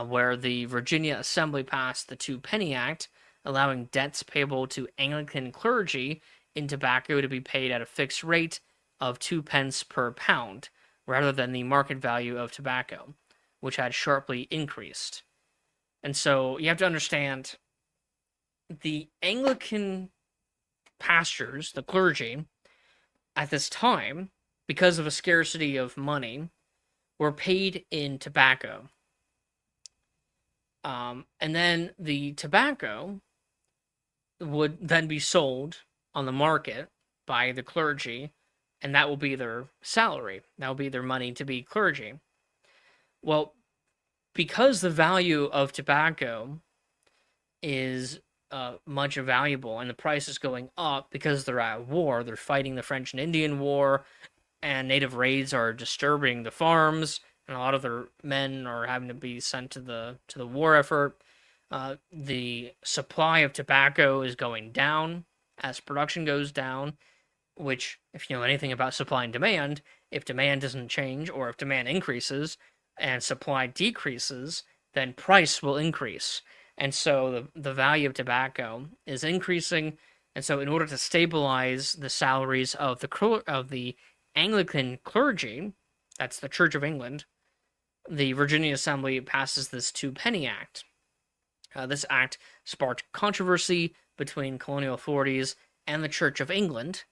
where the Virginia Assembly passed the Two-Penny Act, allowing debts payable to Anglican clergy in tobacco to be paid at a fixed rate of 2 pence per pound, rather than the market value of tobacco, which had sharply increased. And so you have to understand the Anglican pastors, the clergy, at this time, because of a scarcity of money, were paid in tobacco. And then the tobacco would then be sold on the market by the clergy, and that will be their salary. That will be their money to be clergy. Well, because the value of tobacco is much valuable, and the price is going up because they're at war. They're fighting the French and Indian War, and native raids are disturbing the farms, and a lot of their men are having to be sent to the war effort. The supply of tobacco is going down as production goes down, which, if you know anything about supply and demand, if demand doesn't change or if demand increases and supply decreases, then price will increase. And so the value of tobacco is increasing. And so, in order to stabilize the salaries of the Anglican clergy, that's the Church of England, the Virginia Assembly passes this Two Penny Act. This act sparked controversy between colonial authorities and the Church of England,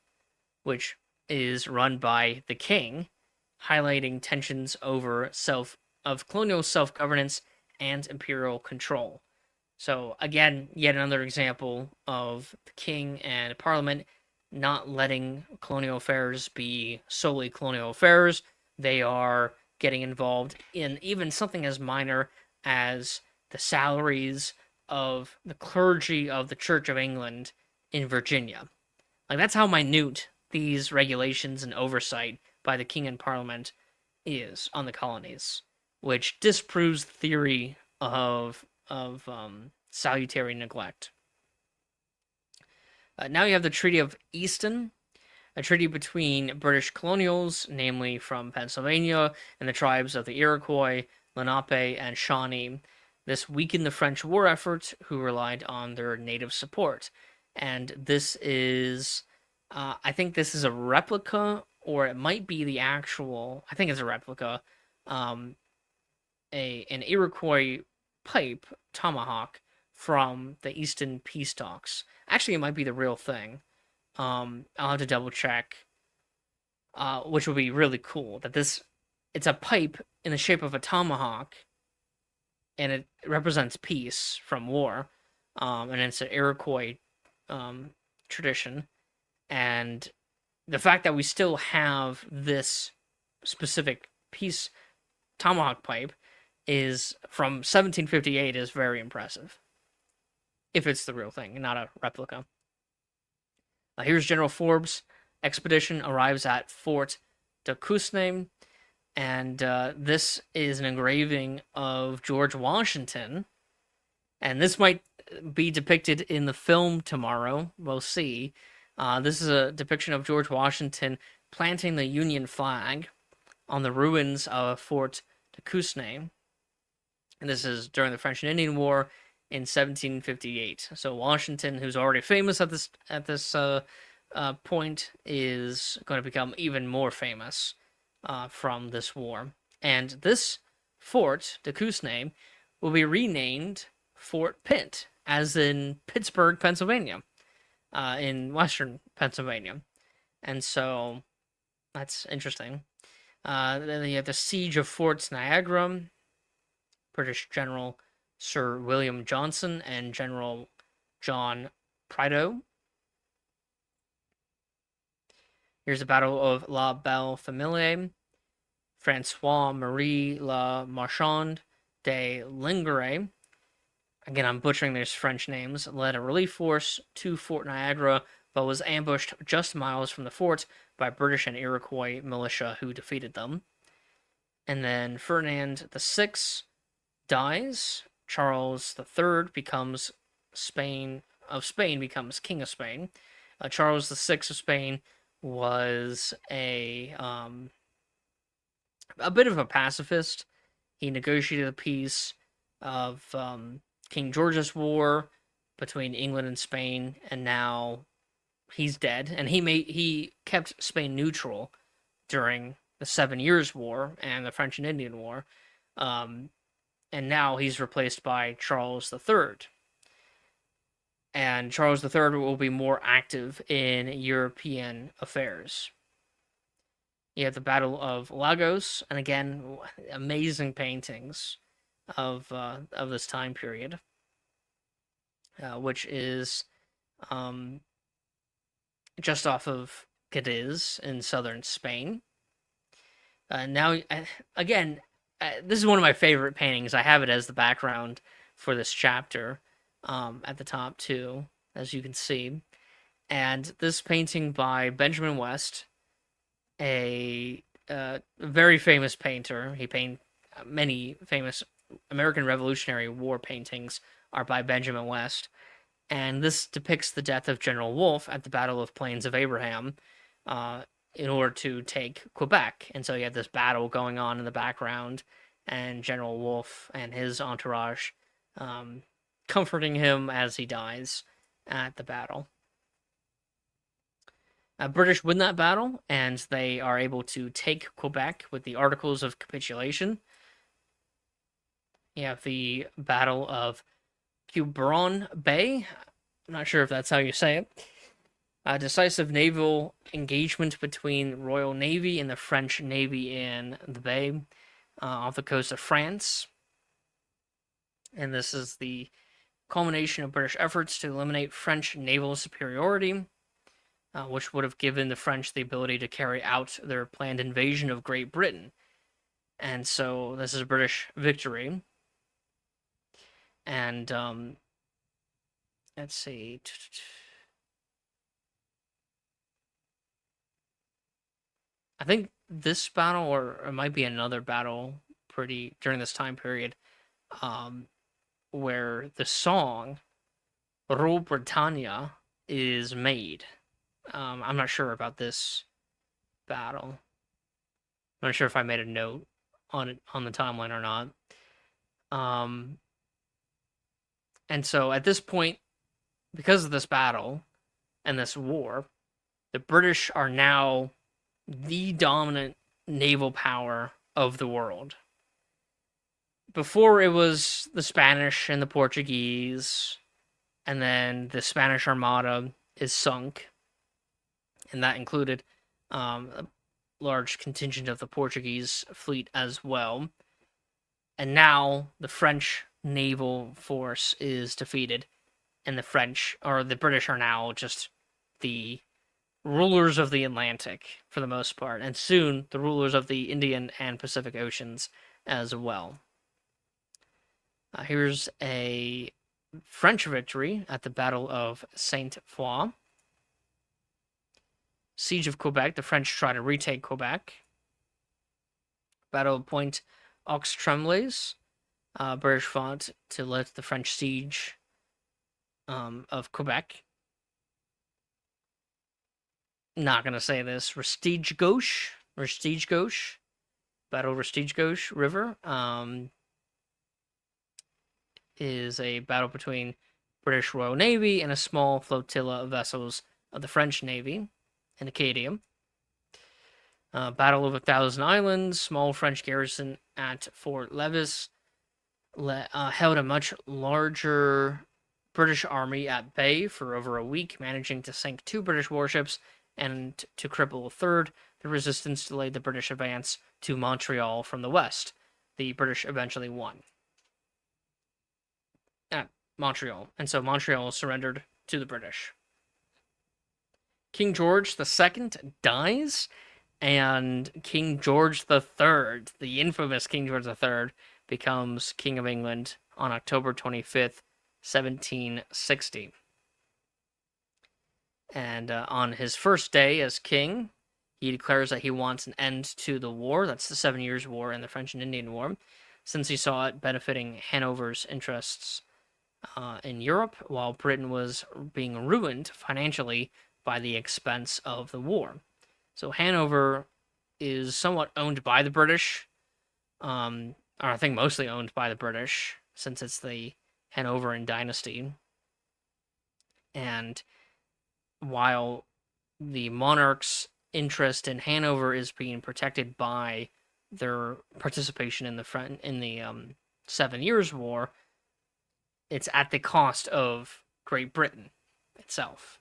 which is run by the king, highlighting tensions over colonial self-governance and imperial control. So again, yet another example of the king and parliament not letting colonial affairs be solely colonial affairs. They are getting involved in even something as minor as the salaries of the clergy of the Church of England in Virginia. Like, that's how minute these regulations and oversight by the king and parliament is on the colonies, which disproves the theory of salutary neglect. Now you have the Treaty of Easton, a treaty between British colonials, namely from Pennsylvania, and the tribes of the Iroquois, Lenape, and Shawnee. This weakened the French war effort, who relied on their native support. And this is, I think this is a replica, or it might be the actual, I think it's a replica, an Iroquois pipe, tomahawk, from the Easton peace talks. Actually, it might be the real thing. I'll have to double check, which would be really cool. It's a pipe in the shape of a tomahawk, and it represents peace from war, and it's an Iroquois tradition. And the fact that we still have this specific peace tomahawk pipe is from 1758 is very impressive. If it's the real thing, not a replica. Here's General Forbes' expedition arrives at Fort Duquesne, and this is an engraving of George Washington, and this might be depicted in the film tomorrow. We'll see. This is a depiction of George Washington planting the Union flag on the ruins of Fort Duquesne, and this is during the French and Indian War in 1758. So Washington, who's already famous at this point, is going to become even more famous from this war. And this Fort Duquesne will be renamed Fort Pitt, as in Pittsburgh, Pennsylvania, in western Pennsylvania. And so that's interesting. Then you have the Siege of Fort Niagara. British General Sir William Johnson and General John Prideaux. Here's the Battle of La Belle Famille. Francois-Marie La Marchande de Lingeray, again, I'm butchering these French names, led a relief force to Fort Niagara, but was ambushed just miles from the fort by British and Iroquois militia who defeated them. And then Ferdinand VI dies. Charles III becomes King of Spain. Charles VI of Spain was a bit of a pacifist. He negotiated a peace of King George's War between England and Spain, and now he's dead. And he kept Spain neutral during the 7 Years' War and the French and Indian War. And now he's replaced by Charles III. And Charles III will be more active in European affairs. You have the Battle of Lagos, and again, amazing paintings of this time period, which is just off of Cadiz in southern Spain. Now, again, this is one of my favorite paintings. I have it as the background for this chapter. at the top too, as you can see. And this painting by Benjamin West, a very famous painter. He painted many famous American Revolutionary War paintings are by Benjamin West. And this depicts the death of General Wolfe at the Battle of Plains of Abraham uh, in order to take Quebec. And so you have this battle going on in the background, and General Wolfe and his entourage um, comforting him as he dies at the battle. British win that battle, and they are able to take Quebec with the Articles of Capitulation. You have the Battle of Quiberon Bay. I'm not sure if that's how you say it. A decisive naval engagement between Royal Navy and the French Navy in the bay off the coast of France. And this is the culmination of British efforts to eliminate French naval superiority, which would have given the French the ability to carry out their planned invasion of Great Britain. And so this is a British victory. And let's see. I think this battle, or it might be another battle, pretty during this time period, where the song "Rule Britannia" is made. I'm not sure about this battle. I'm not sure if I made a note on it on the timeline or not. And so at this point, because of this battle and this war, the British are now the dominant naval power of the world. Before it was the Spanish and the Portuguese, and then the Spanish Armada is sunk, and that included a large contingent of the Portuguese fleet as well. And now the French naval force is defeated, and the British are now just the rulers of the Atlantic for the most part, and soon the rulers of the Indian and Pacific Oceans as well. Here's a French victory at the Battle of Sainte-Foy. Siege of Quebec. The French try to retake Quebec. Battle of Point aux Trembles. British fought to lift the French siege of Quebec. Not gonna say this. Restigouche. Battle of Restigouche River. Is a battle between British Royal Navy and a small flotilla of vessels of the French Navy in Acadia. Battle of 1,000 Islands, small French garrison at Fort Levis held a much larger British army at bay for over a week, managing to sink 2 British warships and to cripple a third. The resistance delayed the British advance to Montreal from the west. The British eventually won at Montreal, and so Montreal surrendered to the British. King George II dies, and King George III, the infamous King George III, becomes King of England on October 25th, 1760. And on his first day as king, he declares that he wants an end to the war. That's the 7 Years' War and the French and Indian War, since he saw it benefiting Hanover's interests in Europe, while Britain was being ruined financially by the expense of the war. So Hanover is somewhat owned by the British, or I think mostly owned by the British, since it's the Hanoverian dynasty. And while the monarch's interest in Hanover is being protected by their participation in the 7 Years' War, it's at the cost of Great Britain itself.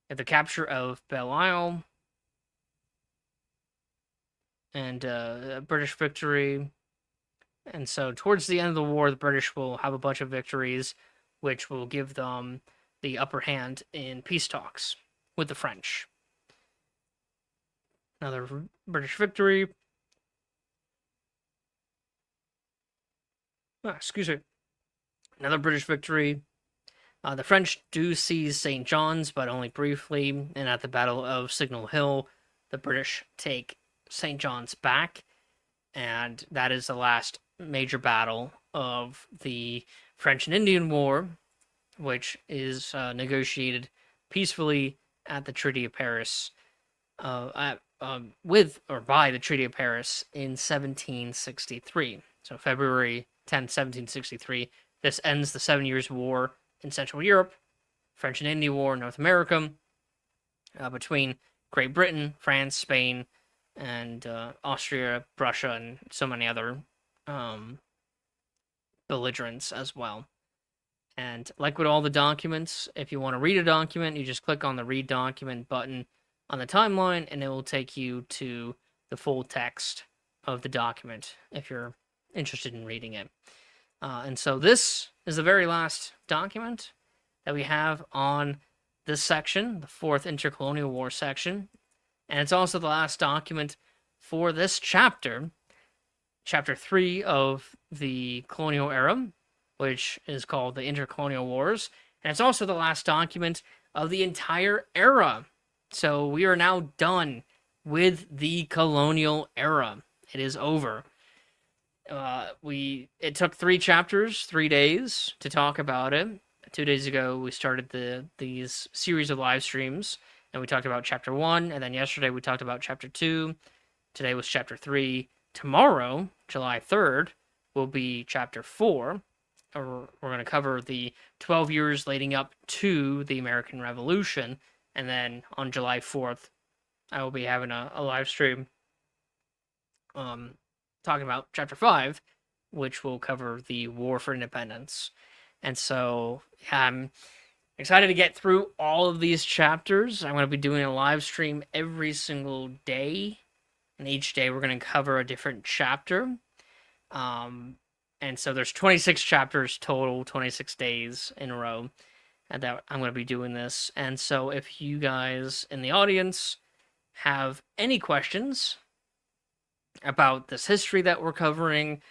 At the capture of Belle Isle and a British victory. And so towards the end of the war, the British will have a bunch of victories, which will give them the upper hand in peace talks with the French. Another British victory. Excuse me. Another British victory. The French do seize St. John's, but only briefly, and at the Battle of Signal Hill, the British take St. John's back, and that is the last major battle of the French and Indian War, which is negotiated peacefully at the Treaty of Paris, with or by the Treaty of Paris in 1763. So February 10th, 1763. This ends the 7 Years' War in Central Europe, French and Indian War in North America, between Great Britain, France, Spain, and Austria, Prussia, and so many other belligerents as well. And like with all the documents, if you want to read a document, you just click on the Read Document button on the timeline, and it will take you to the full text of the document if you're interested in reading it. And so this is the very last document that we have on this section, the fourth Intercolonial War section. And it's also the last document for this chapter, chapter 3 of the colonial era, which is called the Intercolonial Wars. And it's also the last document of the entire era. So we are now done with the colonial era. It is over. It took 3 chapters, 3 days to talk about it. 2 days ago, we started these series of live streams, and we talked about chapter 1, and then yesterday we talked about chapter 2. Today was chapter 3. Tomorrow, July 3rd, will be chapter 4. We're going to cover the 12 years leading up to the American Revolution, and then on July 4th, I will be having a live stream talking about chapter 5, which will cover the War for Independence. And so I'm excited to get through all of these chapters. I'm going to be doing a live stream every single day, and each day we're going to cover a different chapter. And so there's 26 chapters total, 26 days in a row, and that I'm going to be doing this. And so if you guys in the audience have any questions about this history that we're covering,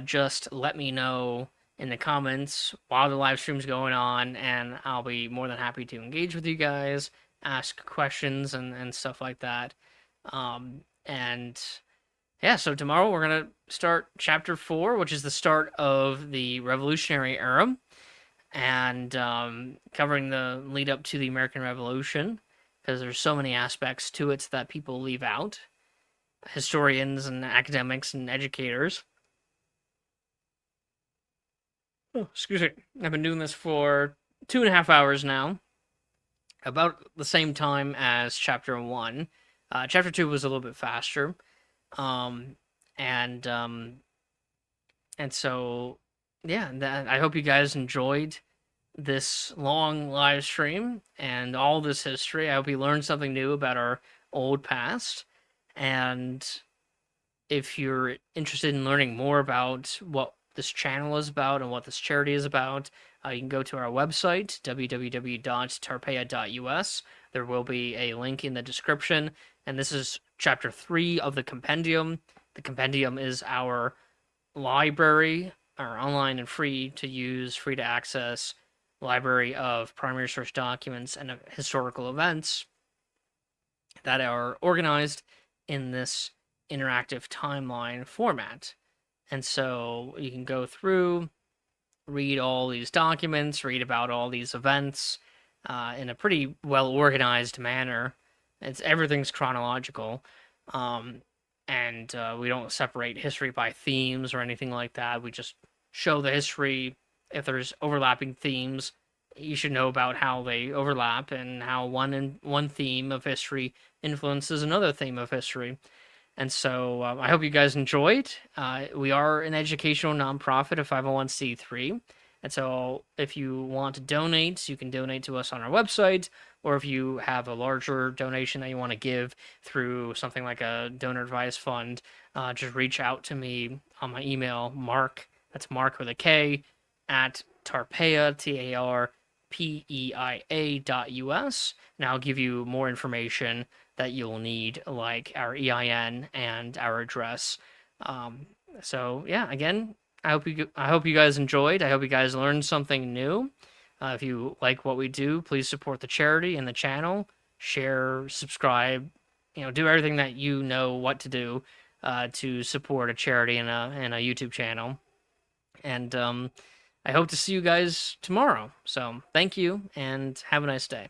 just let me know in the comments while the live stream's going on, and I'll be more than happy to engage with you guys, ask questions and stuff like that. And yeah, so tomorrow we're going to start chapter 4, which is the start of the Revolutionary Era, and covering the lead up to the American Revolution, because there's so many aspects to it that people leave out, historians and academics and educators. Oh, excuse me. I've been doing this for 2.5 hours now, about the same time as chapter 1. Chapter 2 was a little bit faster. And so, yeah, I hope you guys enjoyed this long live stream and all this history. I hope you learned something new about our old past. And if you're interested in learning more about what this channel is about and what this charity is about, you can go to our website, www.tarpeia.us. There will be a link in the description. And this is chapter 3 of the compendium. The compendium is our library, our online and free to use, free to access library of primary source documents and historical events that are organized in this interactive timeline format. And so you can go through, read all these documents, read about all these events in a pretty well organized manner. Everything's chronological, and we don't separate history by themes or anything like that. We just show the history. If there's overlapping themes, you should know about how they overlap and how one theme of history influences another theme of history. And so I hope you guys enjoyed. We are an educational nonprofit, a 501c3. And so if you want to donate, you can donate to us on our website, or if you have a larger donation that you want to give through something like a donor advised fund, just reach out to me on my email, Mark, that's Mark with a K, at Tarpeia, TARPEIA.us, and I'll give you more information that you'll need, like our EIN and our address. So yeah, again, I hope you guys enjoyed. I hope you guys learned something new. If you like what we do, please support the charity and the channel. Share, subscribe, do everything that you know what to do to support a charity and a YouTube channel. And I hope to see you guys tomorrow. So thank you and have a nice day.